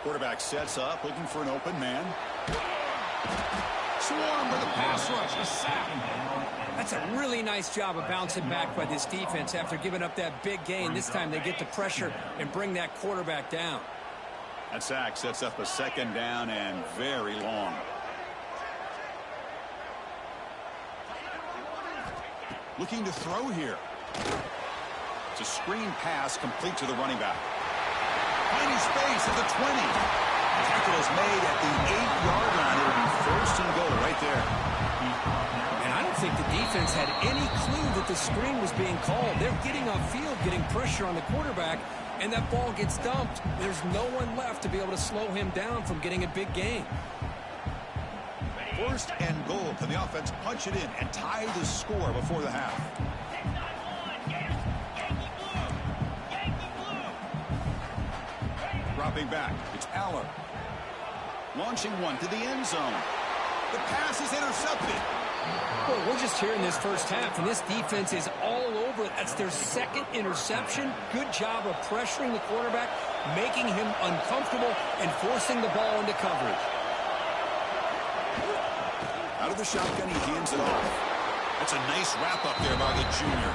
Quarterback sets up, looking for an open man. Swarmed with a pass rush, a sack. That's a really nice job of bouncing back by this defense after giving up that big gain. This time they get the pressure and bring that quarterback down. That sack sets up a 2nd down and very long. Looking to throw here. It's a screen pass complete to the running back. Finding space at the 20. Tackle is made at the 8-yard line. It'll be 1st and goal right there. And I don't think the defense had any clue that the screen was being called. They're getting upfield, getting pressure on the quarterback, and that ball gets dumped. There's no one left to be able to slow him down from getting a big gain. 1st and goal. Can the offense punch it in and tie the score before the half? Dropping back, it's Aller. Launching one to the end zone. The pass is intercepted. Well, we're just here in this first half, and this defense is all over it. That's their 2nd interception. Good job of pressuring the quarterback, making him uncomfortable, and forcing the ball into coverage. Out of the shotgun, he hands it off. That's a nice wrap-up there by the junior.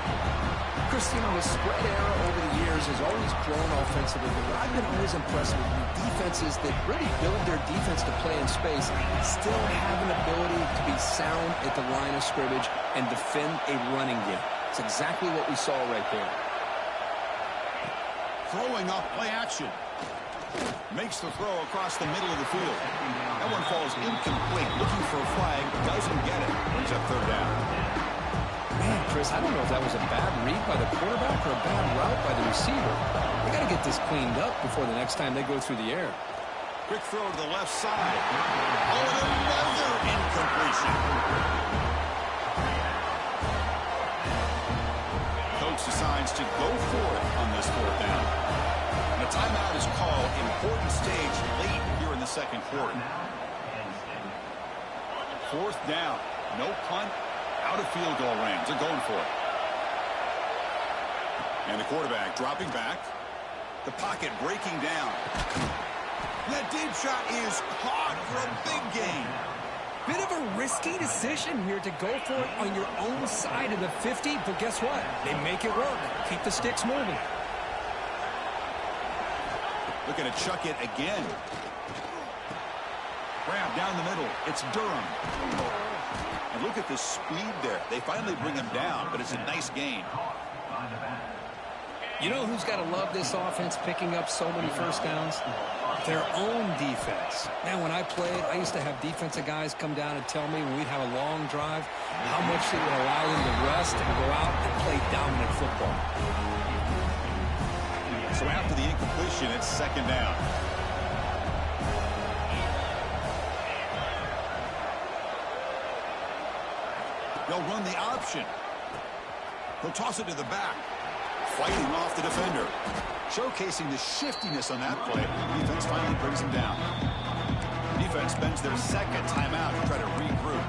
Chris, you know, the spread era over the years has always grown offensively, but I've been always impressed with defenses that really build their defense to play in space, still have an ability to be sound at the line of scrimmage and defend a running game. It's exactly what we saw right there. Throwing off play action. Makes the throw across the middle of the field. That one falls incomplete. Looking for a flag. Doesn't get it. Brings up 3rd down. Man, Chris, I don't know if that was a bad read by the quarterback or a bad route by the receiver. They got to get this cleaned up before the next time they go through the air. Quick throw to the left side. Oh, another incompletion. Coach decides to go for it on this 4th down. And a timeout is called. Important stage late here in the 2nd quarter. 4th down. No punt. Out of field goal range. They're going for it. And the quarterback dropping back. The pocket breaking down. That deep shot is caught for a big gain. Bit of a risky decision here to go for it on your own side of the 50, but guess what? They make it work. Keep the sticks moving. Looking to chuck it again. Grab down the middle. It's Durham. And look at the speed there. They finally bring him down, but it's a nice gain. You know who's got to love this offense picking up so many first downs? Their own defense. Man, when I played, I used to have defensive guys come down and tell me when we'd have a long drive how much they would allow them to rest and go out and play dominant football. So after the incompletion, it's second down. They'll run the option. He'll toss it to the back. Fighting off the defender. Showcasing the shiftiness on that play. Defense finally brings him down. Defense spends their second timeout to try to regroup.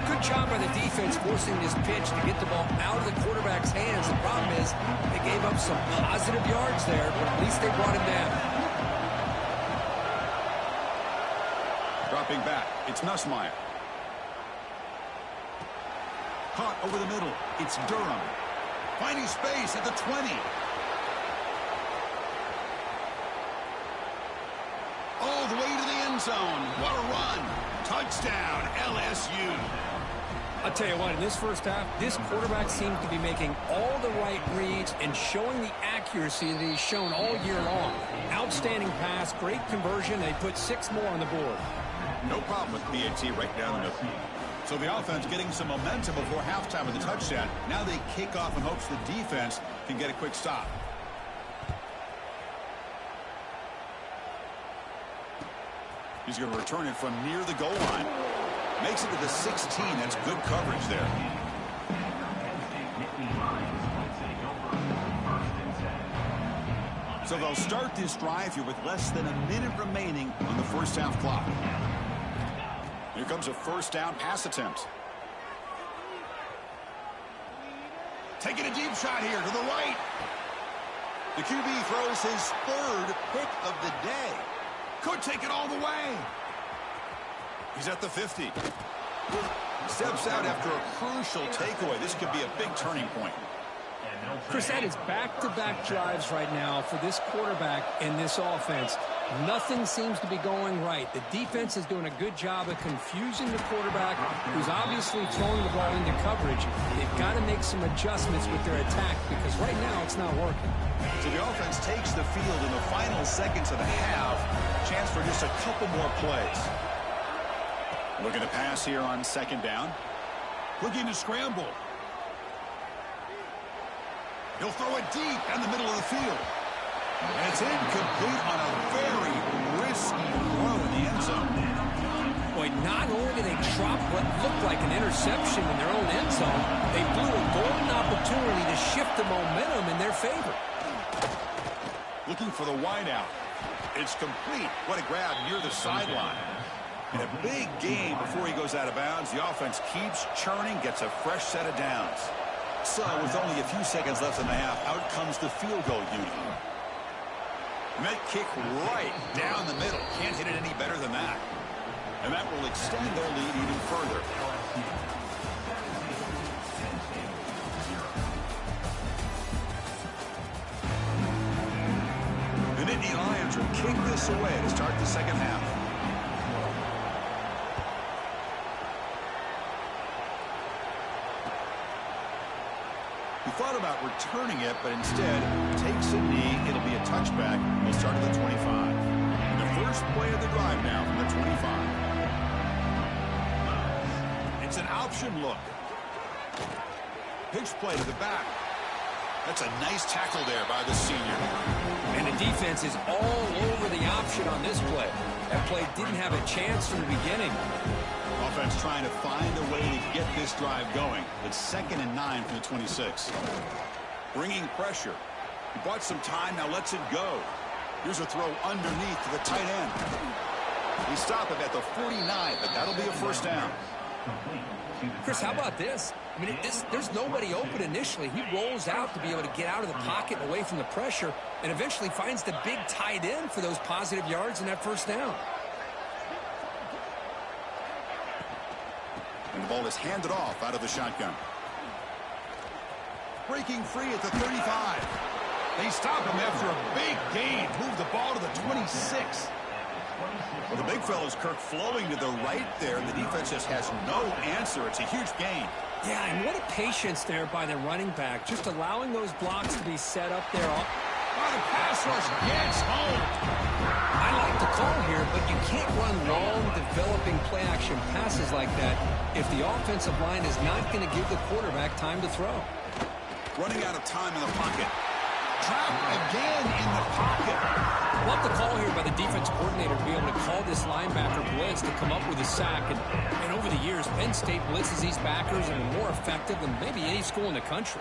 Good job by the defense forcing this pitch to get the ball out of the quarterback's hands. The problem is they gave up some positive yards there, but at least they brought him down. Dropping back. It's Nussmeier. Caught over the middle. It's Durham. Finding space at the 20. All the way to the end zone. What a run. Touchdown, LSU. I'll tell you what, in this first half, this quarterback seems to be making all the right reads and showing the accuracy that he's shown all year long. Outstanding pass, great conversion. They put 6 more on the board. No problem with BAT right down the middle. So the offense getting some momentum before halftime with the touchdown. Now they kick off in hopes the defense can get a quick stop. He's going to return it from near the goal line. Makes it to the 16. That's good coverage there. So they'll start this drive here with less than a minute remaining on the first half clock. Here comes a first down pass attempt. Taking a deep shot here to the right. The QB throws his third pick of the day. Could take it all the way. He's at the 50. Steps out after a crucial takeaway. This could be a big turning point. Chris, that is back-to-back drives right now for this quarterback and this offense. Nothing seems to be going right. The defense is doing a good job of confusing the quarterback, who's obviously throwing the ball into coverage. They've got to make some adjustments with their attack because right now it's not working. So the offense takes the field in the final seconds of the half. Chance for just a couple more plays. Looking to pass here on second down. Looking to scramble. He'll throw it deep in the middle of the field. And it's incomplete on a very risky throw in the end zone. Boy, not only did they drop what looked like an interception in their own end zone, they blew a golden opportunity to shift the momentum in their favor. Looking for the wideout. It's complete. What a grab near the sideline. And a big gain before he goes out of bounds. The offense keeps churning, gets a fresh set of downs. So with only a few seconds left in the half, out comes the field goal unit. And that kick right down the middle. Can't hit it any better than that. And that will extend their lead even further. The Nittany Lions will kick this away to start the second half. He thought about returning it, but instead takes a knee. It'll be a touchback. He'll start at the 25. And the first play of the drive now from the 25. It's an option look. Pitch play to the back. That's a nice tackle there by the senior. And the defense is all over the option on this play. That play didn't have a chance from the beginning. Offense trying to find a way to get this drive going. It's 2nd and 9 from the 26. Bringing pressure. He bought some time, now lets it go. Here's a throw underneath to the tight end. He stopped him at the 49, but that'll be a first down. Complete to the Chris, how tight end. about this? I mean, there's nobody open initially. He rolls out to be able to get out of the pocket and away from the pressure and eventually finds the big tight end for those positive yards and that first down. And the ball is handed off out of the shotgun. Breaking free at the 35. They stop him after a big gain. Move the ball to the 26. Well, the big fella's Kirk flowing to the right there. The defense just has no answer. It's a huge gain. Yeah, and what a patience there by the running back, just allowing those blocks to be set up there. Oh, the pass rush gets home. I like the call here, but you can't run long, developing play-action passes like that if the offensive line is not going to give the quarterback time to throw. Running out of time in the pocket. Trapped again in the pocket. Love the call here by the defense coordinator to be able to call this linebacker blitz to come up with a sack. And over the years, Penn State blitzes these backers and are more effective than maybe any school in the country.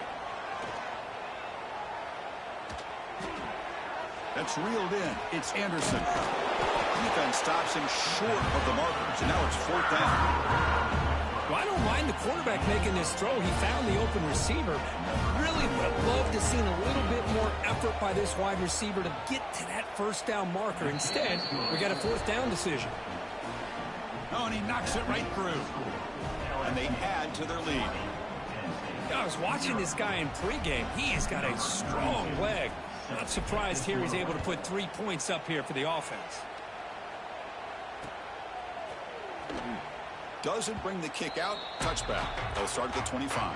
That's reeled in. It's Anderson. Defense stops him short of the markers, and now it's fourth down. Well, I don't mind the quarterback making this throw. He found the open receiver. Really would have loved to seen a little bit more effort by this wide receiver to get to that first down marker. Instead, we got a fourth down decision. Oh, and he knocks it right through. And they add to their lead. I was watching this guy in pregame. He has got a strong leg. Not surprised here he's able to put 3 points up here for the offense. Doesn't bring the kick out. Touchback. They'll start at the 25.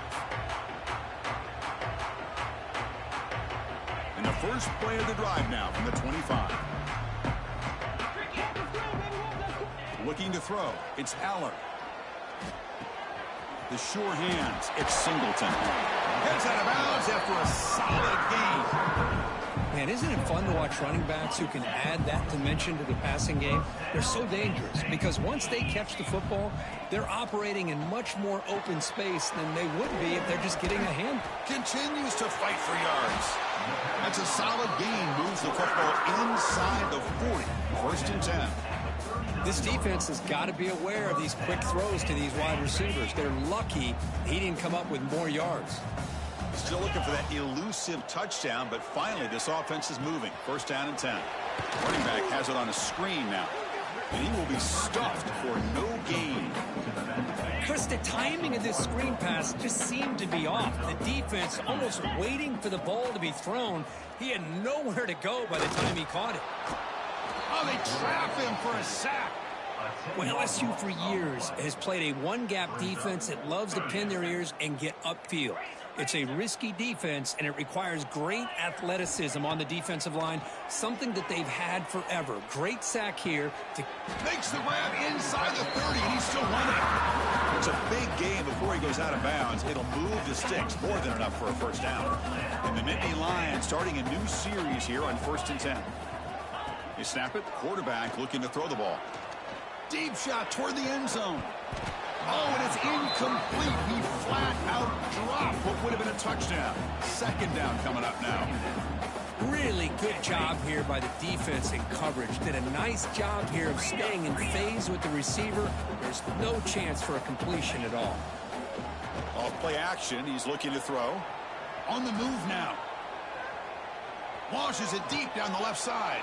And the first play of the drive now from the 25. Looking to throw. It's Aller. The sure hands. It's Singleton. Gets out of bounds after a solid gain. Man, isn't it fun to watch running backs who can add that dimension to the passing game? They're so dangerous because once they catch the football, they're operating in much more open space than they would be if they're just getting a hand. Continues to fight for yards. That's a solid gain. Moves the football inside the 40. First and 10. This defense has got to be aware of these quick throws to these wide receivers. They're lucky he didn't come up with more yards. Still looking for that elusive touchdown, but finally this offense is moving. First down and 10. Running back has it on a screen now. And he will be stuffed for no gain. Chris, the timing of this screen pass just seemed to be off. The defense almost waiting for the ball to be thrown. He had nowhere to go by the time he caught it. Oh, they trap him for a sack. Well, LSU for years has played a one-gap defense that loves to pin their ears and get upfield. It's a risky defense, and it requires great athleticism on the defensive line, something that they've had forever. Great sack here. Makes the grab inside the 30, and he's still running. It's a big game before he goes out of bounds. It'll move the sticks, more than enough for a first down. And the Nittany Lions starting a new series here on first and 10. You snap it, quarterback looking to throw the ball. Deep shot toward the end zone. Oh, and it's incomplete. He flat out dropped what would have been a touchdown. Second down coming up now. Really good job here by the defense in coverage. Did a nice job here of staying in phase with the receiver. There's no chance for a completion at all. Off play action. He's looking to throw. On the move now. Launches it deep down the left side.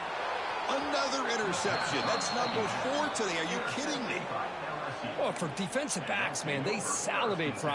Another interception. That's number 4 today. Are you kidding me? Well, for defensive backs, man, they salivate for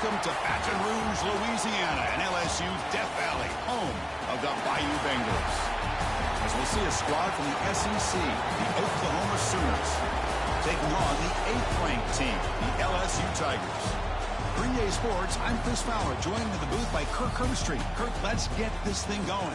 Welcome to Baton Rouge, Louisiana, and LSU's Death Valley, home of the Bayou Bengals. As we'll see a squad from the SEC, the Oklahoma Sooners, taking on the 8th-ranked team, the LSU Tigers. For EA Sports, I'm Chris Fowler, joined in the booth by Kirk Herbstreit. Kirk, let's get this thing going.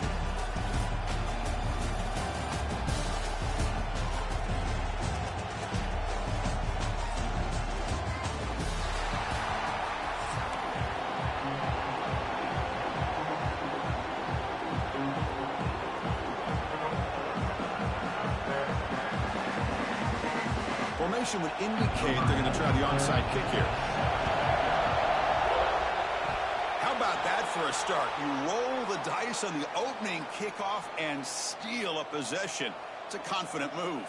Formation would indicate they're going to try the onside kick here. How about that for a start? You roll the dice on the opening kickoff and steal a possession. It's a confident move.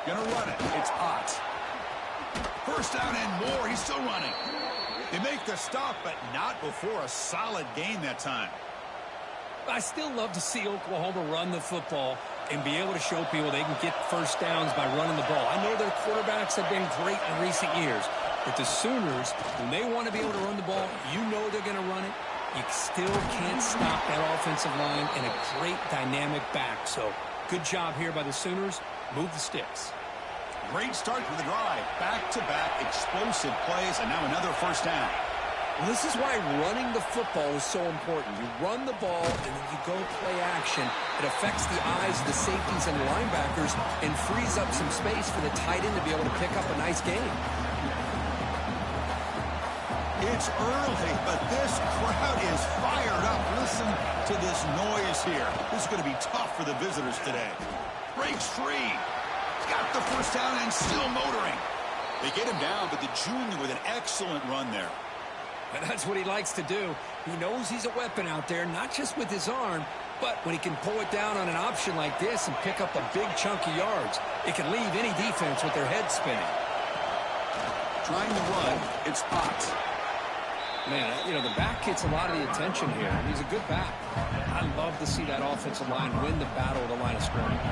Gonna run it. It's hot. First down and more. He's still running. They make the stop, but not before a solid gain that time. I still love to see Oklahoma run the football and be able to show people they can get first downs by running the ball. I know their quarterbacks have been great in recent years, but the Sooners, when they want to be able to run the ball, you know they're going to run it. You still can't stop that offensive line and a great dynamic back. So good job here by the Sooners. Move the sticks. Great start to the drive. Back-to-back explosive plays, and now another first down. Well, this is why running the football is so important. You run the ball, and then you go play action. It affects the eyes of the safeties and linebackers and frees up some space for the tight end to be able to pick up a nice gain. It's early, but this crowd is fired up. Listen to this noise here. This is going to be tough for the visitors today. Breaks free. Got the first down and still motoring. They get him down, but the junior with an excellent run there. And that's what he likes to do. He knows he's a weapon out there, not just with his arm, but when he can pull it down on an option like this and pick up a big chunk of yards, it can leave any defense with their head spinning. Trying to run, it's hot. Man, you know, the back gets a lot of the attention here. He's a good back. I love to see that offensive line win the battle of the line of scrimmage.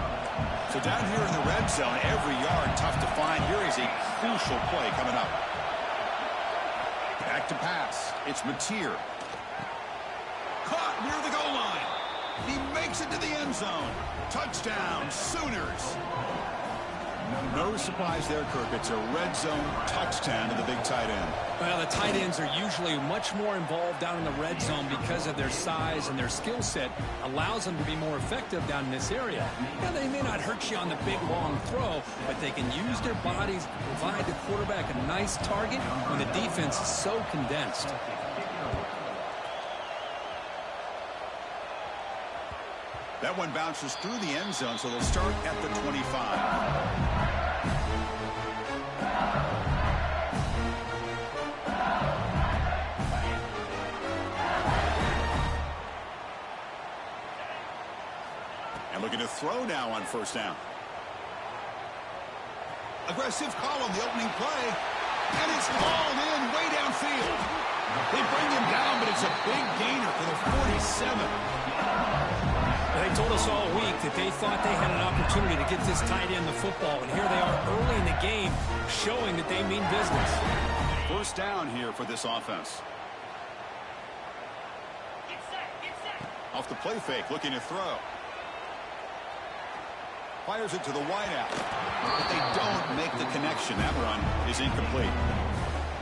So down here in the red zone, every yard tough to find. Here is a crucial play coming up. Back to pass. It's Mateer. Caught near the goal line. He makes it to the end zone. Touchdown, Sooners. No surprise there, Kirk. It's a red zone touchdown to the big tight end. Well, the tight ends are usually much more involved down in the red zone because of their size and their skill set allows them to be more effective down in this area. Now, they may not hurt you on the big, long throw, but they can use their bodies to provide the quarterback a nice target when the defense is so condensed. That one bounces through the end zone, so they'll start at the 25. And looking to throw now on first down. Aggressive call on the opening play. And it's called in way downfield. They bring him down, but it's a big gainer for the 47. They told us all week that they thought they had an opportunity to get this tight end the football, and here they are early in the game showing that they mean business. First down here for this offense. Off the play fake, looking to throw. Fires it to the wideout, but they don't make the connection. That run is incomplete.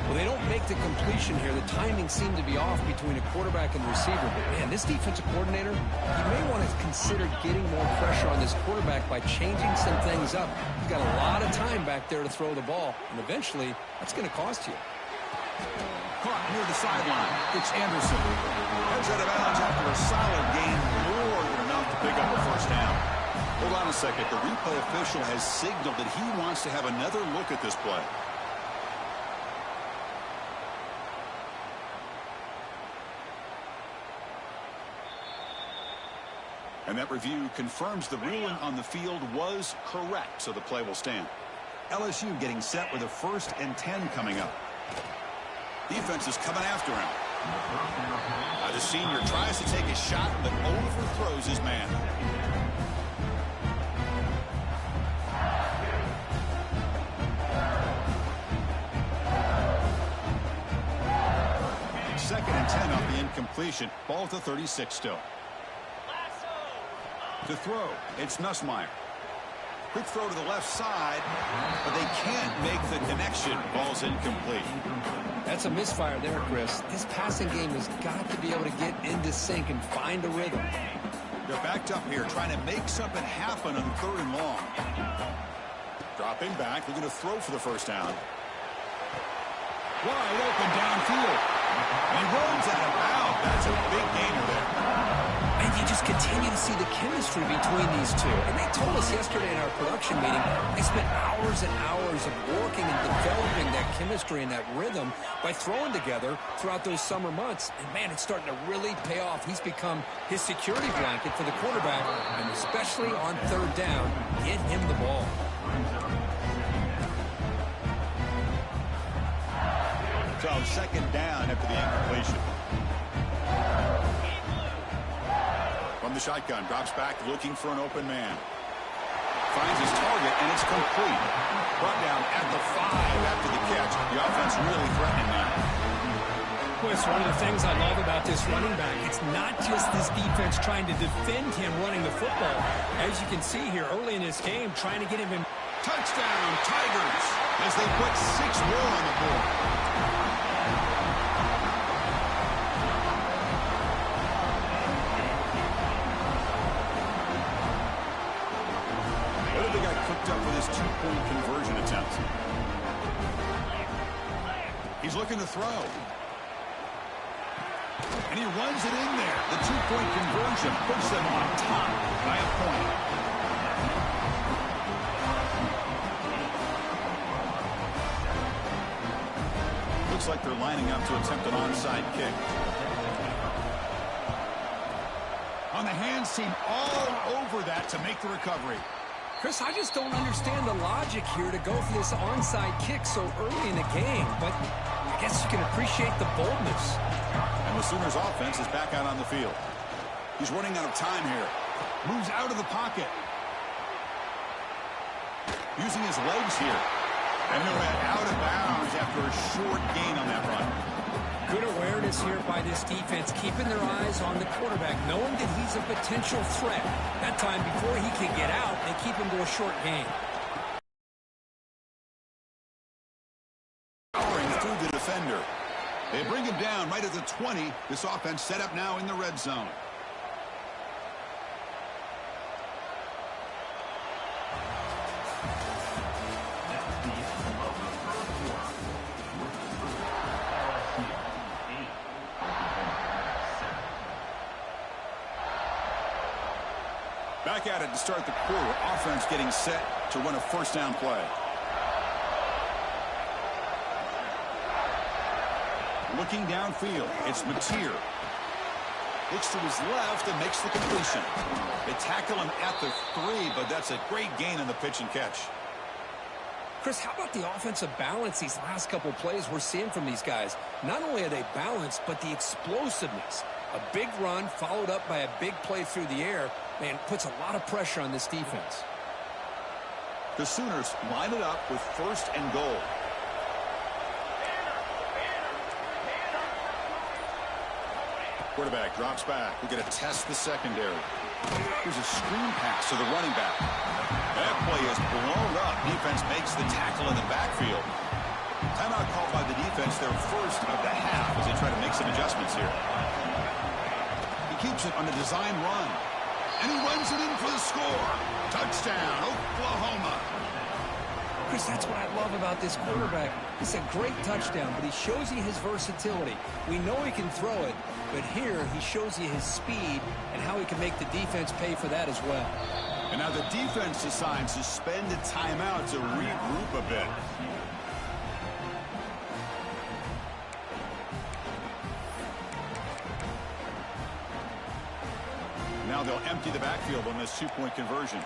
Well, they don't make the completion here. The timing seemed to be off between a quarterback and the receiver. But, man, this defensive coordinator, he may want to consider getting more pressure on this quarterback by changing some things up. He's got a lot of time back there to throw the ball, and eventually that's going to cost you. Caught near the sideline. It's Anderson. Heads out of bounds after a solid gain, more than enough to pick up a first down. Hold on a second. The replay official has signaled that he wants to have another look at this play. And that review confirms the ruling on the field was correct, so the play will stand. LSU getting set with a 1st and 10 coming up. Defense is coming after him. The senior tries to take a shot, but overthrows knows his man. Second and 10 off the incompletion. Ball to 36 still. To throw, it's Nussmeier. Quick throw to the left side, but they can't make the connection. Ball's incomplete. That's a misfire there, Chris. This passing game has got to be able to get into sync and find a rhythm. They're backed up here, trying to make something happen on third and long. Dropping back, looking to throw for the first down. Wide open downfield. And runs out of bounds. That's a big gainer there. And you just continue to see the chemistry between these two. And they told us yesterday in our production meeting, they spent hours and hours of working and developing that chemistry and that rhythm by throwing together throughout those summer months. And, man, it's starting to really pay off. He's become his security blanket for the quarterback, and especially on third down, get him the ball. So second down after the incompletion. From the shotgun, drops back looking for an open man. Finds his target, and it's complete. Brought down at the 5 after the catch. The offense really threatening now. Boy, it's one of the things I love about this running back. It's not just this defense trying to defend him running the football. As you can see here early in this game, trying to get him in. Touchdown, Tigers, as they put 6 more on the board. They got cooked up for this 2-point conversion attempt. He's looking to throw. And he runs it in there. The 2-point conversion puts them on top by a point. Looks like they're lining up to attempt an onside kick. On the hands team all over that to make the recovery. Chris, I just don't understand the logic here to go for this onside kick so early in the game, but I guess you can appreciate the boldness. And the Sooners offense is back out on the field. He's running out of time here. Moves out of the pocket. Using his legs here. And he'll head out of bounds after a short gain on that run. Good awareness here by this defense, keeping their eyes on the quarterback, knowing that he's a potential threat. That time, before he can get out, they keep him to a short gain. Powering through the defender. They bring him down right at the 20. This offense set up now in the red zone. Back at it to start the quarter. Offense getting set to run a first down play. Looking downfield. It's Mateer. Looks to his left and makes the completion. They tackle him at the 3, but that's a great gain on the pitch and catch. Chris, how about the offensive balance these last couple plays we're seeing from these guys? Not only are they balanced, but the explosiveness. A big run followed up by a big play through the air, man, puts a lot of pressure on this defense. The Sooners line it up with first and goal. Quarterback drops back. We're going to test the secondary. Here's a screen pass to the running back. That play is blown up. Defense makes the tackle in the backfield. Timeout called by the defense, their first of the half, as they try to make some adjustments here. He keeps it on a design run. And he runs it in for the score. Touchdown, Oklahoma. Chris, that's what I love about this quarterback. It's a great touchdown, but he shows you his versatility. We know he can throw it, but here he shows you his speed and how he can make the defense pay for that as well. And now the defense decides to spend a timeout to regroup a bit. Now they'll empty the backfield on this two-point conversion.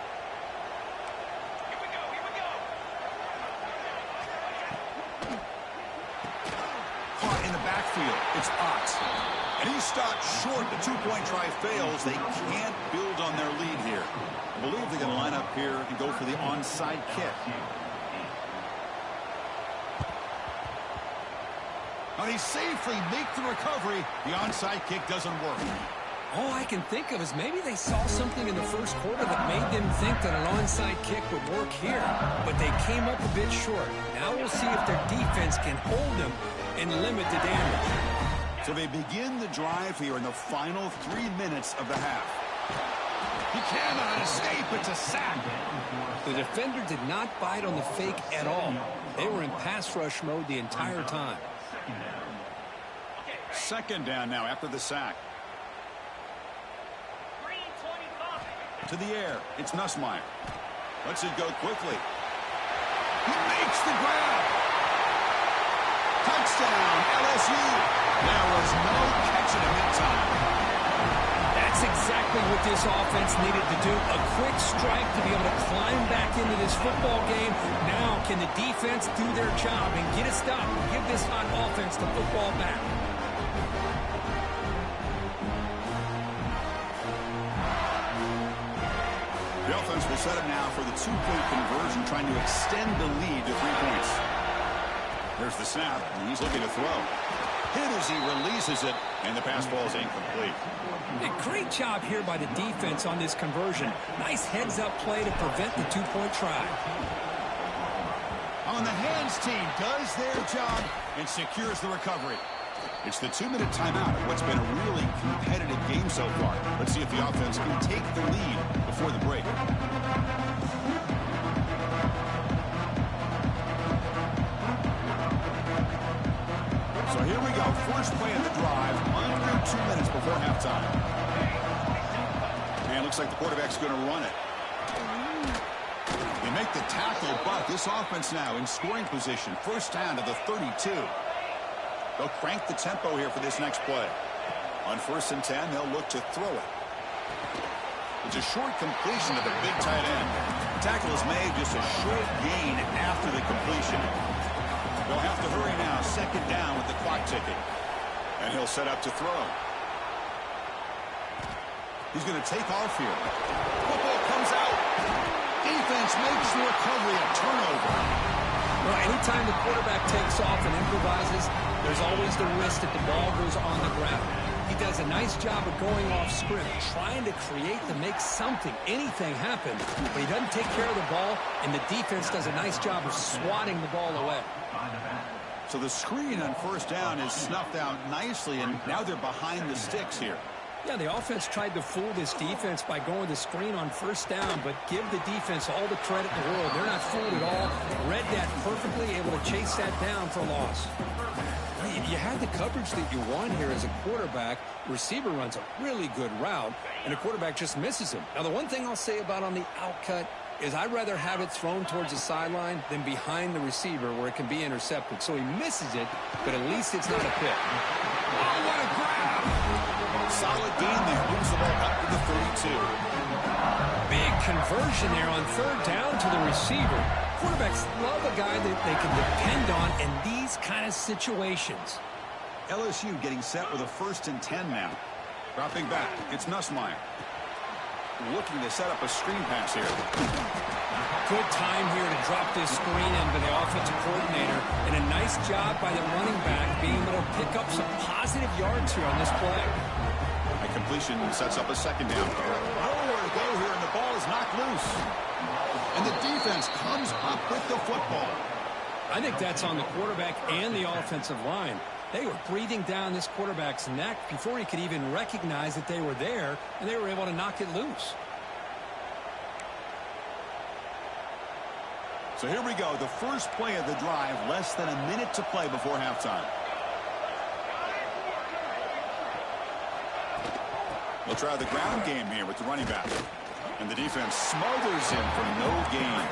Caught in the backfield. It's Ott. And he's stopped short. The two-point try fails. They can't build going to line up here and go for the onside kick. Now they safely make the recovery. The onside kick doesn't work. All I can think of is maybe they saw something in the first quarter that made them think that an onside kick would work here. But they came up a bit short. Now we'll see if their defense can hold them and limit the damage. So they begin the drive here in the final 3 minutes of the half. He cannot escape. It's a sack. The defender did not bite on the fake at all. They were in pass rush mode the entire time. Second down now after the sack. To the air. It's Nussmeier. Lets it go quickly. He makes the grab. Touchdown, LSU. There was no catching him in time. That's exactly what this offense needed to do. A quick strike to be able to climb back into this football game. Now can the defense do their job and get a stop and give this hot offense the football back? The offense will set up now for the two-point conversion, trying to extend the lead to 3 points. There's the snap, and he's looking to throw. Hit as he releases it, and the pass ball is incomplete. A great job here by the defense on this conversion. Nice heads-up play to prevent the two-point try. On the hands team does their job and secures the recovery. It's the 2-minute timeout of what's been a really competitive game so far. Let's see if the offense can take the lead before the break. So here we go. First play of the drive. Under 2 minutes before halftime. And looks like the quarterback's going to run it. They make the tackle, but this offense now in scoring position. First down to the 32. They'll crank the tempo here for this next play. On 1st and 10, they'll look to throw it. It's a short completion to the big tight end. Tackle is made, just a short gain after the completion. They'll have to hurry now. Second down with the clock ticking. And he'll set up to throw. He's going to take off here. Football comes out. Defense makes the recovery a turnover. Well, anytime the quarterback takes off and improvises, there's always the risk that the ball goes on the ground. He does a nice job of going off script, trying to create to make something, anything happen. But he doesn't take care of the ball, and the defense does a nice job of swatting the ball away. So the screen on 1st down is snuffed out nicely, and now they're behind the sticks here. Yeah, the offense tried to fool this defense by going the screen on 1st down, but give the defense all the credit in the world. They're not fooled at all. Read that perfectly, able to chase that down for a loss. You had the coverage that you want here as a quarterback. Receiver runs a really good route, and the quarterback just misses him. Now, the one thing I'll say about on the outcut is I'd rather have it thrown towards the sideline than behind the receiver where it can be intercepted. So he misses it, but at least it's not a pick. Oh, what a grab! Solid gain there. Moves the ball up to the 32. Big conversion there on 3rd down to the receiver. Quarterbacks love a guy that they can depend on in these kind of situations. LSU getting set with a 1st and 10 now. Dropping back. It's Nussmeier. Looking to set up a screen pass here. Good time here to drop this screen in by the offensive coordinator. And a nice job by the running back being able to pick up some positive yards here on this play. A completion sets up a 2nd down. Nowhere to go here, and the ball is knocked loose. And the defense comes up with the football. I think that's on the quarterback and the offensive line. They were breathing down this quarterback's neck before he could even recognize that they were there, and they were able to knock it loose. So here we go, the first play of the drive, less than a minute to play before halftime. They'll try the ground game here with the running back. And the defense smothers him for no gain.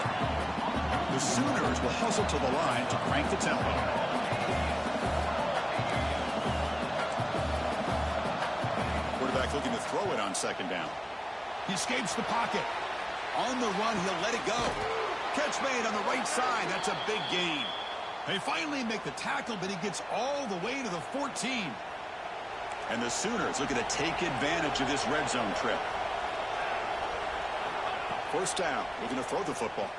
The Sooners will hustle to the line to crank the tempo. Quarterback looking to throw it on 2nd down. He escapes the pocket. On the run, he'll let it go. Catch made on the right side. That's a big gain. They finally make the tackle, but he gets all the way to the 14. And the Sooners looking to take advantage of this red zone trip. First down. Looking to throw the football.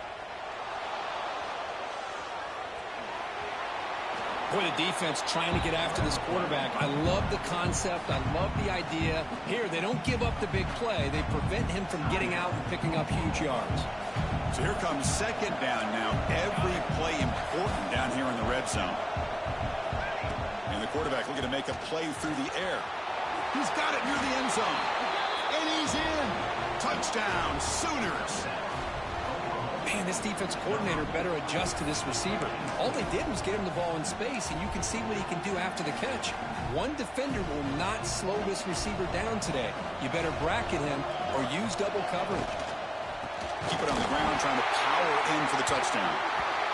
Boy, the defense trying to get after this quarterback. I love the concept. I love the idea. Here, they don't give up the big play. They prevent him from getting out and picking up huge yards. So here comes second down now. Every play important down here in the red zone. And the quarterback looking to make a play through the air. He's got it near the end zone. And he's in. Touchdown, Sooners. Man, this defense coordinator better adjust to this receiver. All they did was get him the ball in space, and you can see what he can do after the catch. One defender will not slow this receiver down today. You better bracket him or use double coverage. Keep it on the ground, trying to power in for the touchdown.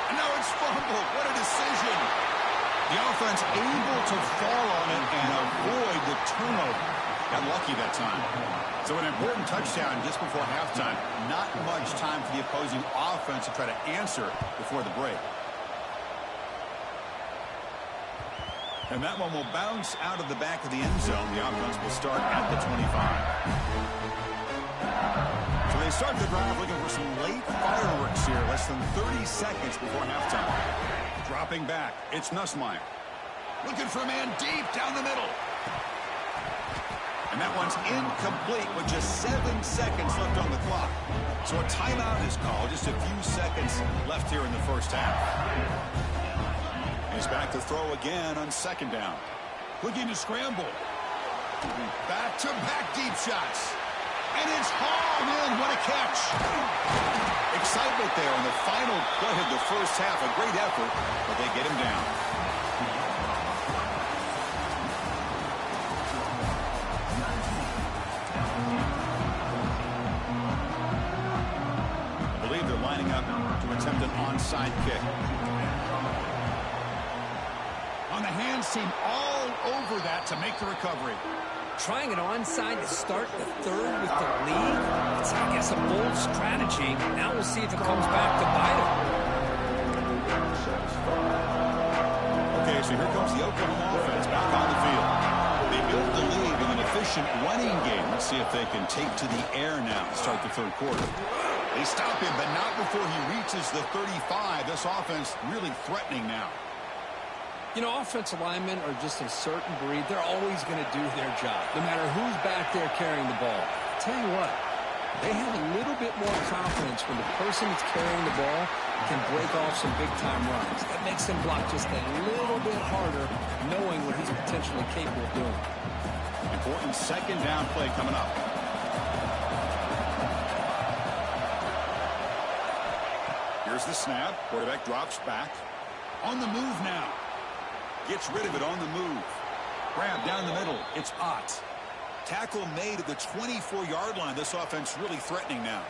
And now it's fumbled. What a decision. The offense able to fall on it and avoid the turnover. Got lucky that time. So an important touchdown just before halftime. Not much time for the opposing offense to try to answer before the break. And that one will bounce out of the back of the end zone. The offense will start at the 25. So they start the drive looking for some late fireworks here. Less than 30 seconds before halftime. Dropping back. It's Nussmeier. Looking for a man deep down the middle. And that one's incomplete with just 7 seconds left on the clock. So a timeout is called. Just a few seconds left here in the first half. He's back to throw again on second down. Looking to scramble. Back-to-back deep shots. And it's hauled in. What a catch. Excitement there in the final play of the first half. A great effort, but they get him down. Lining up to attempt an onside kick. On the hands team all over that to make the recovery. Trying an onside to start the third with the lead. It's, I guess, a bold strategy. Now we'll see if it comes back to bite him. Okay, so here comes the Oklahoma offense back on the field. They built the lead with an efficient running game. Let's see if they can take to the air now to start the third quarter. They stop him, but not before he reaches the 35. This offense really threatening now. You know, offensive linemen are just a certain breed. They're always going to do their job, no matter who's back there carrying the ball. I'll tell you what, they have a little bit more confidence when the person that's carrying the ball can break off some big-time runs. That makes them block just a little bit harder, knowing what he's potentially capable of doing. Important second down play coming up. Here's the snap. Quarterback drops back. On the move now. Gets rid of it on the move. Grab down the middle. It's Ott. Tackle made at the 24-yard line. This offense really threatening now.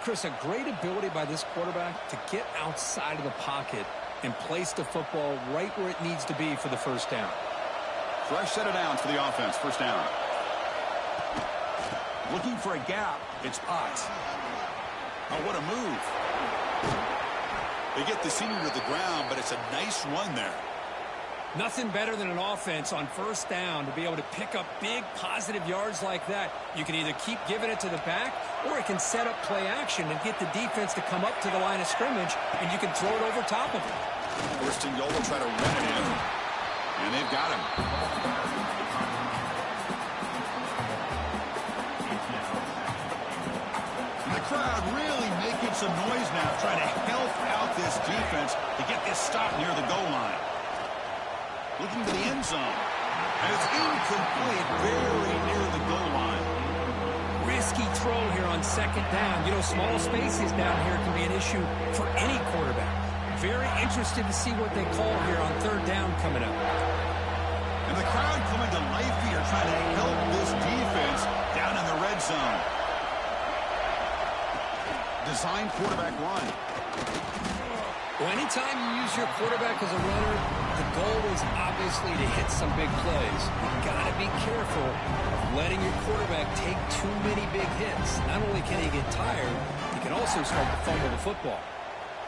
Chris, a great ability by this quarterback to get outside of the pocket and place the football right where it needs to be for the first down. Fresh set of downs for the offense. First down. Looking for a gap. It's Ott. Oh, what a move. They get the senior to the ground, but it's a nice run there. Nothing better than an offense on first down to be able to pick up big positive yards like that. You can either keep giving it to the back, or it can set up play action and get the defense to come up to the line of scrimmage, and you can throw it over top of it. First and goal will try to run it in, and they've got him. The crowd really making some noise now, trying to help out this defense to get this stop near the goal line. Looking to the end zone. And it's incomplete, very near the goal line. Risky throw here on second down. You know, small spaces down here can be an issue for any quarterback. Very interested to see what they call here on third down coming up. And the crowd coming to life here, trying to help this defense down in the red zone. Design quarterback run. Well, anytime you use your quarterback as a runner, the goal is obviously to hit some big plays. You've got to be careful of letting your quarterback take too many big hits. Not only can he get tired, he can also start to fumble the football.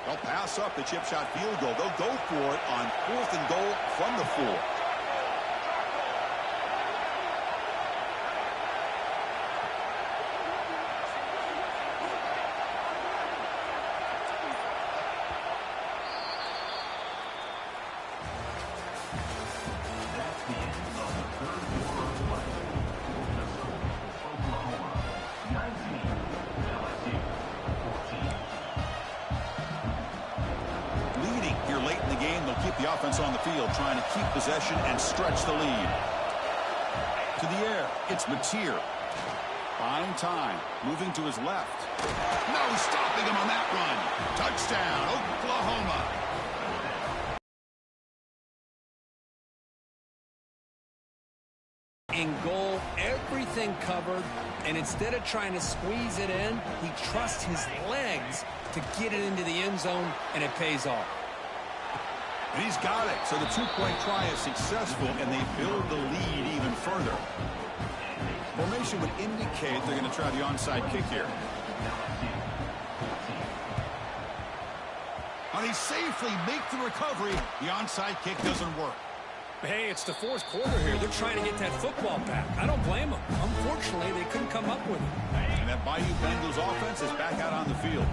They'll pass up the chip shot field goal. They'll go for it on fourth and goal from the 4. offense on the field trying to keep possession and stretch the lead. To the air, it's Mateer. Buying time, moving to his left. No stopping him on that run. Touchdown, Oklahoma. In goal, everything covered, and instead of trying to squeeze it in, he trusts his legs to get it into the end zone, and it pays off. And he's got it. So the two-point try is successful, and they build the lead even further. Formation would indicate they're going to try the onside kick here. And they safely make the recovery. The onside kick doesn't work. Hey, it's the fourth quarter here. They're trying to get that football back. I don't blame them. Unfortunately, they couldn't come up with it. And that Bayou Bengals offense is back out on the field.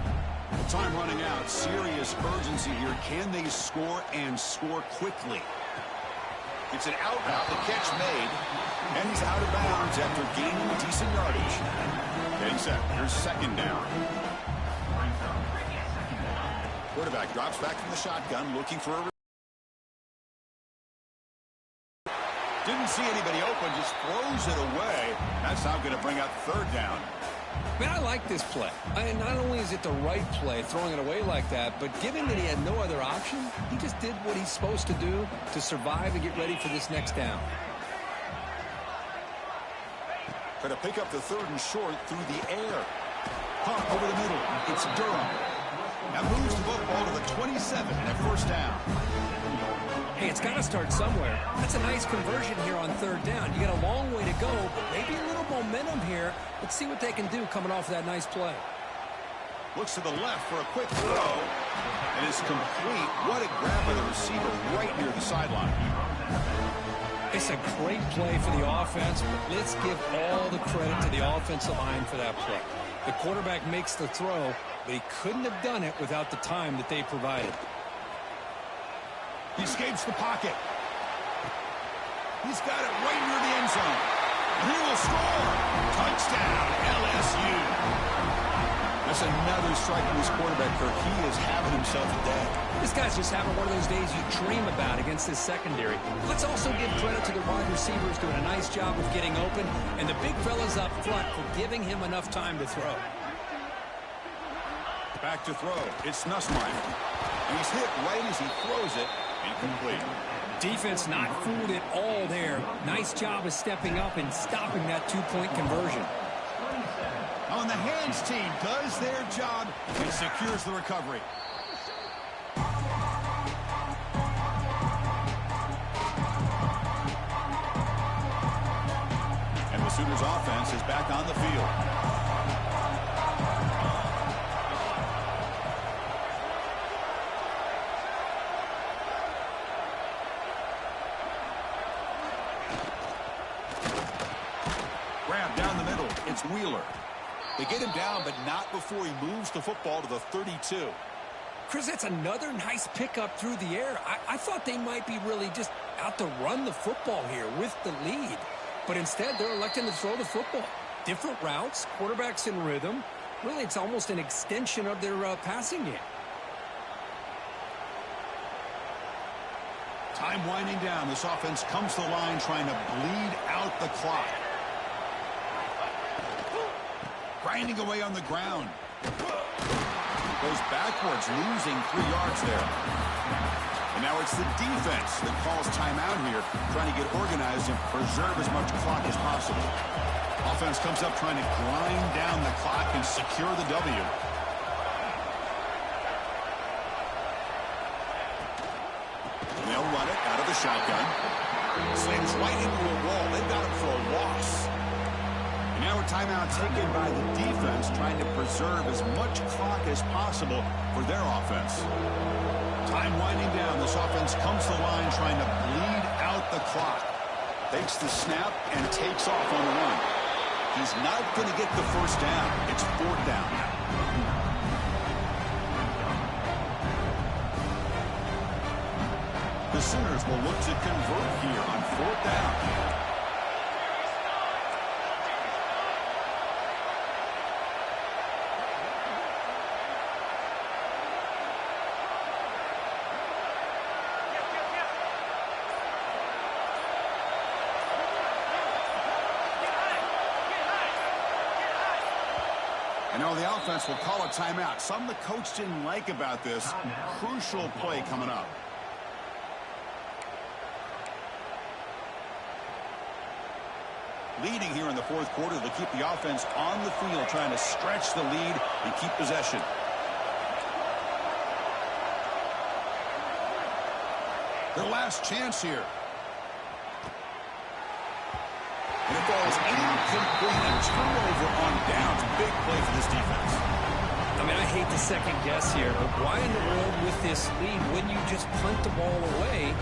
Time running out. Serious urgency here. Can they score and score quickly? It's an out route. The catch made. And he's out of bounds after gaining decent yardage. Getting set. Here's second down. Quarterback drops back from the shotgun, looking for a... Didn't see anybody open, just throws it away. That's now going to bring up third down. Man, I like this play. Not only is it the right play, throwing it away like that, but given that he had no other option, he just did what he's supposed to do to survive and get ready for this next down. Going to pick up the third and short through the air. Pump over the middle. It's Durham. That moves the football to the 27 at first down. Hey, it's got to start somewhere. That's a nice conversion here on third down. You got a long way to go, but maybe a little momentum here. Let's see what they can do coming off of that nice play. Looks to the left for a quick throw. And it's complete. What a grab by the receiver right near the sideline. It's a great play for the offense, but let's give all the credit to the offensive line for that play. The quarterback makes the throw, but he couldn't have done it without the time that they provided. He escapes the pocket. He's got it right near the end zone. And he will score. Touchdown, LSU. That's another strike from his quarterback, Kirk. He is having himself a day. This guy's just having one of those days you dream about against this secondary. Let's also give credit to the wide receivers doing a nice job of getting open, and the big fellas up front for giving him enough time to throw. Back to throw. It's Nussmeier. And he's hit right as he throws it. Incomplete. Defense not fooled at all there. Nice job of stepping up and stopping that two-point conversion. On the hands team does their job and secures the recovery. And the Sooners offense is back on the field. Down the middle, it's Wheeler. They get him down, but not before he moves the football to the 32. Chris, that's another nice pickup through the air. I thought they might be really just out to run the football here with the lead. But instead, they're electing to throw the football. Different routes, quarterbacks in rhythm. Really, it's almost an extension of their passing game. Time winding down. This offense comes to the line trying to bleed out the clock. Grinding away on the ground. Goes backwards, losing 3 yards there. And now it's the defense that calls timeout here, trying to get organized and preserve as much clock as possible. Offense comes up trying to grind down the clock and secure the W. And they'll run it out of the shotgun. Slams right into a wall. They've got him for a loss. And now a timeout taken by the defense, trying to preserve as much clock as possible for their offense. Time winding down. This offense comes to the line trying to bleed out the clock. Takes the snap and takes off on the run. He's not going to get the first down. It's fourth down. The Sooners will look to convert here on fourth down. And now the offense will call a timeout. Something the coach didn't like about this. Crucial play coming up. Leading here in the fourth quarter, they'll keep the offense on the field, trying to stretch the lead and keep possession. Their last chance here. And it falls incomplete. A turnover on downs. Big play for this defense. I mean, I hate to second guess here, but why in the world with this lead wouldn't you just punt the ball away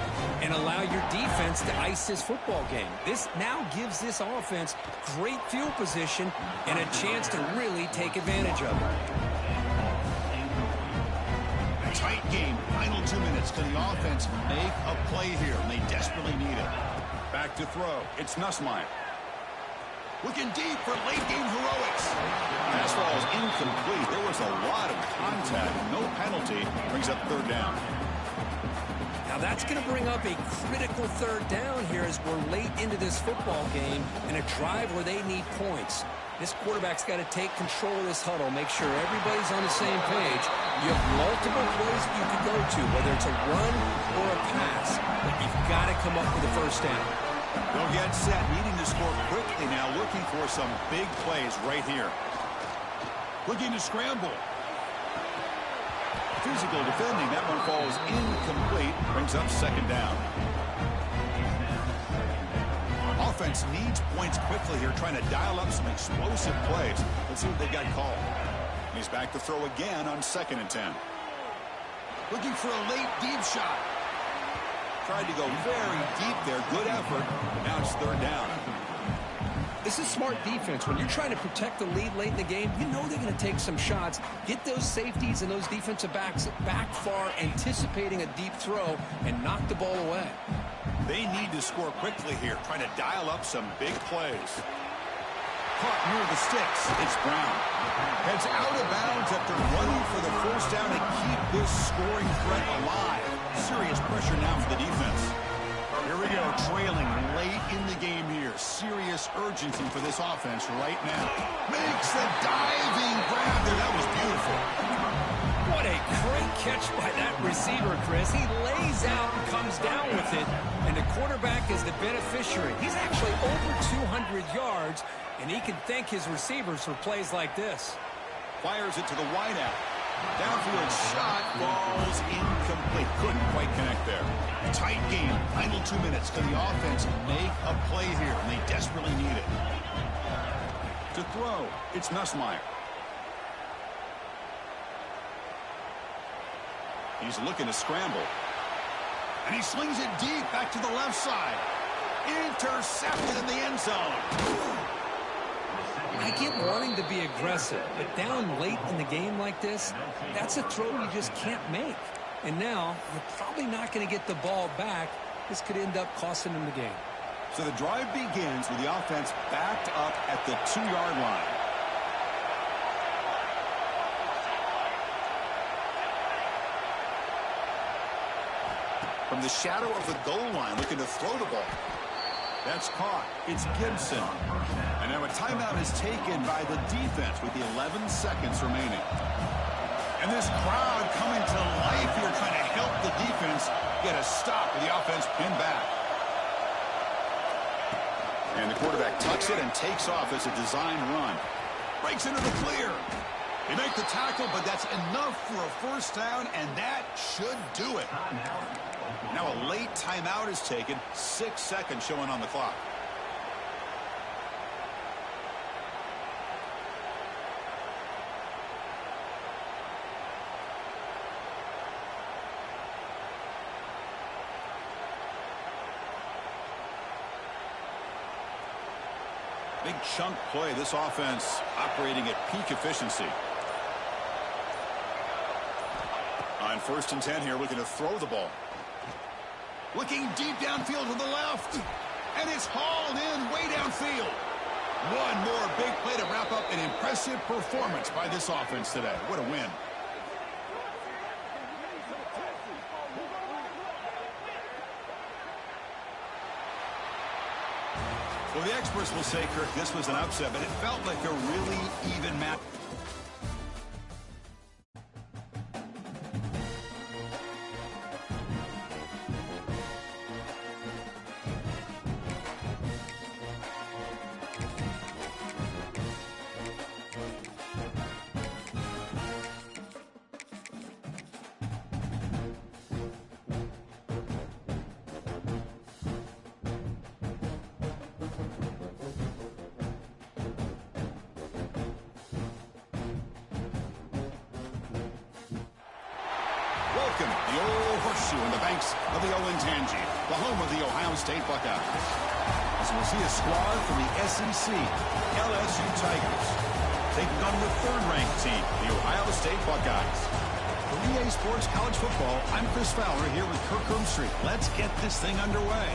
and allow your defense to ice this football game? This now gives this offense great field position and a chance to really take advantage of it. A tight game. Final 2 minutes. Can the offense make a play here? And they desperately need it. Back to throw. It's Nussmeier. Looking deep for late-game heroics. Pass ball is incomplete. There was a lot of contact. No penalty. Brings up third down. Now that's going to bring up a critical third down here as we're late into this football game in a drive where they need points. This quarterback's got to take control of this huddle, make sure everybody's on the same page. You have multiple plays that you could go to, whether it's a run or a pass, but you've got to come up with a first down. They'll get set, needing to score quickly now, looking for some big plays right here. Looking to scramble. Physical defending. That one falls incomplete. Brings up second down. Offense needs points quickly here, trying to dial up some explosive plays. Let's see what they got called. He's back to throw again on 2nd and 10. Looking for a late deep shot. Tried to go very deep there. Good effort. Now it's third down. This is smart defense. When you're trying to protect the lead late in the game, you know they're going to take some shots. Get those safeties and those defensive backs back far, anticipating a deep throw, and knock the ball away. They need to score quickly here, trying to dial up some big plays. Caught near the sticks. It's Brown. Heads out of bounds after running for the first down to keep this scoring threat alive. Serious pressure now for the defense. Here we go, trailing late in the game here. Serious urgency for this offense right now. Makes the diving grab there. That was beautiful. What a great catch by that receiver, Chris. He lays out and comes down with it, and the quarterback is the beneficiary. He's actually over 200 yards, and he can thank his receivers for plays like this. Fires it to the wideout. Downfield shot falls incomplete. Couldn't quite connect there. Tight game. Final 2 minutes. Can the offense make a play here? And they desperately need it. To throw, it's Nussmeier. He's looking to scramble. And he slings it deep back to the left side. Intercepted in the end zone. I get wanting to be aggressive, but down late in the game like this, that's a throw you just can't make. And now, you're probably not going to get the ball back. This could end up costing them the game. So the drive begins with the offense backed up at the 2-yard line. From the shadow of the goal line, looking to throw the ball. That's caught. It's Gibson. And now a timeout is taken by the defense with the 11 seconds remaining. And this crowd coming to life here, trying to help the defense get a stop with the offense pinned back. And the quarterback tucks it and takes off as a designed run. Breaks into the clear. They make the tackle, but that's enough for a first down, and that should do it. Now a late timeout is taken. 6 seconds showing on the clock. Big chunk play. This offense operating at peak efficiency. On 1st and 10 here, looking to throw the ball. Looking deep downfield to the left. And it's hauled in way downfield. One more big play to wrap up an impressive performance by this offense today. What a win. Well, the experts will say, Kirk, this was an upset, but it felt like a really even match. welcome the old horseshoe on the banks of the Olentangy, the home of the Ohio State Buckeyes. As we'll see a squad from the SEC, LSU Tigers, taking on the third-ranked team, the Ohio State Buckeyes. For EA Sports College Football, I'm Chris Fowler here with Kirk Herbstreit. Let's get this thing underway.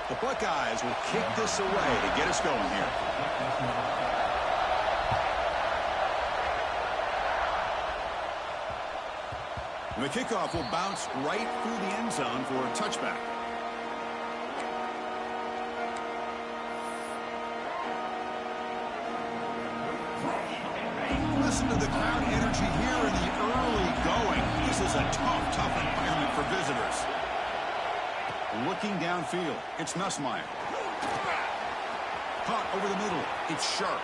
The Buckeyes will kick this away to get us going here. And the kickoff will bounce right through the end zone for a touchback. Listen to the crowd energy here in the early going. This is a tough environment for visitors. Looking downfield, it's Nussmeier. Caught over the middle, it's Sharp.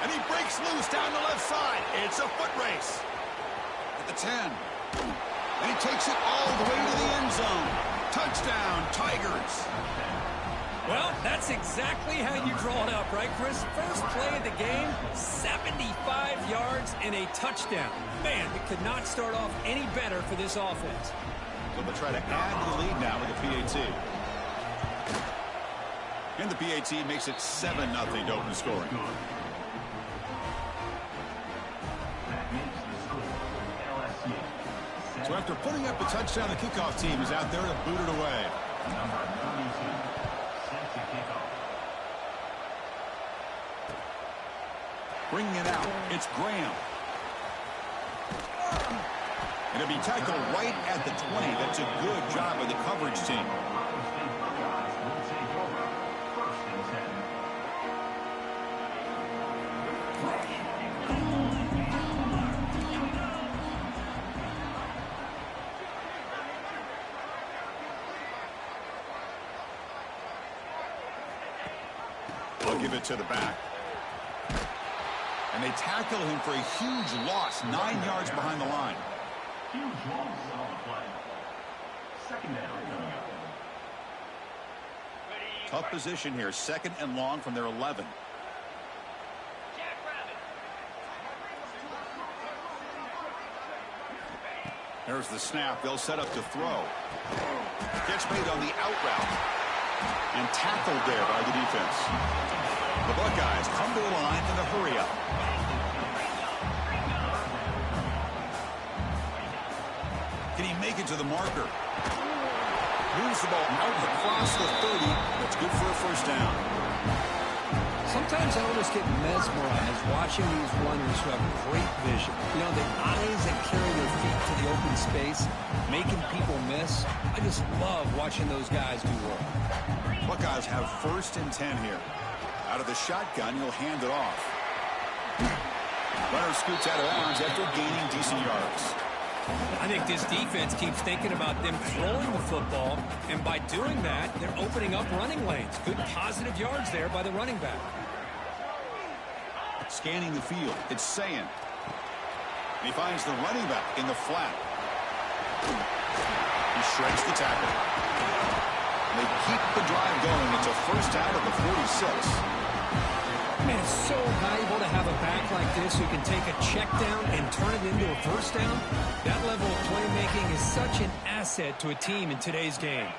And he breaks loose down the left side. It's a foot race. At the 10. And he takes it all the way to the end zone. Touchdown, Tigers. Well, that's exactly how you draw it up, right, Chris? First play of the game, 75 yards and a touchdown. Man, it could not start off any better for this offense. So they'll try to add to the lead now with the PAT. And the PAT makes it 7-0 to open scoring. So after putting up a touchdown, the kickoff team is out there to boot it away. Number 32, set to kickoff. Bringing it out, it's Graham. And it'll be tackled right at the 20. That's a good job of the coverage team. They'll give it to the back. And they tackle him for a huge loss, 9 yards behind the line. Huge loss on the play. Second down coming up. Tough position here. 2nd and long from their 11. There's the snap. They'll set up to throw. Gets made on the out route. And tackled there by the defense. The Buckeyes come to the line in a hurry up. Can he make it to the marker? Moves the ball out across the 30. That's good for a first down. Sometimes I almost get mesmerized watching these runners who have great vision. You know, the eyes that carry their feet to the open space, making people miss. I just love watching those guys do work. Buckeyes have 1st and 10 here. Out of the shotgun, he'll hand it off. Runner scoots out of bounds after gaining decent yards. I think this defense keeps thinking about them throwing the football, and by doing that, they're opening up running lanes. Good positive yards there by the running back. Scanning the field, it's Sayin. He finds the running back in the flat. He shreds the tackle. They keep the drive going. It's a first down at the 46. Man, it's so valuable to have a back like this who can take a check down and turn it into a first down. That level of playmaking is such an asset to a team in today's game.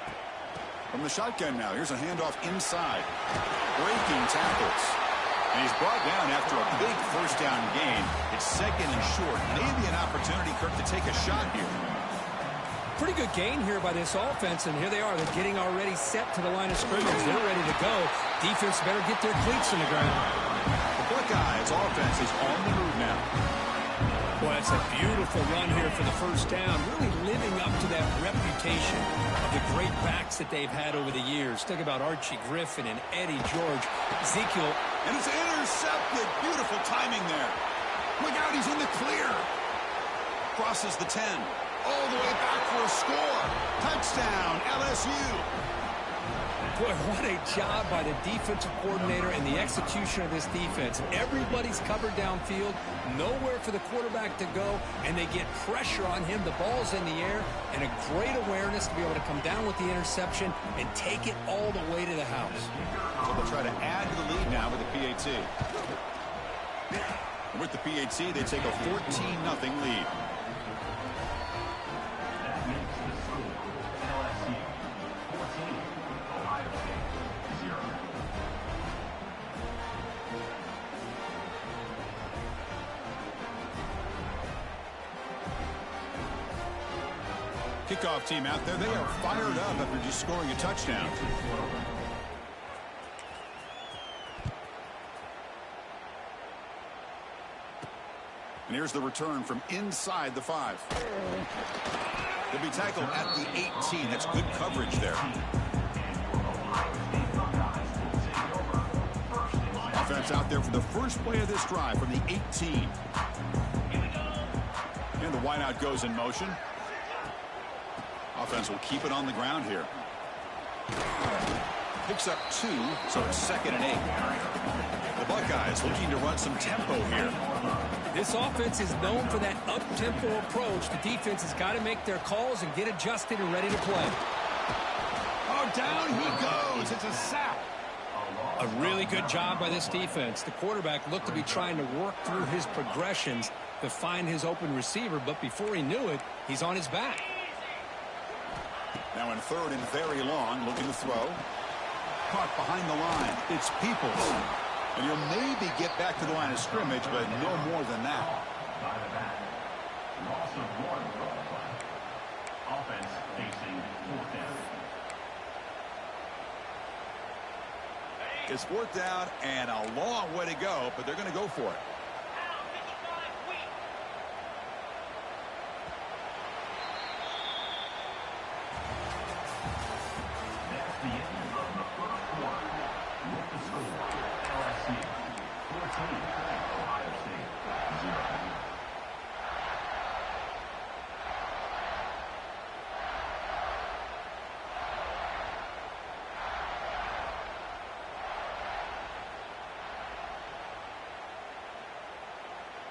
From the shotgun now, here's a handoff inside. Breaking tackles. And he's brought down after a big first down gain. It's 2nd and short. Maybe an opportunity, Kirk, to take a shot here. Pretty good gain here by this offense, and here they are. They're getting already set to the line of scrimmage. They're ready to go. Defense better get their cleats in the ground. The Buckeyes offense is on the move now. Boy, that's a beautiful run here for the first down. Really living up to that reputation of the great backs that they've had over the years. Think about Archie Griffin and Eddie George. Ezekiel. And it's intercepted. Beautiful timing there. Look out, he's in the clear. Crosses the 10. All the way back for a score. Touchdown, LSU. Boy, what a job by the defensive coordinator and the execution of this defense. Everybody's covered downfield, nowhere for the quarterback to go, and they get pressure on him. The ball's in the air, and a great awareness to be able to come down with the interception and take it all the way to the house. So they'll try to add to the lead now with the PAT. And with the PAT, they take a 14-0 lead. That makes the score LSU 14, Ohio State 0. Kickoff team out there, they are fired up after just scoring a touchdown. And here's the return from inside the 5. They'll be tackled at the 18. That's good coverage there. Offense out there for the first play of this drive from the 18. And the wideout goes in motion. Offense will keep it on the ground here. Picks up 2, so it's 2nd and 8. The Buckeyes looking to run some tempo here. This offense is known for that up-tempo approach. The defense has got to make their calls and get adjusted and ready to play. Oh, down he goes. It's a sack. A really good job by this defense. The quarterback looked to be trying to work through his progressions to find his open receiver, but before he knew it, he's on his back. Now in 3rd and very long, looking to throw. Caught behind the line. It's Peoples. And he'll maybe get back to the line of scrimmage, but no more than that. By the back. Loss of 1 on the play. Offense facing 4th down. It's 4th down and a long way to go, but they're going to go for it. That's the end of the first quarter. With the score, LSU 14, Ohio State 0.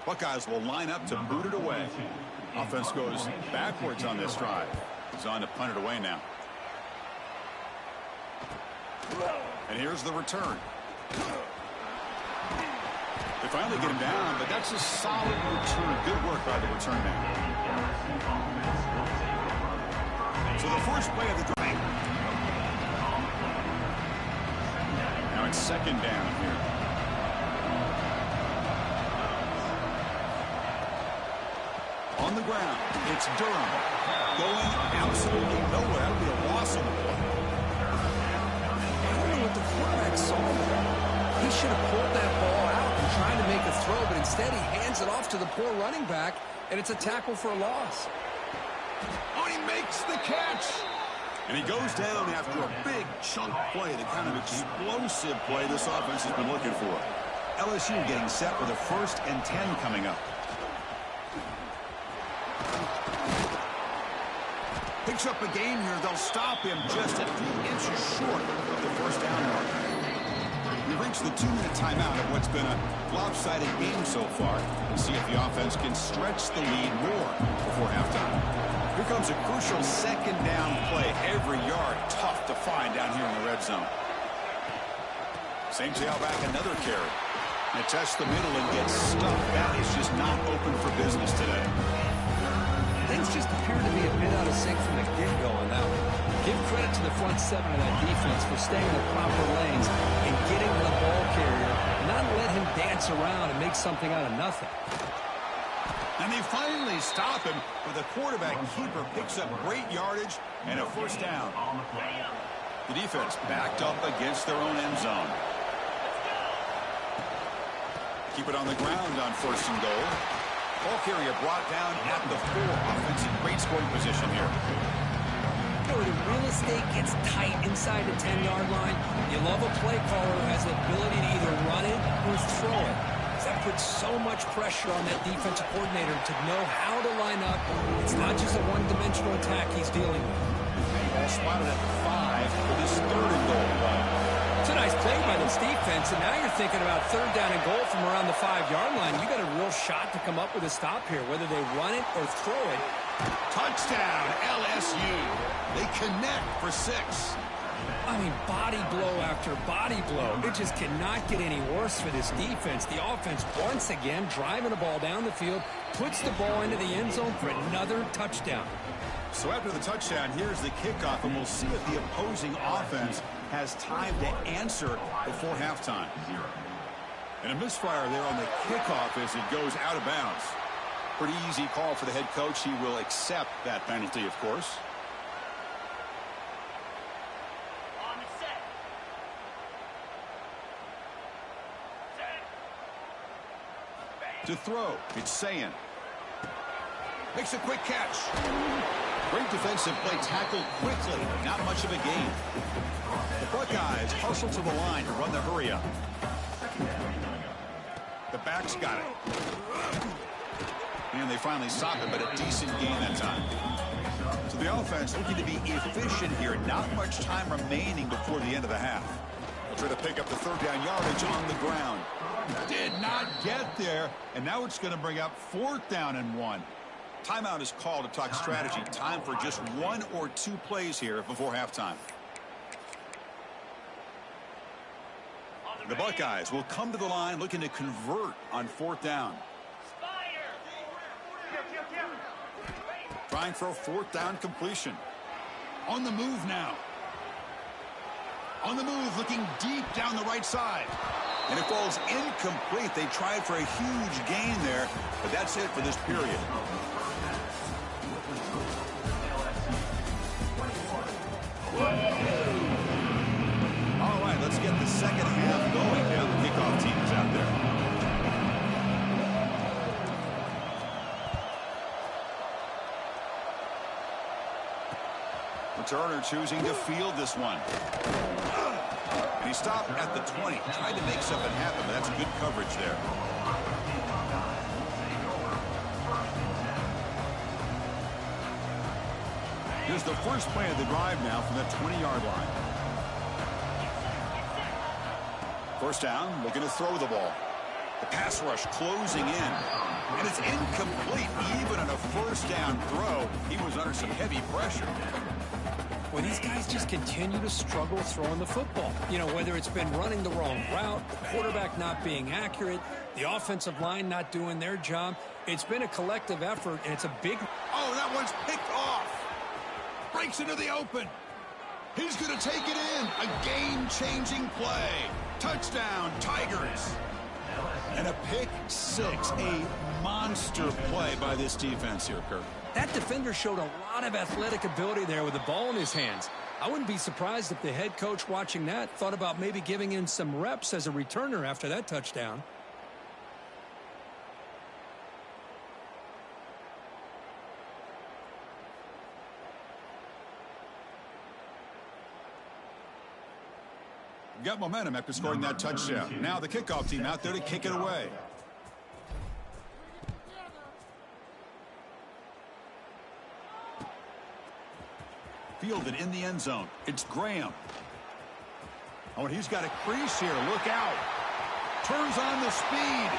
Buckeyes will line up to boot it away. Offense goes backwards on this drive. He's on to punt it away now. And here's the return. They finally get him down, but that's a solid return. Good work by the return man. So the first play of the drive. Now it's 2nd down here. On the ground, it's Durham. Going absolutely nowhere. That would be a loss on the play. I don't know what the quarterback saw there. He should have pulled that ball out and tried to make a throw, but instead he hands it off to the poor running back, and it's a tackle for a loss. Oh, he makes the catch. And he goes down after a big chunk play, the kind of explosive play this offense has been looking for. LSU getting set with a 1st and 10 coming up. Picks up a gain here. They'll stop him just a few inches short of the 1st down mark. We reached the 2-minute timeout of what's been a lopsided game so far. We'll see if the offense can stretch the lead more before halftime. Here comes a crucial 2nd down play. Every yard tough to find down here in the red zone. Same tailback, another carry. They test the middle and get stuck. That is just not open for business today. Things just appear to be a bit out of sync from the get-go on that one. Give credit to the front 7 of that defense for staying in the proper lanes and getting to the ball carrier, not let him dance around and make something out of nothing. And they finally stop him, but the quarterback keeper picks up great yardage and a 1st down. The defense backed up against their own end zone. Keep it on the ground on 1st and goal. Ball carrier brought down at the 4. Offense in great scoring position here. You know, the real estate gets tight inside the 10-yard line. You love a play caller who has the ability to either run it or throw it. That puts so much pressure on that defensive coordinator to know how to line up. It's not just a one-dimensional attack he's dealing with. Ball spotted at 5 for this 3rd and goal. It's a nice play by this defense, and now you're thinking about 3rd down and goal from around the 5-yard line. You got a real shot to come up with a stop here, whether they run it or throw it. Touchdown, LSU. They connect for 6. I mean, body blow after body blow. It just cannot get any worse for this defense. The offense, once again, driving the ball down the field, puts the ball into the end zone for another touchdown. So after the touchdown, here's the kickoff, and we'll see if the opposing offense has time to answer before halftime. And a misfire there on the kickoff as it goes out of bounds. Pretty easy call for the head coach. He will accept that penalty, of course. To throw, it's Sayin. Makes a quick catch. Great defensive play, tackled quickly. Not much of a gain. The Buckeyes hustle to the line to run the hurry up. The backs got it. And they finally stop it, but a decent gain that time. So the offense looking to be efficient here. Not much time remaining before the end of the half. They'll try to pick up the 3rd down yardage on the ground. Did not get there, and now it's going to bring up 4th down and 1. Timeout is called to talk strategy. Time for just 1 or 2 plays here before halftime. The Buckeyes will come to the line looking to convert on 4th down. Trying for a 4th down completion. On the move now. On the move, looking deep down the right side. And it falls incomplete. They tried for a huge gain there, but that's it for this period. All right, let's get the second half going now. The kickoff team is out there. Returner choosing to field this one. And he stopped at the 20. Tried to make something happen, but that's good coverage there. Here's the first play of the drive now from the 20-yard line. First down, looking to throw the ball. The pass rush closing in. And it's incomplete. Even on a first down throw, he was under some heavy pressure. Well, these guys just continue to struggle throwing the football. You know, whether it's been running the wrong route, the quarterback not being accurate, the offensive line not doing their job. It's been a collective effort, and it's a big... Oh, that one's picked off. Breaks into the open. He's going to take it in. A game-changing play. Touchdown, Tigers. And a pick 6. A monster play by this defense here, Kirk. That defender showed a lot of athletic ability there with the ball in his hands. I wouldn't be surprised if the head coach watching that thought about maybe giving in some reps as a returner after that touchdown. Got momentum after scoring that touchdown. Now the kickoff team out there to kick it away. Fielded in the end zone. It's Graham. Oh, and he's got a crease here. Look out. Turns on the speed.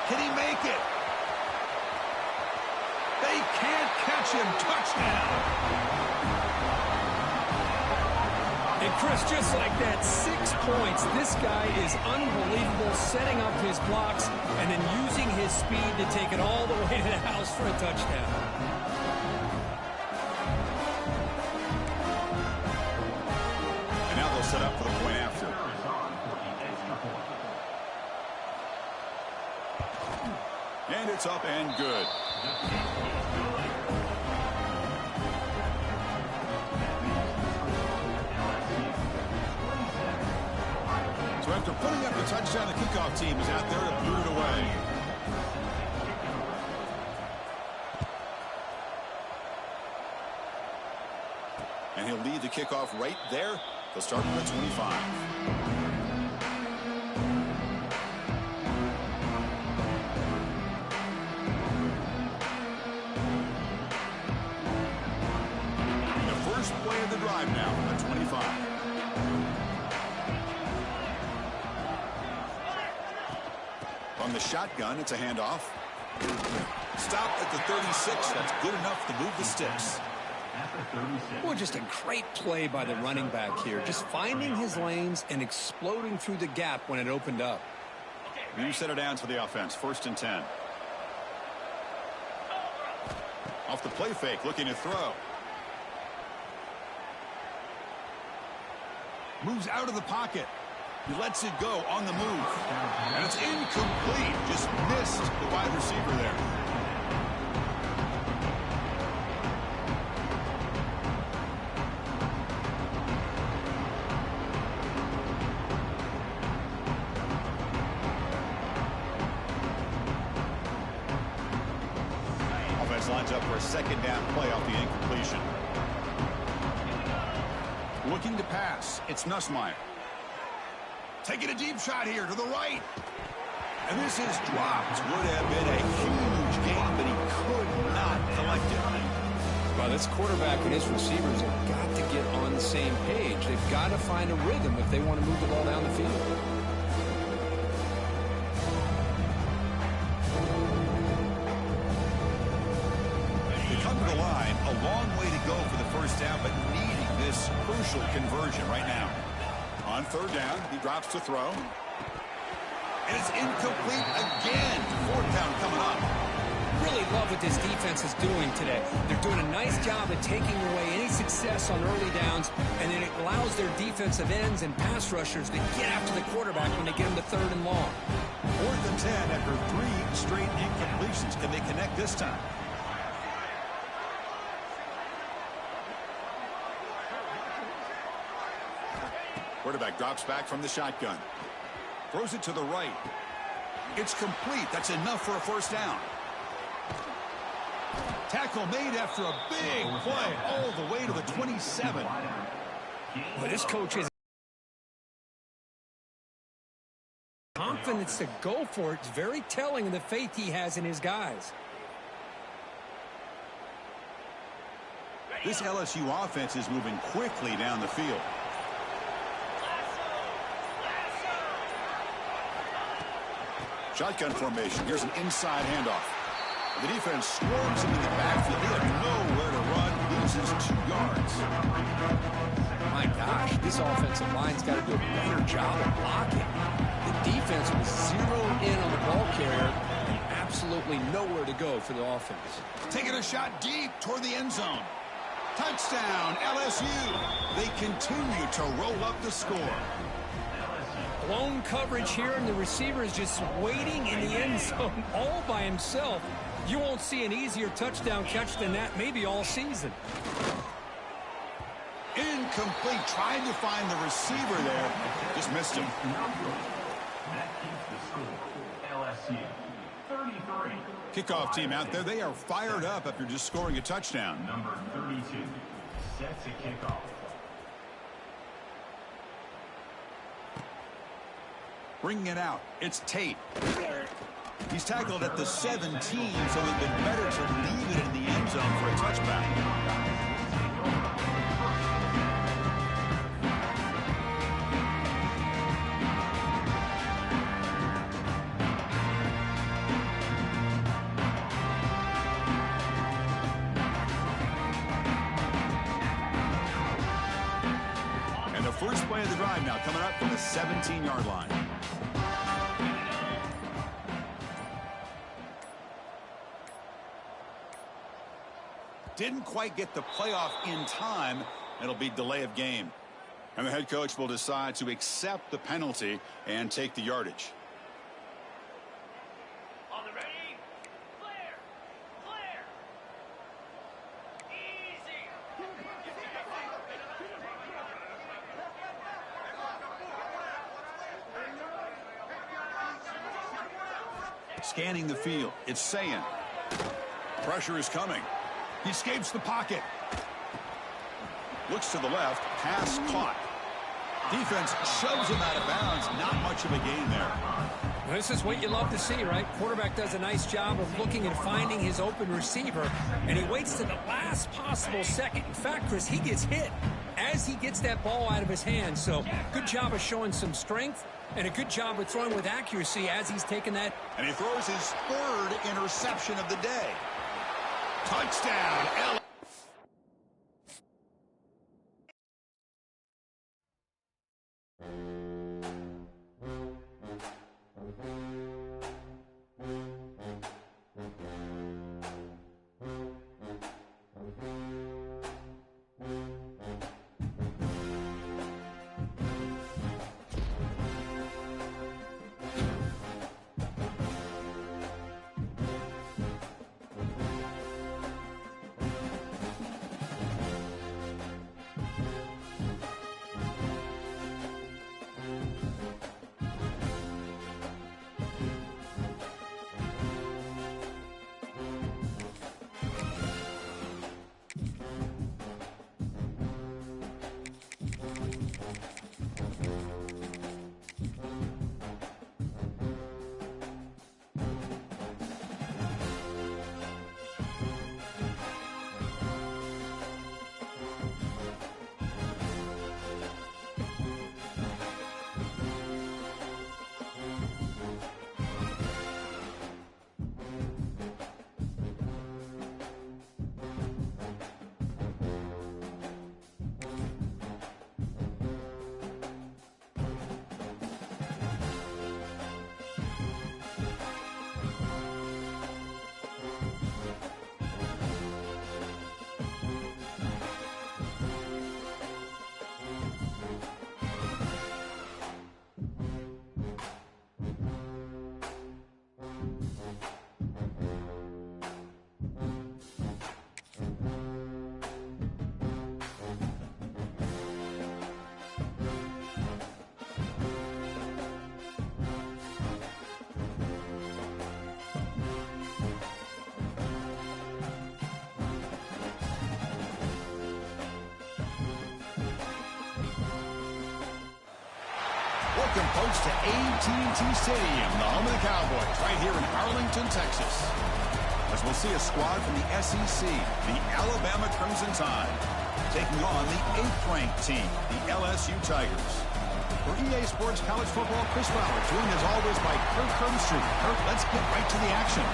Can he make it? They can't catch him. Touchdown. And Chris, just like that, 6 points. This guy is unbelievable, setting up his blocks and then using his speed to take it all the way to the house for a touchdown. And now they'll set up for the point after. And it's up and good. So after putting up the touchdown, the kickoff team is out there to boot it away. And he'll lead the kickoff right there. They'll start from the 25. first play of the drive now from the 25. From the shotgun, it's a handoff. Stop at the 36. That's good enough to move the sticks. Well, just a great play by the running back here. Just finding his lanes and exploding through the gap when it opened up. New set of downs for the offense. 1st and 10. Off the play fake, looking to throw. Moves out of the pocket. He lets it go on the move. And it's incomplete. Just missed the wide receiver there. Offense lines up for a 2nd down play off the incompletion. Looking to pass. It's Nussmeier. Taking a deep shot here to the right. And this is dropped. Would have been a huge gain, but he could not collect it. Well, this quarterback and his receivers have got to get on the same page. They've got to find a rhythm if they want to move the ball down the field. They come to the line. A long way to go for the 1st down, but needing this crucial conversion right now. On 3rd down, he drops to throw. And it's incomplete again. 4th down coming up. Really love what this defense is doing today. They're doing a nice job of taking away any success on early downs, and then it allows their defensive ends and pass rushers to get after the quarterback when they get him to 3rd and long. 4th and 10 after 3 straight incompletions. Can they connect this time? Quarterback drops back from the shotgun. Throws it to the right. It's complete. That's enough for a 1st down. Tackle made after a big play all the way to the 27. Well, this coach is confidence to go for it. It's very telling of the faith he has in his guys. This LSU offense is moving quickly down the field. Shotgun formation. Here's an inside handoff. The defense swarms him in the backfield. They have nowhere to run. Loses 2 yards. My gosh, this offensive line's got to do a better job of blocking. The defense was zeroed in on the ball carrier and absolutely nowhere to go for the offense. Taking a shot deep toward the end zone. Touchdown, LSU. They continue to roll up the score. Blown coverage here, and the receiver is just waiting in the end zone all by himself. You won't see an easier touchdown catch than that maybe all season. Incomplete. Trying to find the receiver there. Just missed him. That keeps the score. LSU 33. Kickoff team out there. They are fired up after just scoring a touchdown. Number 32 sets a kickoff. Bringing it out. It's Tate. He's tackled at the 17, so it'd been better to leave it in the end zone for a touchback. And the first play of the drive now coming up from the 17-yard line. Didn't quite get the playoff in time. It'll be delay of game. And the head coach will decide to accept the penalty and take the yardage. On the ready, clear, clear, easy. Scanning the field. It's Sayan. Pressure is coming. He escapes the pocket. Looks to the left. Pass caught. Defense shoves him out of bounds. Not much of a gain there. Well, this is what you love to see, right? Quarterback does a nice job of looking and finding his open receiver, and he waits to the last possible second. In fact, Chris, he gets hit as he gets that ball out of his hands. So good job of showing some strength and a good job of throwing with accuracy as he's taken that. And he throws his third interception of the day. Touchdown, L. Welcome, folks, to AT&T Stadium, the home of the Cowboys, right here in Arlington, Texas. As we'll see a squad from the SEC, the Alabama Crimson Tide, taking on the 8th-ranked team, the LSU Tigers. For EA Sports College Football, Chris Fowler, joined as always by Kirk Herbstreit. Kirk, let's get right to the action.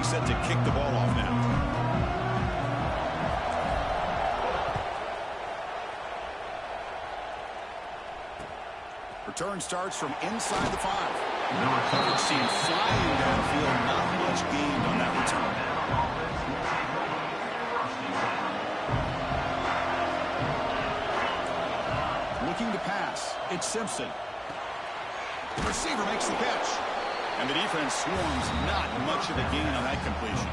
Set to kick the ball off now. Return starts from inside the 5. Coverage team flying downfield. Not much gained on that return. Looking to pass. It's Simpson. The receiver makes the catch. And the defense swarms, not much of a gain on that completion.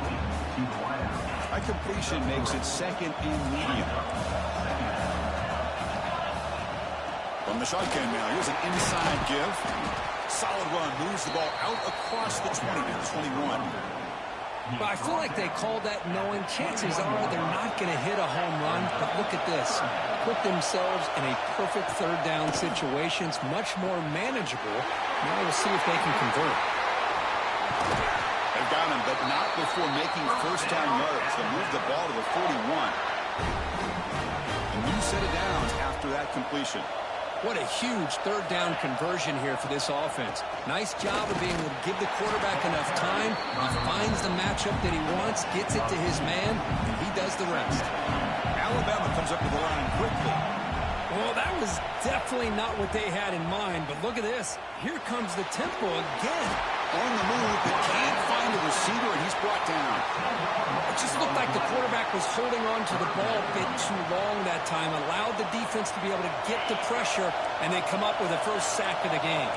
That completion makes it second and medium. From the shotgun now, here's an inside give. Solid run, moves the ball out across the 20 to the 21. But I feel like they called that knowing chances are they're not going to hit a home run. But look at this. Put themselves in a perfect third down situation. It's much more manageable. Now we'll see if they can convert. They've got him, but not before making first down yards. They move the ball to the 41. A new set of downs after that completion. What a huge third down conversion here for this offense. Nice job of being able to give the quarterback enough time. He finds the matchup that he wants, gets it to his man, and he does the rest. Alabama comes up to the line quickly. Well, that was definitely not what they had in mind, but look at this. Here comes the tempo again. On the move, but can't find the receiver, and he's brought down. It just looked like the quarterback was holding on to the ball a bit too long that time, allowed the defense to be able to get the pressure, and they come up with the first sack of the game.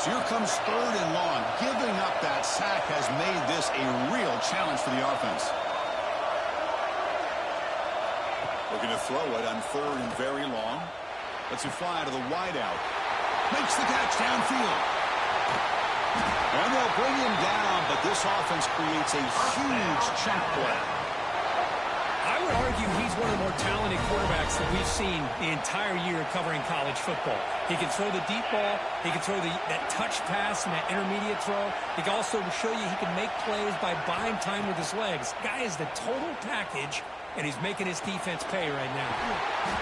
So here comes third and long. Giving up that sack has made this a real challenge for the offense. Looking to throw it on third and very long. Lets it fly to the wideout. Makes the catch downfield. And they'll bring him down, but this offense creates a huge chunk play. I would argue he's one of the more talented quarterbacks that we've seen the entire year covering college football. He can throw the deep ball. He can throw that touch pass and that intermediate throw. He can also show you he can make plays by buying time with his legs. Guy is the total package, and he's making his defense pay right now.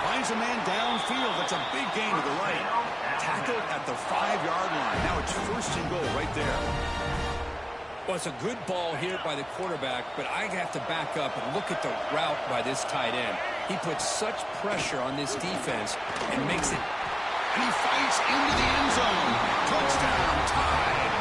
Finds a man downfield. That's a big gain to the right. Tackle at the 5-yard line. Now it's first and goal right there. Well, it's a good ball here by the quarterback, but I have to back up and look at the route by this tight end. He puts such pressure on this defense and makes it. And he fights into the end zone. Touchdown, tied.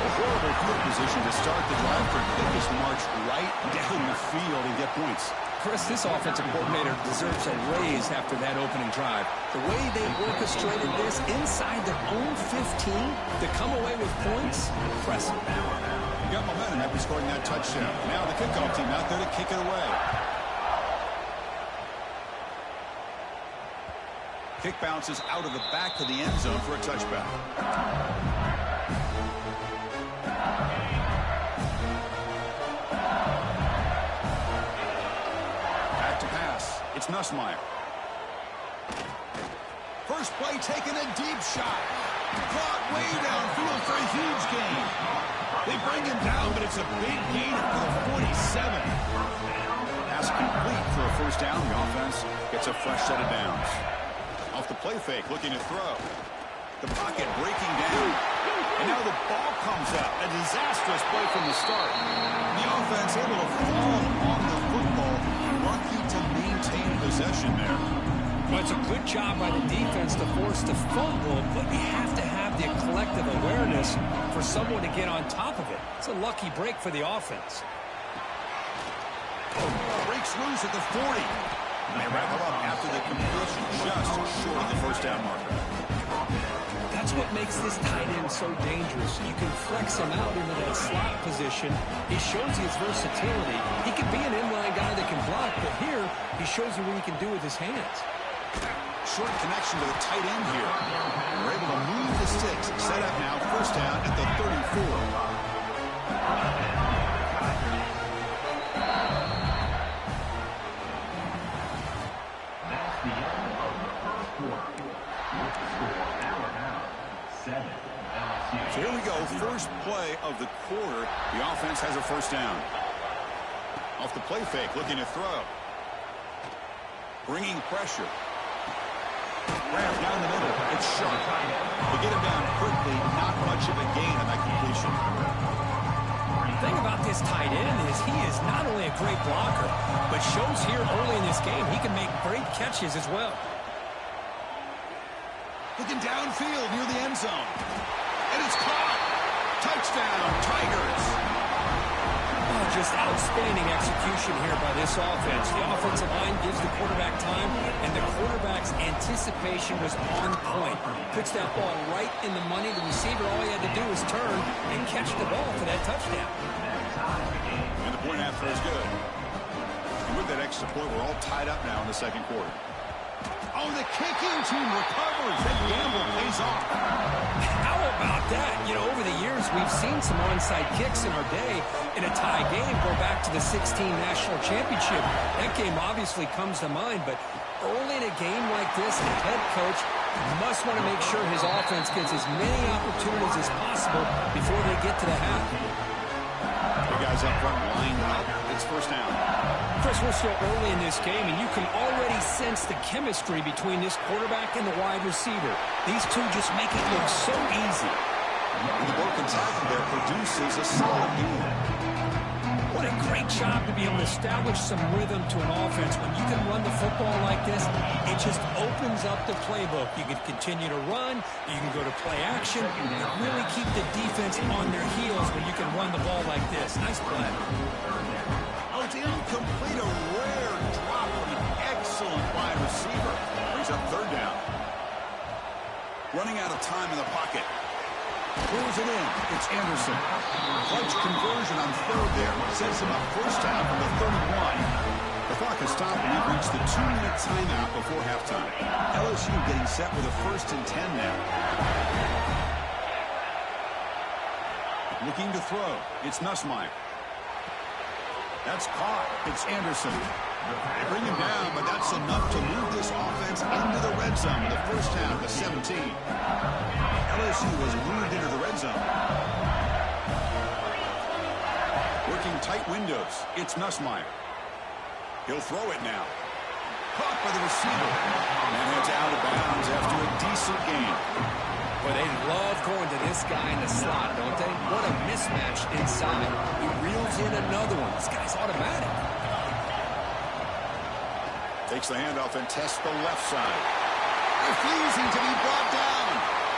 A horrible field position to start the drive. They just march right down the field and get points. Chris, this offensive coordinator deserves a raise after that opening drive. The way they orchestrated this inside their own 15 to come away with points, impressive. You got momentum after scoring that touchdown. Now the kickoff team out there to kick it away. Kick bounces out of the back of the end zone for a touchback. It's Nussmeier. First play taking a deep shot. Caught way downfield for a huge gain. They bring him down, but it's a big gain for the 47. Pass complete for a first down. The offense gets a fresh set of downs. Off the play fake, looking to throw. The pocket breaking down. And now the ball comes out. A disastrous play from the start. The offense able to fall on the football. Lucky to maintain possession there. Well, it's a good job by the defense to force the fumble, but you have to have the collective awareness for someone to get on top of it. It's a lucky break for the offense. Breaks loose at the 40. And they wrap it up after the completion, just short of the first down marker. That's what makes this tight end so dangerous. You can flex him out into that slot position. He shows his versatility. He can be an inline guy that can block, but here he shows you what he can do with his hands. Short connection to the tight end here. We're able to move the sticks. Set up now, first down at the 34. So here we go, first play of the quarter. The offense has a first down. Off the play fake, looking to throw. Bringing pressure. Grab down the middle. It's sharp. They get him down quickly. Not much of a gain on that completion. The thing about this tight end is he is not only a great blocker, but shows here early in this game he can make great catches as well. Looking downfield near the end zone. And it's caught. Touchdown, Tigers. Oh, just outstanding execution here by this offense. The offensive line gives the quarterback time, and the quarterback's anticipation was on point. Puts that ball right in the money. The receiver, all he had to do was turn and catch the ball for that touchdown. And the point after is good. And with that extra point, we're all tied up now in the second quarter. Oh, the kicking team recovers. That gamble pays off. How about that? You know, over the years, we've seen some onside kicks in our day in a tie game go back to the 16 National Championship. That game obviously comes to mind, but early in a game like this, the head coach must want to make sure his offense gets as many opportunities as possible before they get to the half. The guys up front lined up. It's first down. Chris, we're still early in this game, and you can already already sense the chemistry between this quarterback and the wide receiver. These two just make it look so easy. And the broken tackle there produces a solid game. What a great job to be able to establish some rhythm to an offense. When you can run the football like this, it just opens up the playbook. You can continue to run, you can go to play action, and really keep the defense on their heels when you can run the ball like this. Nice play. Oh, it's incomplete. A rare drop from an excellent wide receiver. Brings up third down. Running out of time in the pocket. Pulls it in. It's Anderson. Clutch conversion on third there. Sets him up first down from the 31. The clock has stopped, and we've reached the 2-minute timeout before halftime. LSU getting set with a 1st and 10 now. Looking to throw. It's Nussmeier. That's caught. It's Anderson. They bring him down, but that's enough to move this offense into the red zone in the first half, the 17. LSU has moved into the red zone. Working tight windows. It's Nussmeier. He'll throw it now. Caught by the receiver. And it's out of bounds after a decent game. But they love going to this guy in the slot, don't they? What a mismatch inside. He reels in another one. This guy's automatic. Takes the handoff and tests the left side. Refusing to be brought down.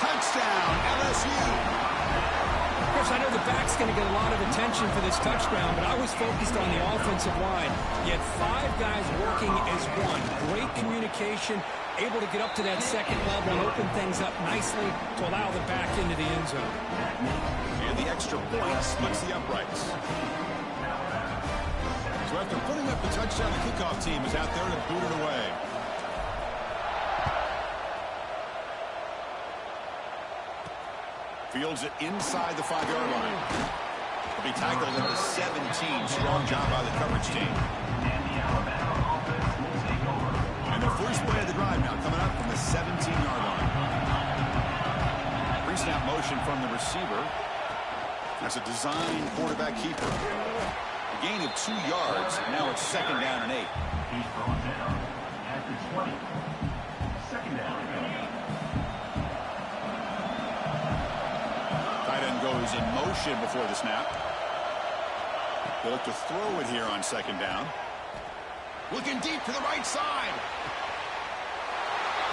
Touchdown, LSU. Of course, I know the back's going to get a lot of attention for this touchdown, but I was focused on the offensive line. You had 5 guys working as one. Great communication, able to get up to that second level and open things up nicely to allow the back into the end zone. And the extra point splits the uprights. So after putting up the touchdown, the kickoff team is out there to boot it away. Fields it inside the 5-yard line. He'll be tackled at the 17. Strong job by the coverage team. And the first play of the drive now coming up from the 17-yard line. Pre-snap motion from the receiver. That's a design quarterback keeper. A gain of 2 yards. Now it's 2nd down and 8. He's brought down at the 20. 2nd down. Tight end goes in motion before the snap. They'll look to throw it here on 2nd down. Looking deep to the right side.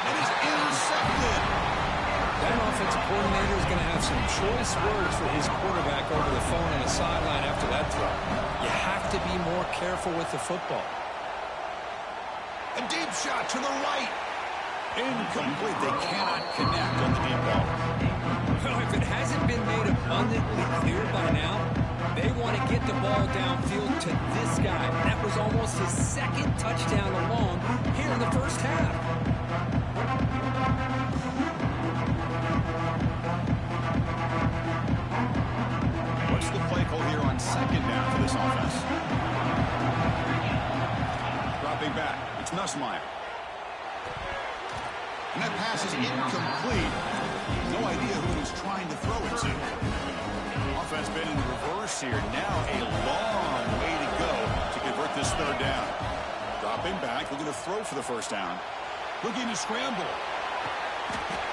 It is intercepted. That offensive coordinator is going to have some choice words for his quarterback over the phone on the sideline after that throw. You have to be more careful with the football. A deep shot to the right. Incomplete. They cannot connect on the deep ball. Well, if it hasn't been made abundantly clear by now, they want to get the ball downfield to this guy. That was almost his 2nd touchdown alone here in the first half. What's the play call here on 2nd down for this offense? Dropping back. It's Nussmeier. And that pass is incomplete. No idea who he's trying to throw it to. Offense been in the reverse here. Now a long way to go to convert this 3rd down. Dropping back, looking to throw for the 1st down. Looking to scramble.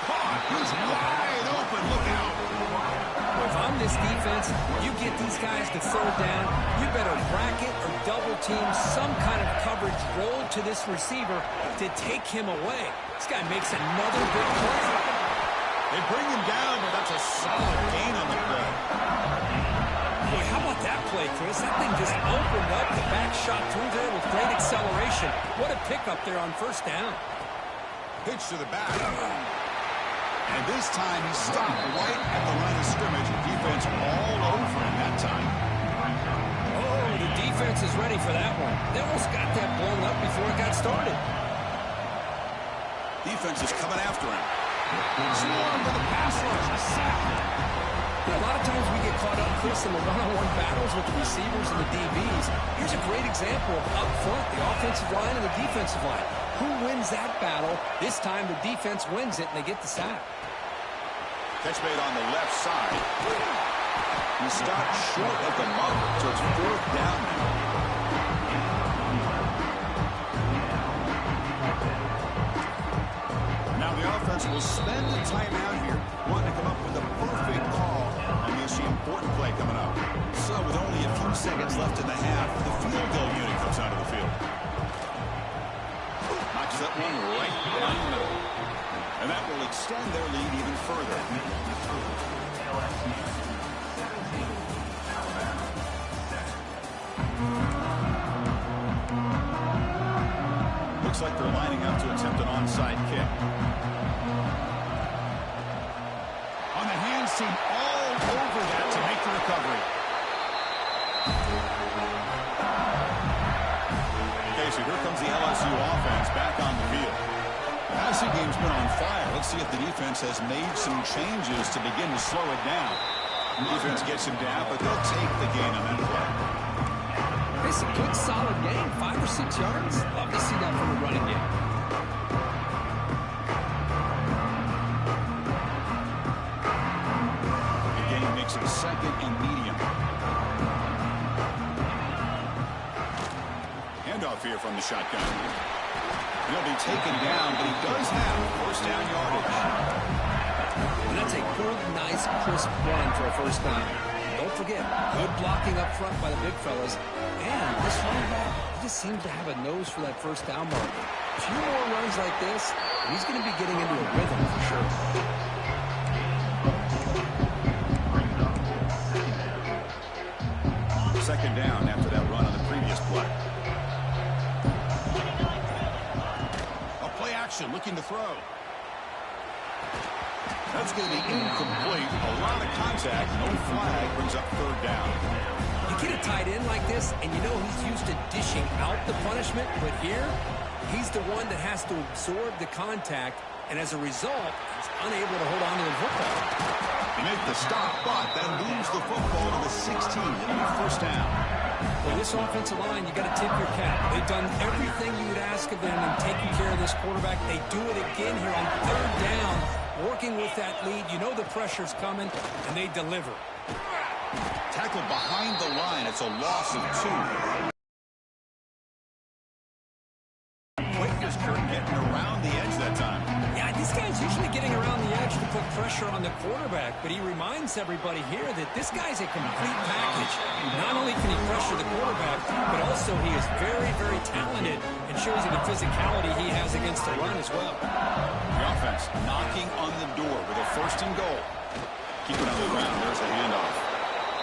Caught. He's wide open. Look out. If I'm this defense, you get these guys to 3rd down, you better bracket or double team some kind of coverage roll to this receiver to take him away. This guy makes another big play. They bring him down, but that's a solid gain on the play. Boy, how about that play, Chris? That thing just opened up. The back shot through there with great acceleration. What a pickup there on 1st down. Pitch to the back. And this time he stopped right at the line of scrimmage. Defense all over him that time. Oh, the defense is ready for that one. They almost got that blown up before it got started. Defense is coming after him. Swarm to the pass rush. A sack. A lot of times we get caught up, Chris, in the one-on-one battles with the receivers and the DBs. Here's a great example of up front, the offensive line and the defensive line. Who wins that battle? This time the defense wins it and they get the sack. Catch made on the left side. He stopped short of the mark, so it's 4th down now. will spend the timeout here, wanting to come up with the perfect call on this important play coming up. So with only a few seconds left in the half, the field goal unit comes out of the field. Knocks that one right down the middle. And that will extend their lead even further. LSU 17, Alabama 7. Looks like they're lining up to attempt an onside kick. On the hands team, all over that to make the recovery. Okay, so here comes the LSU offense back on the field. The passing game's been on fire. Let's see if the defense has made some changes to begin to slow it down. The defense gets him down, but they'll take the gain on that play. It's a good, solid game. 5 or 6 yards. Love to see that from a running game. The game makes it 2nd and medium. Handoff here from the shotgun. He'll be taken down, but he does have first down yardage. And that's a good, nice, crisp run for a first down. Don't forget, good blocking up front by the big fellas. And this running back, he just seems to have a nose for that first down marker. A few more runs like this, and he's going to be getting into a rhythm for sure. Second down after that run on the previous play. A play action, looking to throw. That's going to be incomplete. A lot of contact, no flag, brings up 3rd down. You get a tight end like this, and you know he's used to dishing out the punishment, but here, he's the one that has to absorb the contact, and as a result, he's unable to hold on to the football. They make the stop, but then lose the football to the 16. It'll be first down. Well, this offensive line, you got to tip your cap. They've done everything you would ask of them in taking care of this quarterback. They do it again here on 3rd down, working with that lead. You know the pressure's coming, and they deliver. Tackled behind the line. It's a loss of 2. Quickness, Kurt, getting around the edge that time. Yeah, this guy's usually getting around the edge to put pressure on the quarterback, but he reminds everybody here that this guy's a complete package. Not only can he pressure the quarterback, but also he is very, very talented and shows you the physicality he has against the run as well. The offense knocking on the door with a 1st and goal. Keep it on the ground. There's the handoff.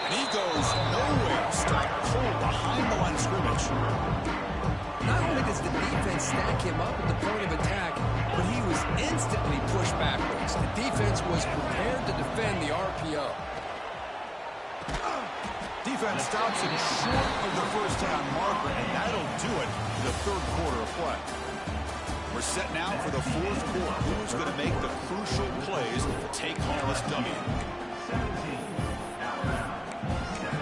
And he goes nowhere. Strike cold behind the line of scrimmage. Not only does the defense stack him up at the point of attack, but he was instantly pushed backwards. The defense was prepared to defend the RPO. Defense stops him short of the first down marker, and that'll do it for the 3rd quarter of play. We're set now for the 4th quarter. Who's going to make the crucial plays to take home this W? 17, Alabama 7.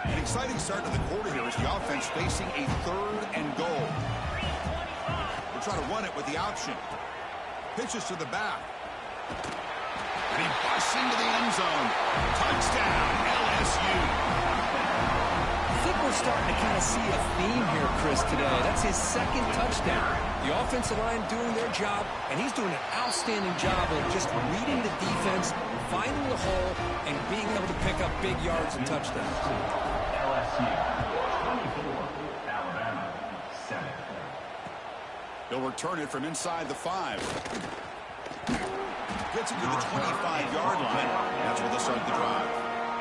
An exciting start to the quarter here as the offense facing a 3rd and goal. We'll try to run it with the option. Pitches to the back. And he busts into the end zone. Touchdown, LSU. I think we're starting to kind of see a theme here, Chris, today. That's his 2nd touchdown. The offensive line doing their job, and he's doing an outstanding job of just reading the defense, finding the hole, and being able to pick up big yards and touchdowns. LSU 24, Alabama 7. They'll return it from inside the 5. Gets it to the 25-yard line. That's where they'll start the drive.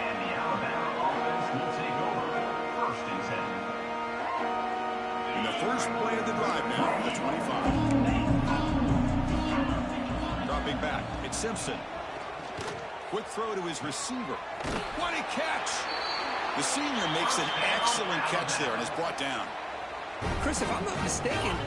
And the Alabama offense will take over 1st and 10. In the first play of the drive now from the 25. Dropping back, it's Simpson. Quick throw to his receiver. What a catch! The senior makes an excellent catch there and is brought down. Chris, if I'm not mistaken,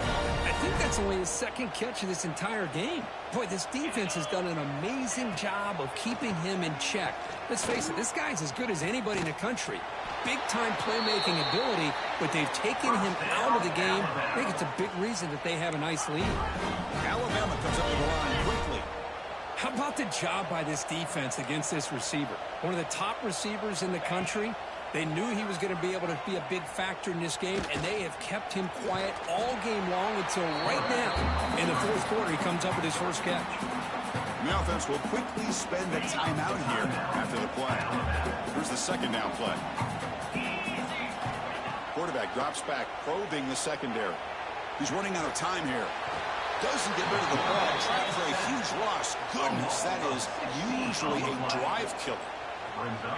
I think that's only his 2nd catch of this entire game. Boy, this defense has done an amazing job of keeping him in check. Let's face it, this guy's as good as anybody in the country. Big-time playmaking ability, but they've taken him out of the game. I think it's a big reason that they have a nice lead. Alabama comes up to the line quickly. How about the job by this defense against this receiver? One of the top receivers in the country. They knew he was going to be able to be a big factor in this game, and they have kept him quiet all game long until right now. In the fourth quarter, he comes up with his first catch. The offense will quickly spend a timeout here after the play. Here's the second down play. Quarterback drops back, probing the secondary. He's running out of time here. Doesn't get rid of the ball. Trapped for a huge loss. Goodness, that is usually a drive killer.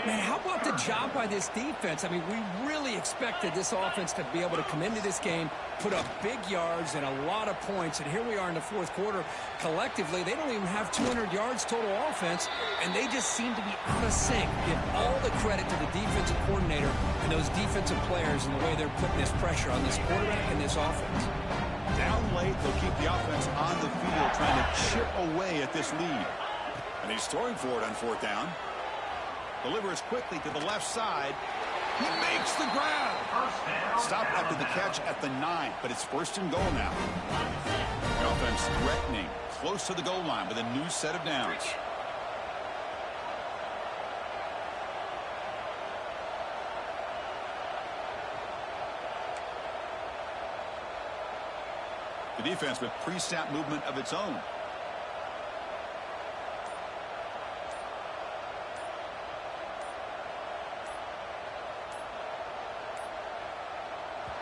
Man, how about the job by this defense? I mean, we really expected this offense to be able to come into this game, put up big yards and a lot of points, and here we are in the fourth quarter. Collectively, they don't even have 200 yards total offense, and they just seem to be out of sync. Give all the credit to the defensive coordinator and those defensive players and the way they're putting this pressure on this quarterback and this offense. Down late, they'll keep the offense on the field, trying to chip away at this lead. And he's throwing for it on fourth down. Delivers quickly to the left side. He makes the grab. Stopped after the catch at the 9, but it's first and goal now. The offense threatening, close to the goal line with a new set of downs. The defense with pre-snap movement of its own.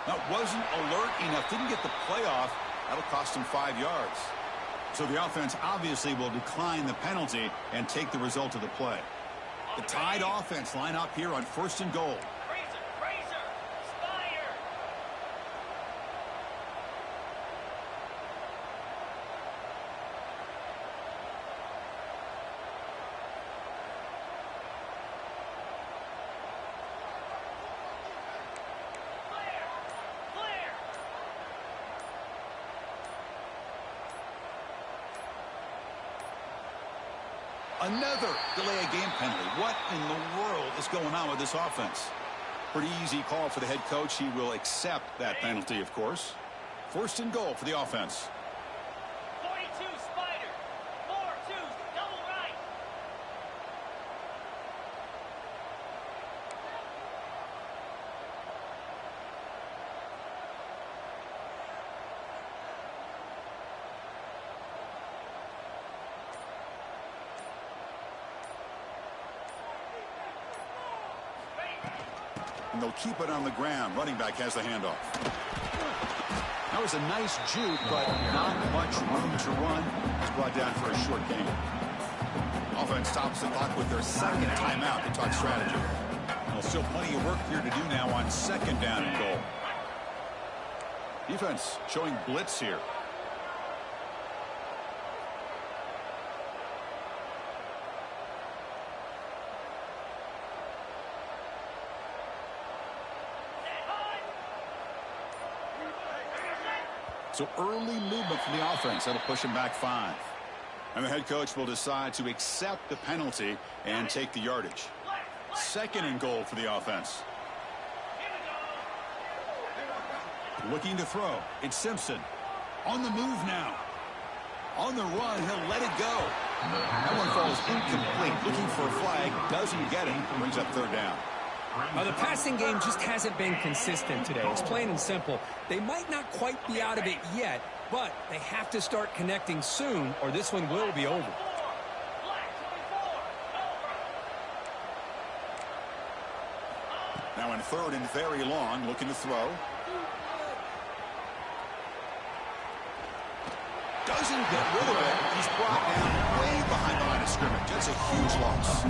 That wasn't alert enough. Didn't get the play off. That'll cost him 5 yards. So the offense obviously will decline the penalty and take the result of the play. The tied offense line up here on first and goal. Another delay of game penalty. What in the world is going on with this offense? Pretty easy call for the head coach. He will accept that penalty, of course. First and goal for the offense. 42 spider. 4-2, double right. And they'll keep it on the ground. Running back has the handoff. That was a nice juke, but not much room to run. It's brought down for a short gain. Offense stops the clock with their second timeout to talk strategy. Well, still plenty of work here to do now on second down and goal. Defense showing blitz here. So early movement from the offense. That'll push him back 5. And the head coach will decide to accept the penalty and take the yardage. Second and goal for the offense. Looking to throw. It's Simpson. On the move now. On the run, he'll let it go. That one falls incomplete. Looking for a flag. Doesn't get it. Brings up third down. The passing game just hasn't been consistent today. It's plain and simple. They might not quite be out of it yet, but they have to start connecting soon or this one will be over. Now in third and very long, looking to throw. Doesn't get rid of it. He's brought down way behind the line of scrimmage. That's a huge loss.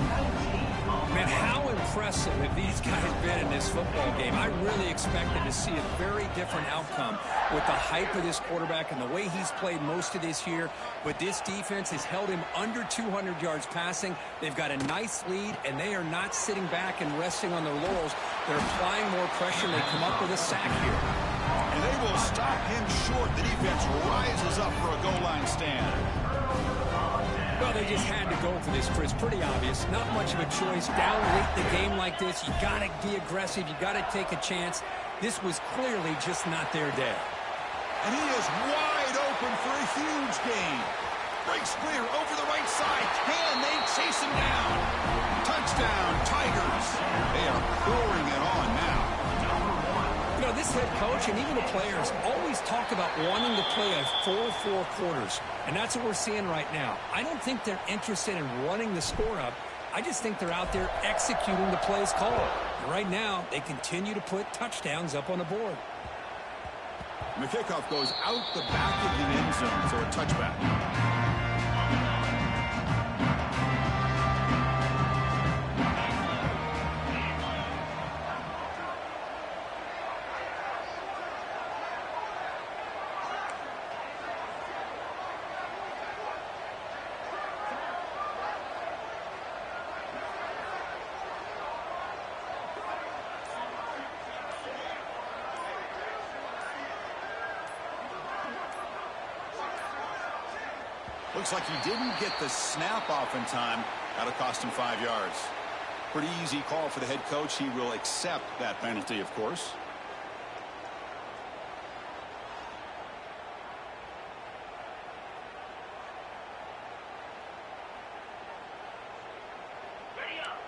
Man, how impressive have these guys been in this football game? I really expected to see a very different outcome with the hype of this quarterback and the way he's played most of this year. But this defense has held him under 200 yards passing. They've got a nice lead, and they are not sitting back and resting on their laurels. They're applying more pressure, and they come up with a sack here. And they will stop him short. The defense rises up for a goal line stand. Well, they just had to go for this, Chris. Pretty obvious. Not much of a choice. Down late in the game like this, you got to be aggressive. You got to take a chance. This was clearly just not their day. And he is wide open for a huge gain. Breaks clear over the right side. Can they chase him down? Touchdown, Tigers. They are pouring it on now. You know, this head coach and even the players always talk about wanting to play a 4-4 quarters, and that's what we're seeing right now. I don't think they're interested in running the score up. I just think they're out there executing the plays called. And right now, they continue to put touchdowns up on the board. And the kickoff goes out the back of the end zone, so a touchback. Looks like he didn't get the snap off in time. That'll cost him 5 yards. Pretty easy call for the head coach. He will accept that penalty, of course. Ready up.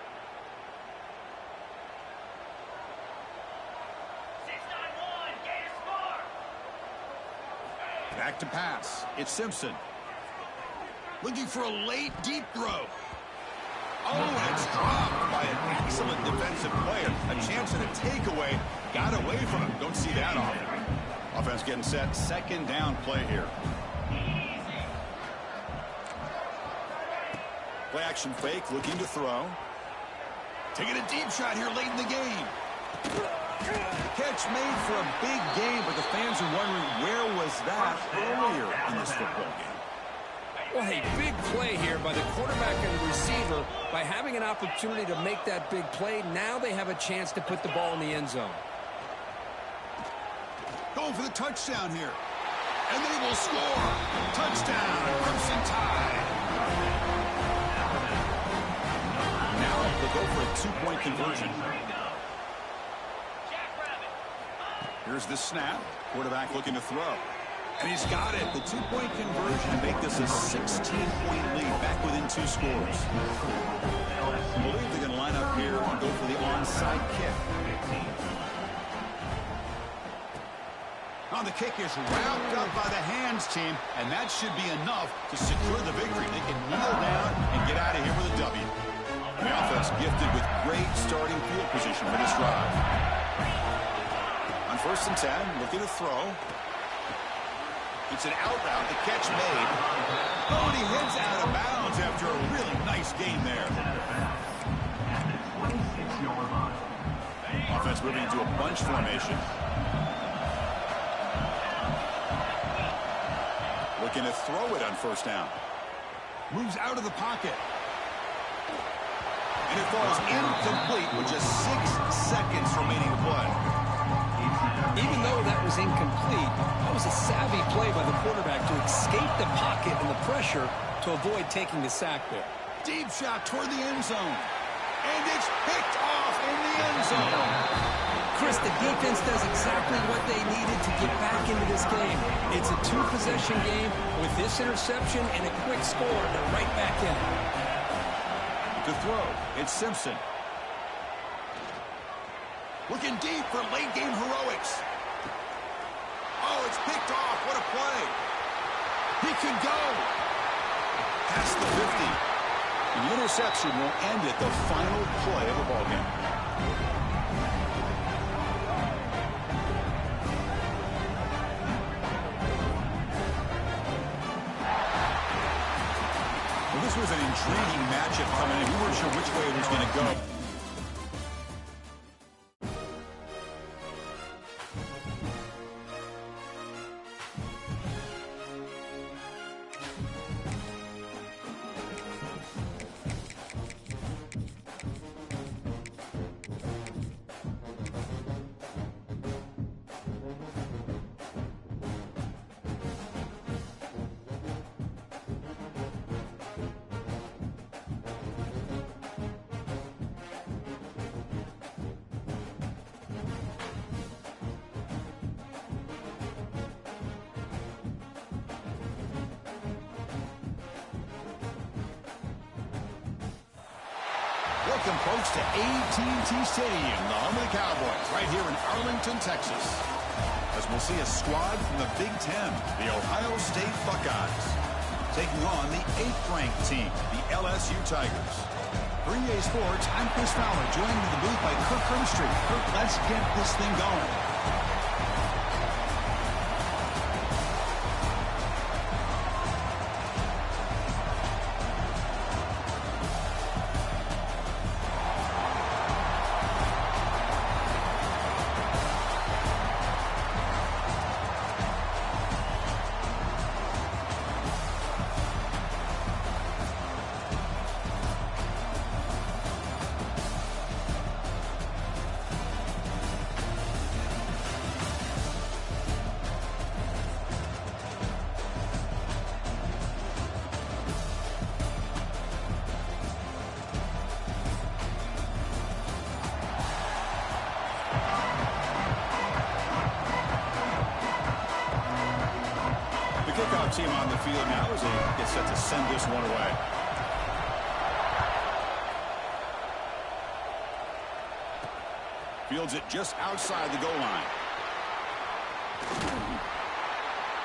6-9-1. Gator score. Back to pass. It's Simpson. Looking for a late, deep throw. Oh, and it's dropped by an excellent defensive player. A chance at a takeaway. Got away from him. Don't see that often. Offense getting set. Second down play here. Play action fake. Looking to throw. Taking a deep shot here late in the game. Catch made for a big game, but the fans are wondering where was that earlier in this football game. Well, a big play here by the quarterback and the receiver. By having an opportunity to make that big play, now they have a chance to put the ball in the end zone. Going for the touchdown here. And they will score. Touchdown, Crimson Tide. Now they'll go for a two-point conversion. Here's the snap. Quarterback looking to throw. And he's got it. The two-point conversion to make this a 16-point lead, back within 2 scores. I believe they're going to line up here and go for the onside kick. The kick is wrapped up by the hands team, and that should be enough to secure the victory. They can kneel down and get out of here with a W. The offense gifted with great starting field position for this drive. On 1st and 10, looking to throw. It's an out route, the catch made. Oh, and he heads out of bounds after a really nice game there. Offense moving into a bunch formation. Looking to throw it on 1st down. Moves out of the pocket. And it falls incomplete with just 6 seconds remaining to play. Even though that was incomplete, that was a savvy play by the quarterback to escape the pocket and the pressure to avoid taking the sack there. Deep shot toward the end zone. And it's picked off in the end zone. Chris, the defense does exactly what they needed to get back into this game. It's a 2-possession game. With this interception and a quick score, they're right back in it. To throw, it's Simpson. Looking deep for late game heroics. Oh, it's picked off. What a play. He can go. Past the 50. The interception will end it, the final play of the ballgame. Well, this was an intriguing matchup coming in. We weren't sure which way it was going to go. approach to AT&T Stadium, the home of the Cowboys, right here in Arlington, Texas. As we'll see a squad from the Big Ten, the Ohio State Buckeyes, taking on the 8th-ranked team, the LSU Tigers. For EA Sports, I'm Chris Fowler, joined in the booth by Kirk Herbstreit. Kirk, let's get this thing going. Kickoff team on the field now as they get set to send this one away. Fields it just outside the goal line.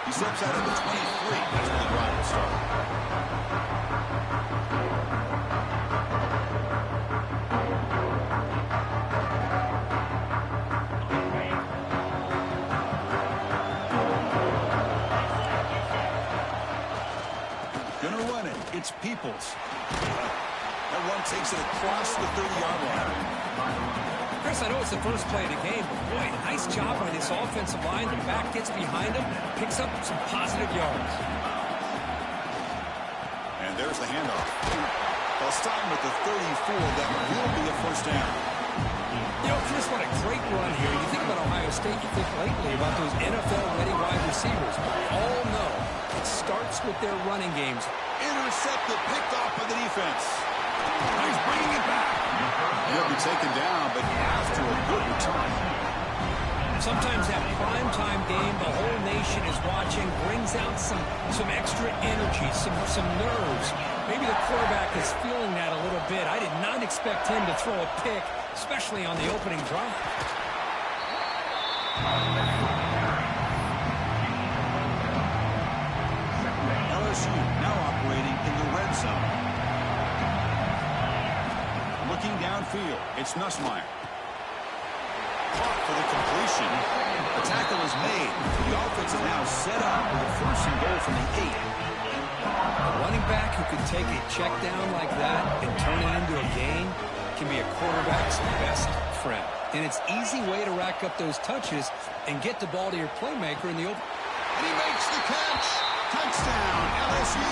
He steps out at the 23. That's where the drive will start. Gonna run it. It's Peoples. That run takes it across the 30-yard line. Chris, I know it's the first play of the game, but boy, nice job by this offensive line. The back gets behind him, picks up some positive yards. And there's the handoff. They'll stop him at the 34. That will be a first down. You know, Chris, what a great run here. You think about Ohio State, you think lately about those NFL-ready wide receivers. But we all know it starts with their running games. Intercepted, picked off by the defense. He's bringing it back. He'll be taken down, but after a good return. Sometimes that primetime game, the whole nation is watching, brings out some extra energy, some nerves. Maybe the quarterback is feeling that a little bit. I did not expect him to throw a pick, especially on the opening drive. LSU now operating in the red zone. Looking downfield, it's Nussmeier. Caught for the completion. The tackle is made. The offense is now set up with a first and goal from the 8. A running back who can take a check down like that and turn it into a gain can be a quarterback's best friend. And it's an easy way to rack up those touches and get the ball to your playmaker in the open. And he makes the catch. Touchdown, LSU.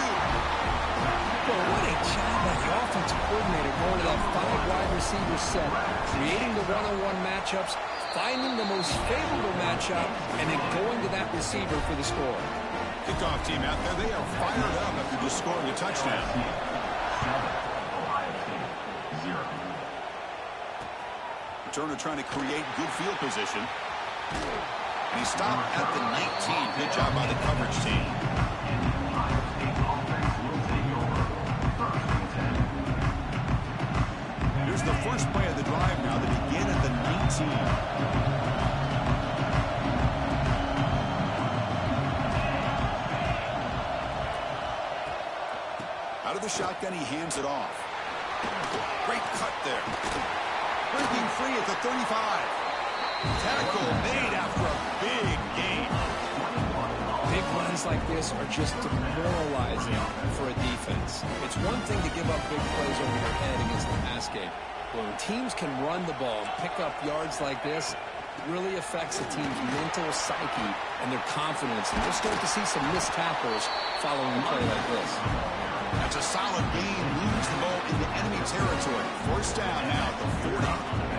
Well, what a job by the offensive coordinator going to that 5-wide receiver set, creating the one-on-one matchups, finding the most favorable matchup, and then going to that receiver for the score. Kickoff team out there, they are fired up after just scoring a touchdown. 7, Ohio State, 0. Returner trying to create good field position. And he stopped at the 19. Good job by the coverage team. Ohio State offense will take over. 1st and 10. Here's the first play of the drive now. They begin at the 19. Out of the shotgun, he hands it off. Great cut there. Breaking free at the 35. Tackle made after a big gain. Big runs like this are just demoralizing for a defense. It's one thing to give up big plays over your head against the pass game. But when teams can run the ball and pick up yards like this, it really affects the team's mental psyche and their confidence. And we'll start to see some missed tackles following a play like this. That's a solid gain. Moves the ball into enemy territory. First down now at the 40.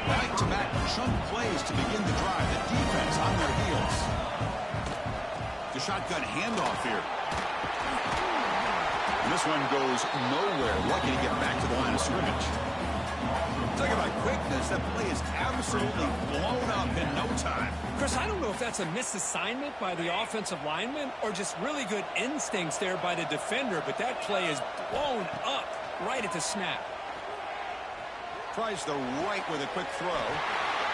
Back-to-back chunk plays to begin the drive. The defense on their heels. The shotgun handoff here. And this one goes nowhere. Lucky to get back to the line of scrimmage. Talk about quickness. That play is absolutely blown up in no time. Chris, I don't know if that's a misassignment by the offensive lineman or just really good instincts there by the defender, but that play is blown up right at the snap. Tries the right with a quick throw.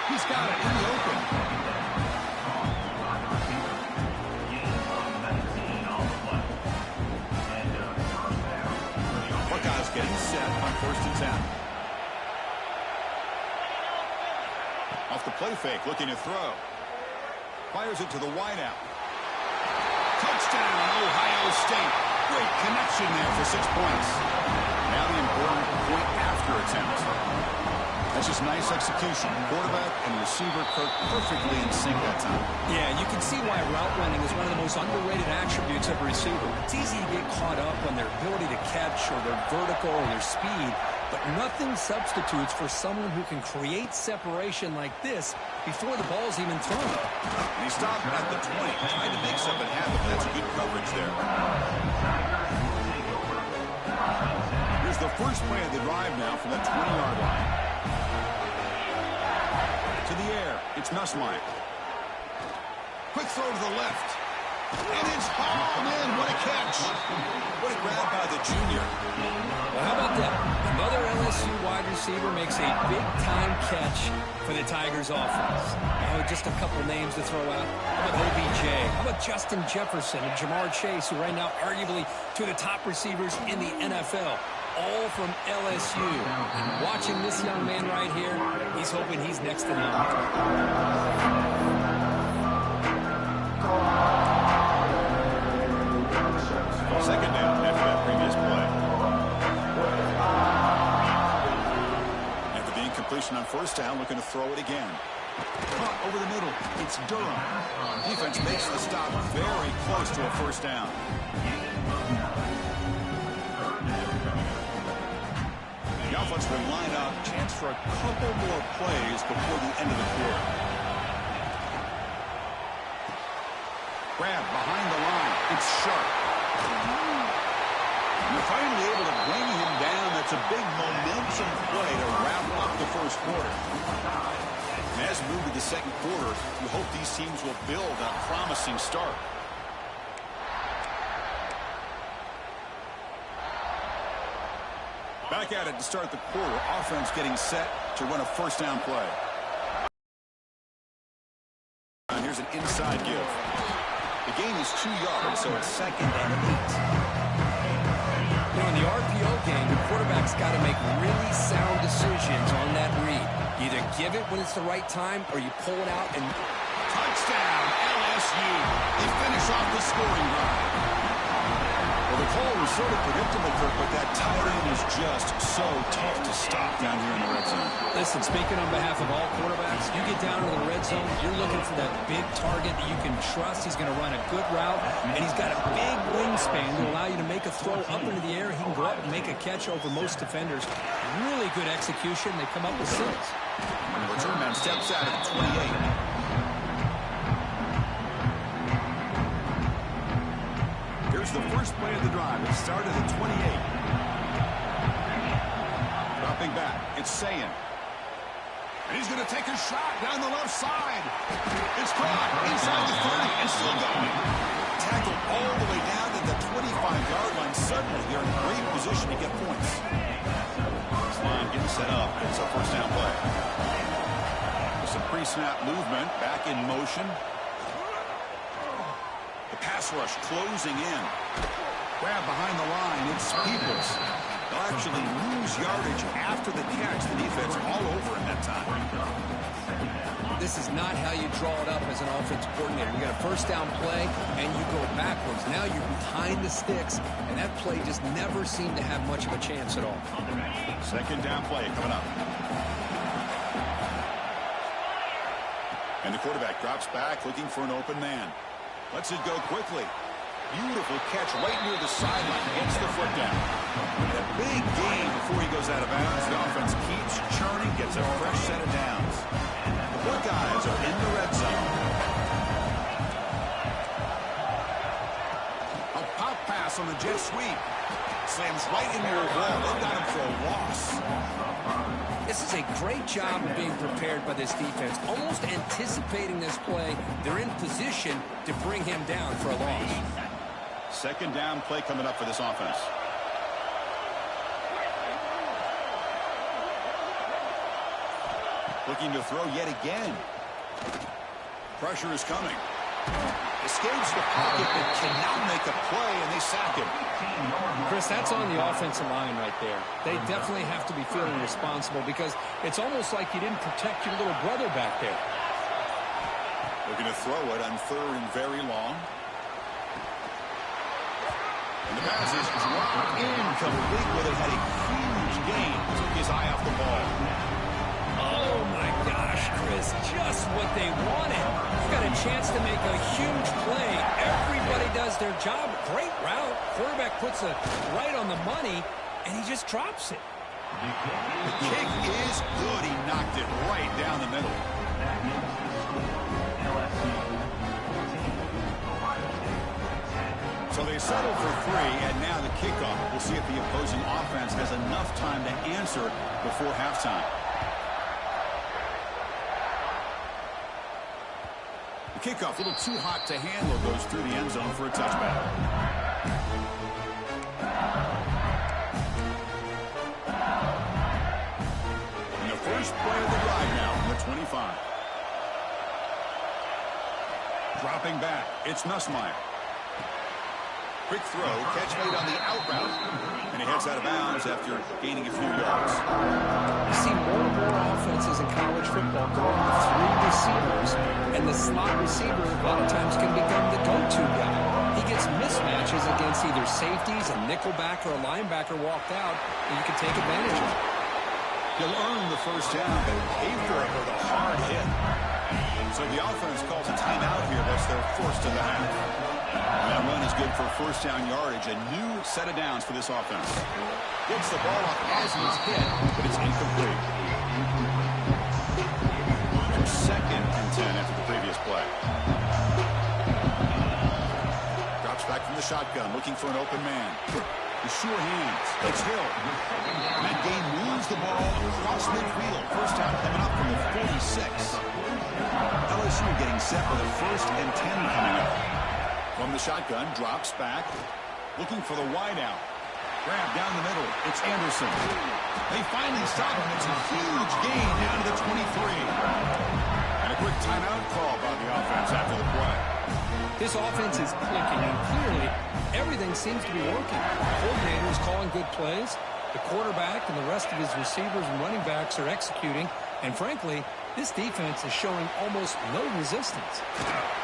He's got it in the open. Buckeyes getting set on 1st and 10. Off the play fake, looking to throw. Fires it to the wideout. Touchdown, Ohio State. Great connection there for 6 points. Now the important point-after attempt. That's just nice execution. Quarterback and receiver Kirk perfectly in sync that time. Yeah, you can see why route running is one of the most underrated attributes of a receiver. It's easy to get caught up on their ability to catch or their vertical or their speed, but nothing substitutes for someone who can create separation like this before the ball's even thrown. And he stopped at the 20, trying to make something happen. That's good coverage there. Here's the first play of the drive now from the 20-yard line. To the air, it's Nussmeier. Quick throw to the left. And it's hauled in. What a catch. What a grab by the junior. Well, how about that? Another LSU wide receiver makes a big-time catch for the Tigers offense. Oh, just a couple names to throw out. How about OBJ? How about Justin Jefferson and Jamar Chase, who right now arguably two of the top receivers in the NFL? All from LSU. And watching this young man right here, he's hoping he's next in line. Second down after that previous play. After the incompletion on 1st down, looking to throw it again. Caught over the middle. It's Durham. Defense makes the stop very close to a 1st down. The offense will line up. Chance for a couple more plays before the end of the quarter. Grab behind the line. It's sharp. You're finally able to bring him down. That's a big momentum play to wrap up the 1st quarter. And as we move to the 2nd quarter, we hope these teams will build a promising start. Back at it to start the quarter. Offense getting set to run a 1st down play. And here's an inside give. The gain is 2 yards, so it's 2nd and 8. You know, in the RPO game, the quarterback's got to make really sound decisions on that read. Either give it when it's the right time, or you pull it out and... Touchdown, LSU. They finish off the scoring drive. Well, the call was sort of predictable, Kirk, but that tight end is just so tough to stop down here in the red zone. Listen, speaking on behalf of all quarterbacks, you get down into the red zone, you're looking for that big target that you can trust. He's going to run a good route, and he's got a big wingspan to allow you to make a throw up into the air. He can go up and make a catch over most defenders. Really good execution. They come up with 6. And the return man steps out at the 28. Here's the first play of the drive. It started at 28. Dropping back. It's Sayin. And he's going to take a shot down the left side. It's caught inside the 30 and still going. Tackled all the way down to the 25-yard line. Suddenly, they're in great position to get points. This line getting set up. It's a 1st down play. With some pre-snap movement. Back in motion. Pass rush closing in. Grab behind the line. It's Peoples. They'll actually lose yardage after the catch. The defense all over in that time. This is not how you draw it up as an offensive coordinator. You got a 1st down play, and you go backwards. Now you're behind the sticks, and that play just never seemed to have much of a chance at all. 2nd down play coming up. And the quarterback drops back looking for an open man. Lets it go quickly. Beautiful catch right near the sideline. Gets the foot down. And a big gain before he goes out of bounds. The offense keeps churning, gets a fresh set of downs. The Buckeyes are in the red zone. A pop pass on the jet sweep. Slams right into a wall. They've got him for a loss. This is a great job of being prepared by this defense. Almost anticipating this play, they're in position to bring him down for a loss. 2nd down play coming up for this offense. Looking to throw yet again. Pressure is coming. Escapes the pocket, but cannot make a play, and they sack him. Chris, that's on the offensive line right there. They definitely have to be feeling responsible because it's almost like you didn't protect your little brother back there. Looking to throw it on 3rd and very long. And the pass is dropped incomplete, where they had a huge gain. Took his eye off the ball. Oh, my gosh, Chris, just what they wanted. You've got a chance to make a huge play. Everybody does their job. Great route. Quarterback puts it right on the money, and he just drops it. The kick is good. He knocked it right down the middle. So they settle for 3, and now the kickoff. We'll see if the opposing offense has enough time to answer before halftime. The kickoff, a little too hot to handle, goes through the end zone for a touchback. And the first play of the drive now from the 25. Dropping back, it's Nussmeier. Quick throw, catch made on the out route, and he heads out of bounds after gaining a few yards. You see more and more offenses in college football going with 3 receivers, and the slot receiver a lot of times can become the go-to guy. He gets mismatches against either safeties, a nickelback, or a linebacker walked out, and you can take advantage of it. He'll earn the first down, but pay for it with a hard hit. So the offense calls a timeout here. That's their first of the half. And that run is good for first down yardage. A new set of downs for this offense. Gets the ball off as he's hit, but it's incomplete. Second and 10 after the previous play. Drops back from the shotgun, looking for an open man. The sure hands. It's Hill. And that game moves the ball across midfield. First down coming up from the 46. LSU getting set with a 1st and 10 coming up. From the shotgun, drops back, looking for the wide out. Grab down the middle. It's Anderson. They finally stop him. It's a huge gain down to the 23. And a quick timeout call by the offense after the play. This offense is clicking, and clearly everything seems to be working. The coordinator is calling good plays. The quarterback and the rest of his receivers and running backs are executing. And frankly, this defense is showing almost no resistance.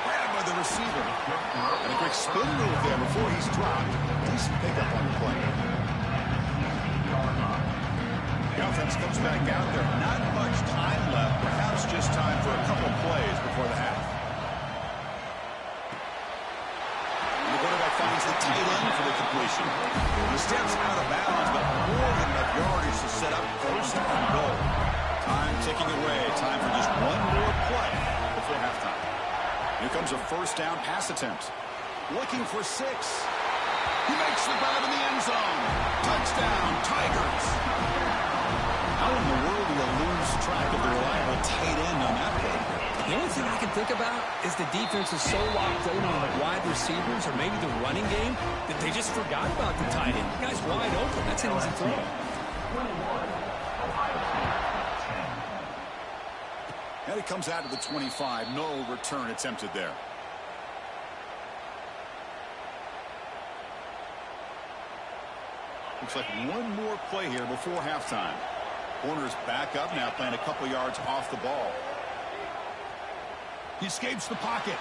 Grabbed by the receiver. And a quick spin move there before he's dropped. Decent pickup on the play. The offense comes back out there. Not much time left. Perhaps just time for a couple plays before the half. And the quarterback finds the tight end for the completion. He steps out of bounds, but more than enough yardage to set up first and goal. Time ticking away. Time for just one more play before halftime. Here comes a first down pass attempt. Looking for 6. He makes the grab in the end zone. Touchdown, Tigers. How in the world do you lose track of the reliable tight end on that play? The only thing I can think about is the defense is so locked in on the wide receivers or maybe the running game that they just forgot about the tight end. The guy's wide open. That's an easy throw. And it comes out to the 25. No return attempted there. Looks like one more play here before halftime. Corner's back up now, playing a couple yards off the ball. He escapes the pocket.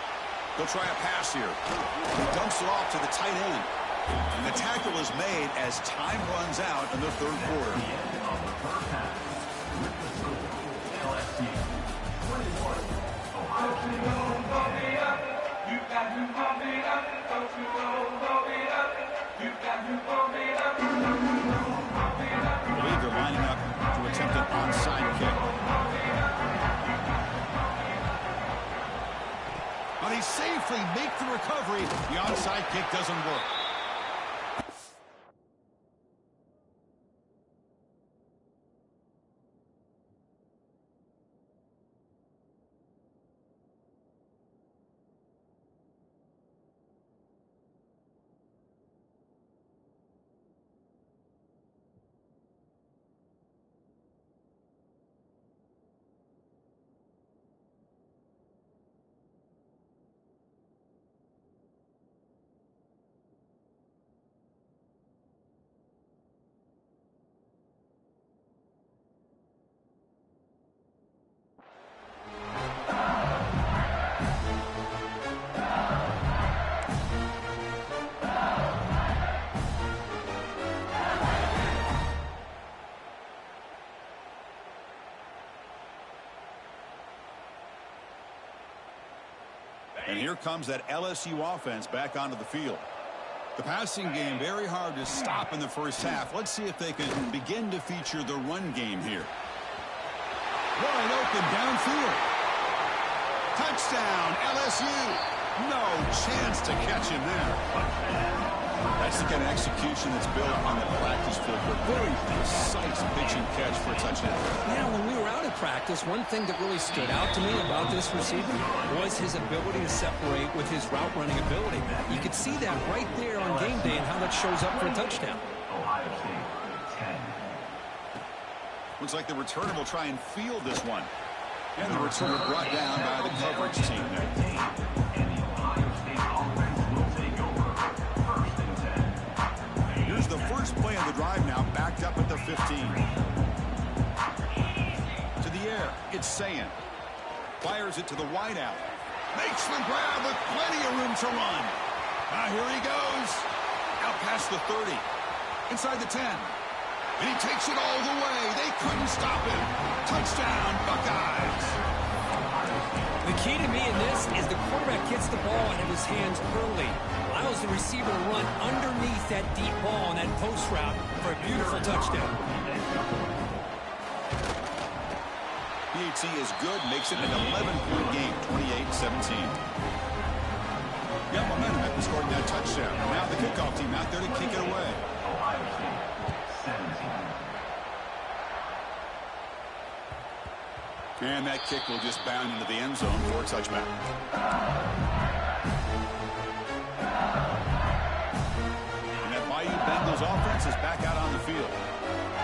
They'll try a pass here. He dumps it off to the tight end. And the tackle is made as time runs out in the third quarter. I believe they're lining up to attempt an onside kick. But he safely makes the recovery. The onside kick doesn't work. And here comes that LSU offense back onto the field. The passing game very hard to stop in the first half. Let's see if they can begin to feature the run game here. Wide open downfield. Touchdown, LSU. No chance to catch him there. That's the kind of execution that's built on the practice field. Very precise pitch and catch for a touchdown. Yeah, when we were out at practice, one thing that really stood out to me about this receiver was his ability to separate with his route running ability, Matt. You could see that right there on game day and how that shows up for a touchdown. Ohio State, 10. Looks like the returner will try and field this one. And the returner brought down by the coverage team there. And the Ohio State offense will take over. First and 10. Here's the first play of the drive now, backed up at the 15. To the air, it's Sayin. Fires it to the wideout. Makes the grab with plenty of room to run. Now here he goes. Out past the 30. Inside the 10. And he takes it all the way. They couldn't stop him. Touchdown, Buckeyes. The key to me in this is the quarterback gets the ball out of his hands early. Allows the receiver to run underneath that deep ball on that post route for a beautiful touchdown. PAT is good. Makes it an 11-point game, 28-17. Got momentum after scoring that touchdown. Now the kickoff team out there to kick it away. Ohio State, 17. And that kick will just bound into the end zone for a touchback. And that Bayou Bengals offense is back out on the field.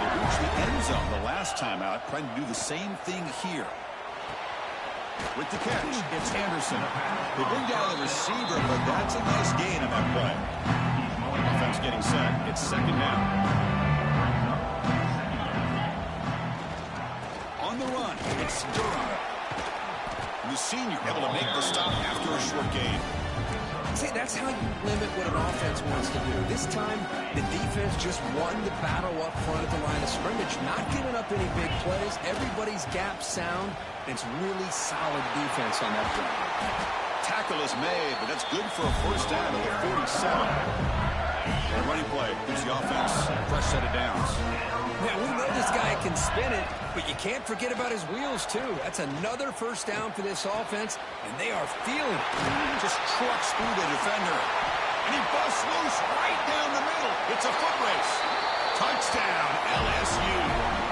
They reached the end zone the last time out, trying to do the same thing here. With the catch, it's Anderson. They bring down the receiver, but that's a nice gain on that play. Offense getting set. It's second down. On the run, it's Durham. The senior able to make the stop after a short gain. See, that's how you limit what an offense wants to do. This time, the defense just won the battle up front at the line of scrimmage, not giving up any big plays. Everybody's gap sound. It's really solid defense on that play. Tackle is made, but that's good for a first down at the 47. And running play gives the offense a fresh set of downs. Yeah, we know this guy can spin it, but you can't forget about his wheels, too. That's another first down for this offense, and they are feeling it. Just trucks through the defender. And he busts loose right down the middle. It's a foot race. Touchdown, LSU.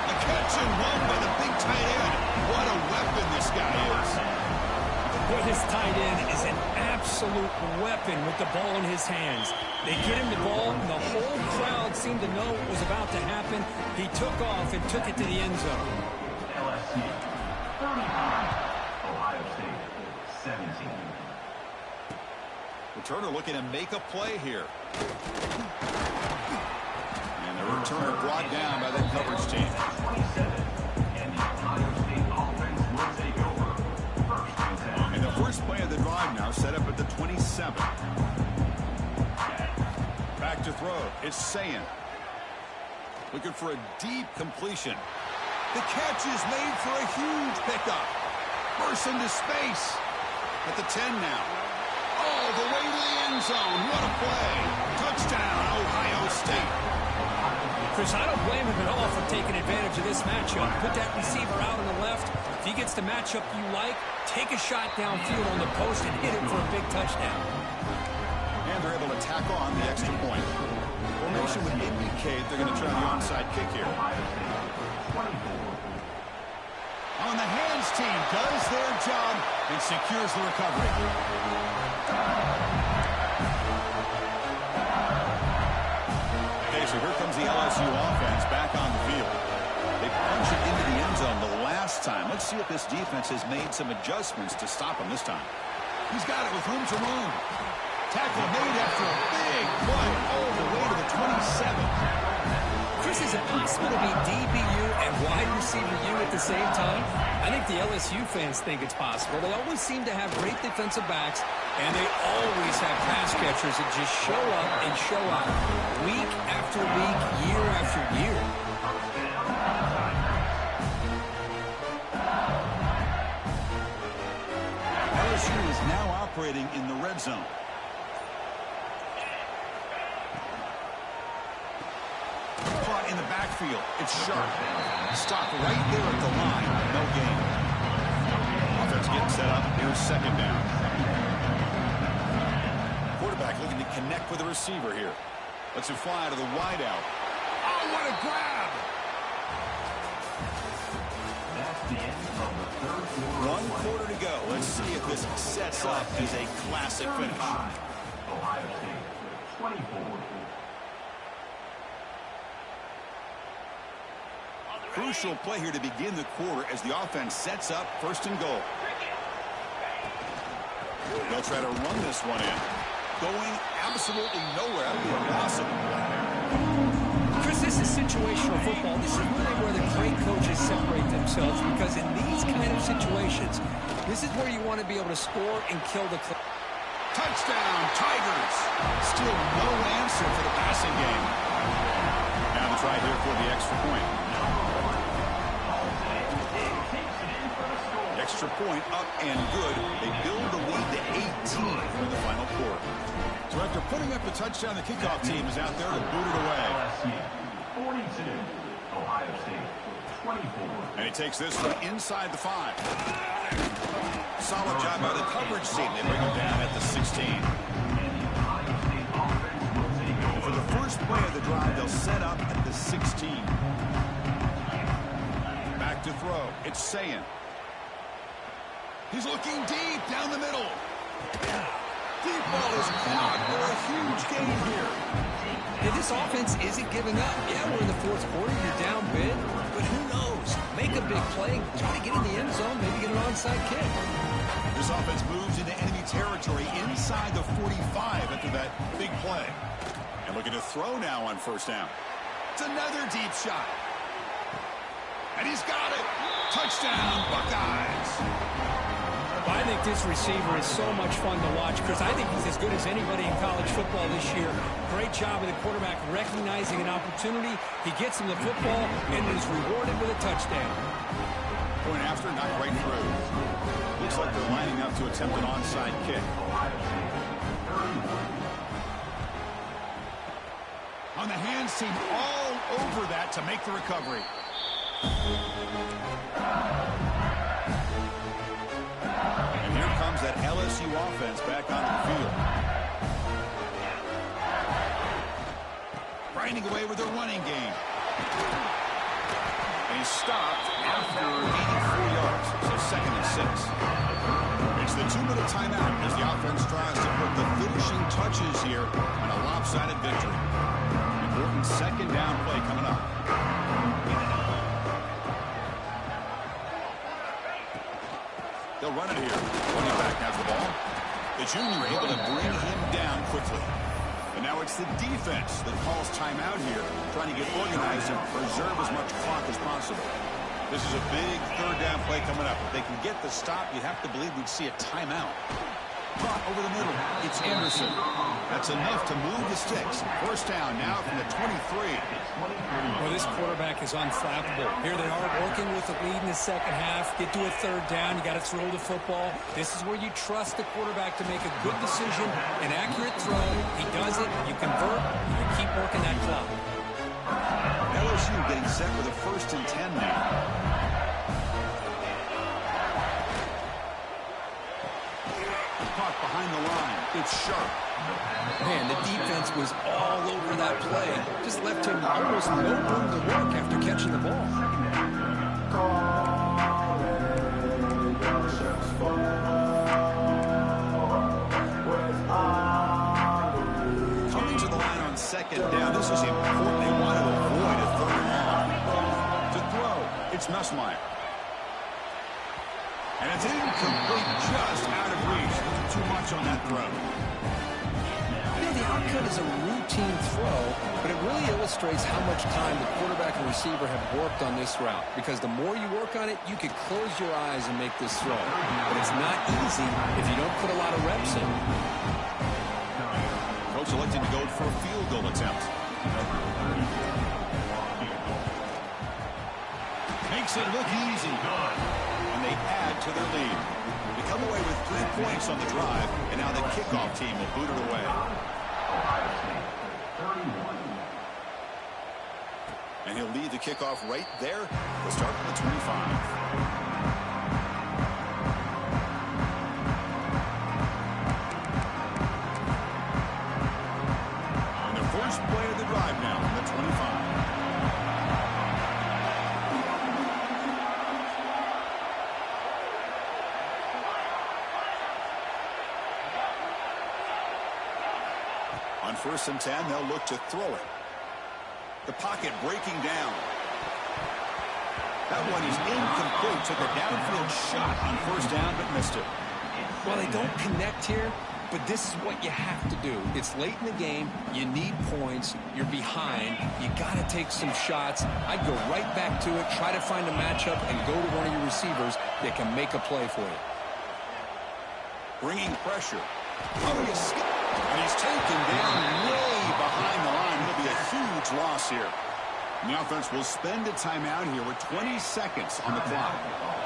A catch and run by the big tight end. What a weapon this guy is. Well, his tight end is an absolute weapon with the ball in his hands. They get him the ball, and the whole crowd seemed to know what was about to happen. He took off and took it to the end zone. LSU, 35. Ohio State, 17. Returner looking to make a play here. And the returner brought down by that coverage team. 27. And the Ohio State offense will take over. First and 10. And the first play of the drive now set up at the 27. Back to throw. It's Sayin. Looking for a deep completion. The catch is made for a huge pickup. Bursts into space. At the 10 now. All the way to the end zone. What a play. Touchdown, Ohio State. Chris, I don't blame him at all for taking advantage of this matchup. Put that receiver out on the left. If he gets the matchup you like, take a shot downfield on the post and hit it for a big touchdown. And they're able to tack on the extra point. Formation would indicate they're going to try the onside kick here. On the hands team does their job and secures the recovery. Okay, so here comes the LSU offense back on the field. They punch it into the end zone the last time. Let's see if this defense has made some adjustments to stop him this time. He's got it with room to roam. Tackle made after a big play all the way to the 27. Chris, is it possible to be DBU and wide receiver U at the same time? I think the LSU fans think it's possible. They always seem to have great defensive backs, and they always have pass catchers that just show up and show out week after week, year after year. LSU is now out operating in the red zone. Caught in the backfield. It's sharp. Stop right there at the line. No gain. Offense getting set up. Here's second down. Quarterback looking to connect with the receiver here. Lets it fly to the wideout. Oh, what a grab! That's the end of the third quarter. 1 quarter to go. Let's see if this sets up as a classic finish. Ohio State, 24. Crucial play here to begin the quarter as the offense sets up first and goal. They'll try to run this one in. Going absolutely nowhere. That'll be a loss of the play. Chris, this is situational football. This is really where the great coaches separate themselves, because in these kind of situations, this is where you want to be able to score and kill the clock. Touchdown, Tigers. Still no answer for the passing game. Now the try here for the extra point. Extra point up and good. They build the lead to 18 for the final quarter. So after putting up the touchdown, the kickoff team is out there to boot it away. LSU, 42. Ohio State, 24. And he takes this one inside the 5. Solid job by the coverage team. They bring him down at the 16. For the first play of the drive, they'll set up at the 16. Back to throw. It's Sayin. He's looking deep down the middle. Deep ball is caught for a huge gain here. Yeah, this offense isn't giving up. Yeah, we're in the fourth quarter. You're down big, but who knows? Make a big play. Try to get in the end zone. Maybe get an onside kick. This offense moves into enemy territory inside the 45 after that big play. And looking to throw now on first down. It's another deep shot. And he's got it. Touchdown, Buckeyes. I think this receiver is so much fun to watch, because I think he's as good as anybody in college football this year. Great job of the quarterback recognizing an opportunity. He gets him the football and is rewarded with a touchdown. Point after, not right through. Looks like they're lining up to attempt an onside kick. On the hands team, all over that to make the recovery. And here comes that LSU offense back onto the field. Grinding away with their running game. And he's stopped after gaining 4 yards. So second and 6. It's the 2-minute timeout as the offense tries to put the finishing touches here on a lopsided victory. Important second down play coming up. They'll run it here. Running back has the ball. The junior able to bring him down quickly. And now it's the defense that calls timeout here, trying to get organized and preserve as much clock as possible. This is a big third down play coming up. If they can get the stop, you'd have to believe we'd see a timeout. Caught over the middle. It's Anderson. That's enough to move the sticks. First down now from the 23. Well, this quarterback is unflappable. Here they are working with the lead in the second half. Get to a third down. You got to throw the football. This is where you trust the quarterback to make a good decision, an accurate throw. He does it. You convert. You keep working that clock. LSU getting set with a 1st and 10 now. Caught behind the line. It's sharp. Man, the defense was all over that play. Just left him almost no room to work after catching the ball. Coming to the line on second down. This is important. They want to avoid a third and long. To throw, it's Nussmeier. And it's incomplete, just out of reach. Too much on that throw. You know, the outcut is a routine throw, but it really illustrates how much time the quarterback and receiver have worked on this route. Because the more you work on it, you could close your eyes and make this throw. But it's not easy if you don't put a lot of reps in. Coach elected to go for a field goal attempt. Makes it look easy. And they they add to their lead. They come away with 3 points on the drive, and now the kickoff team will boot it away. Ohio State, 31. And he'll lead the kickoff right there. They'll start from the 25. First play of the drive now on the 25. On 1st and 10, they'll look to throw it. The pocket breaking down. That one is incomplete. Took a downfield shot on 1st down, but missed it. Well, they don't connect here, but this is what you have to do. It's late in the game. You need points. You're behind. You got to take some shots. I'd go right back to it, try to find a matchup, and go to one of your receivers that can make a play for you. Bringing pressure. Oh, and he's taken down way behind the line. He'll be a huge loss here. And the offense will spend a timeout here with 20 seconds on the clock.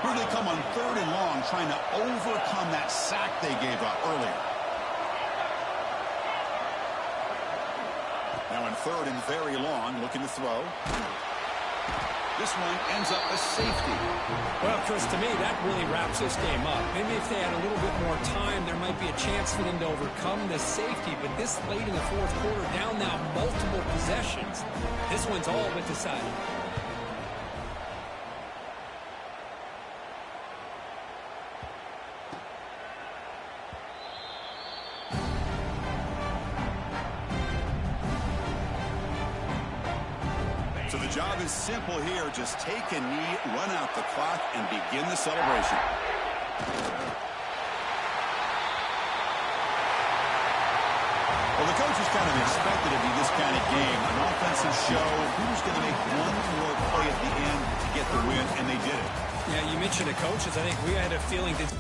Here they come on 3rd and long, trying to overcome that sack they gave up earlier. Now in 3rd and very long, looking to throw. This one ends up a safety. Well, Chris, to me, that really wraps this game up. Maybe if they had a little bit more time, there might be a chance for them to overcome this safety. But this late in the 4th quarter, down now multiple possessions, this one's all but decided. So the job is simple here. Just take a knee, run out the clock, and begin the celebration. Well, the coaches kind of expected it to be this kind of game. An offensive show. Who's going to make one more play at the end to get the win, and they did it. Yeah, you mentioned the coaches. I think we had a feeling that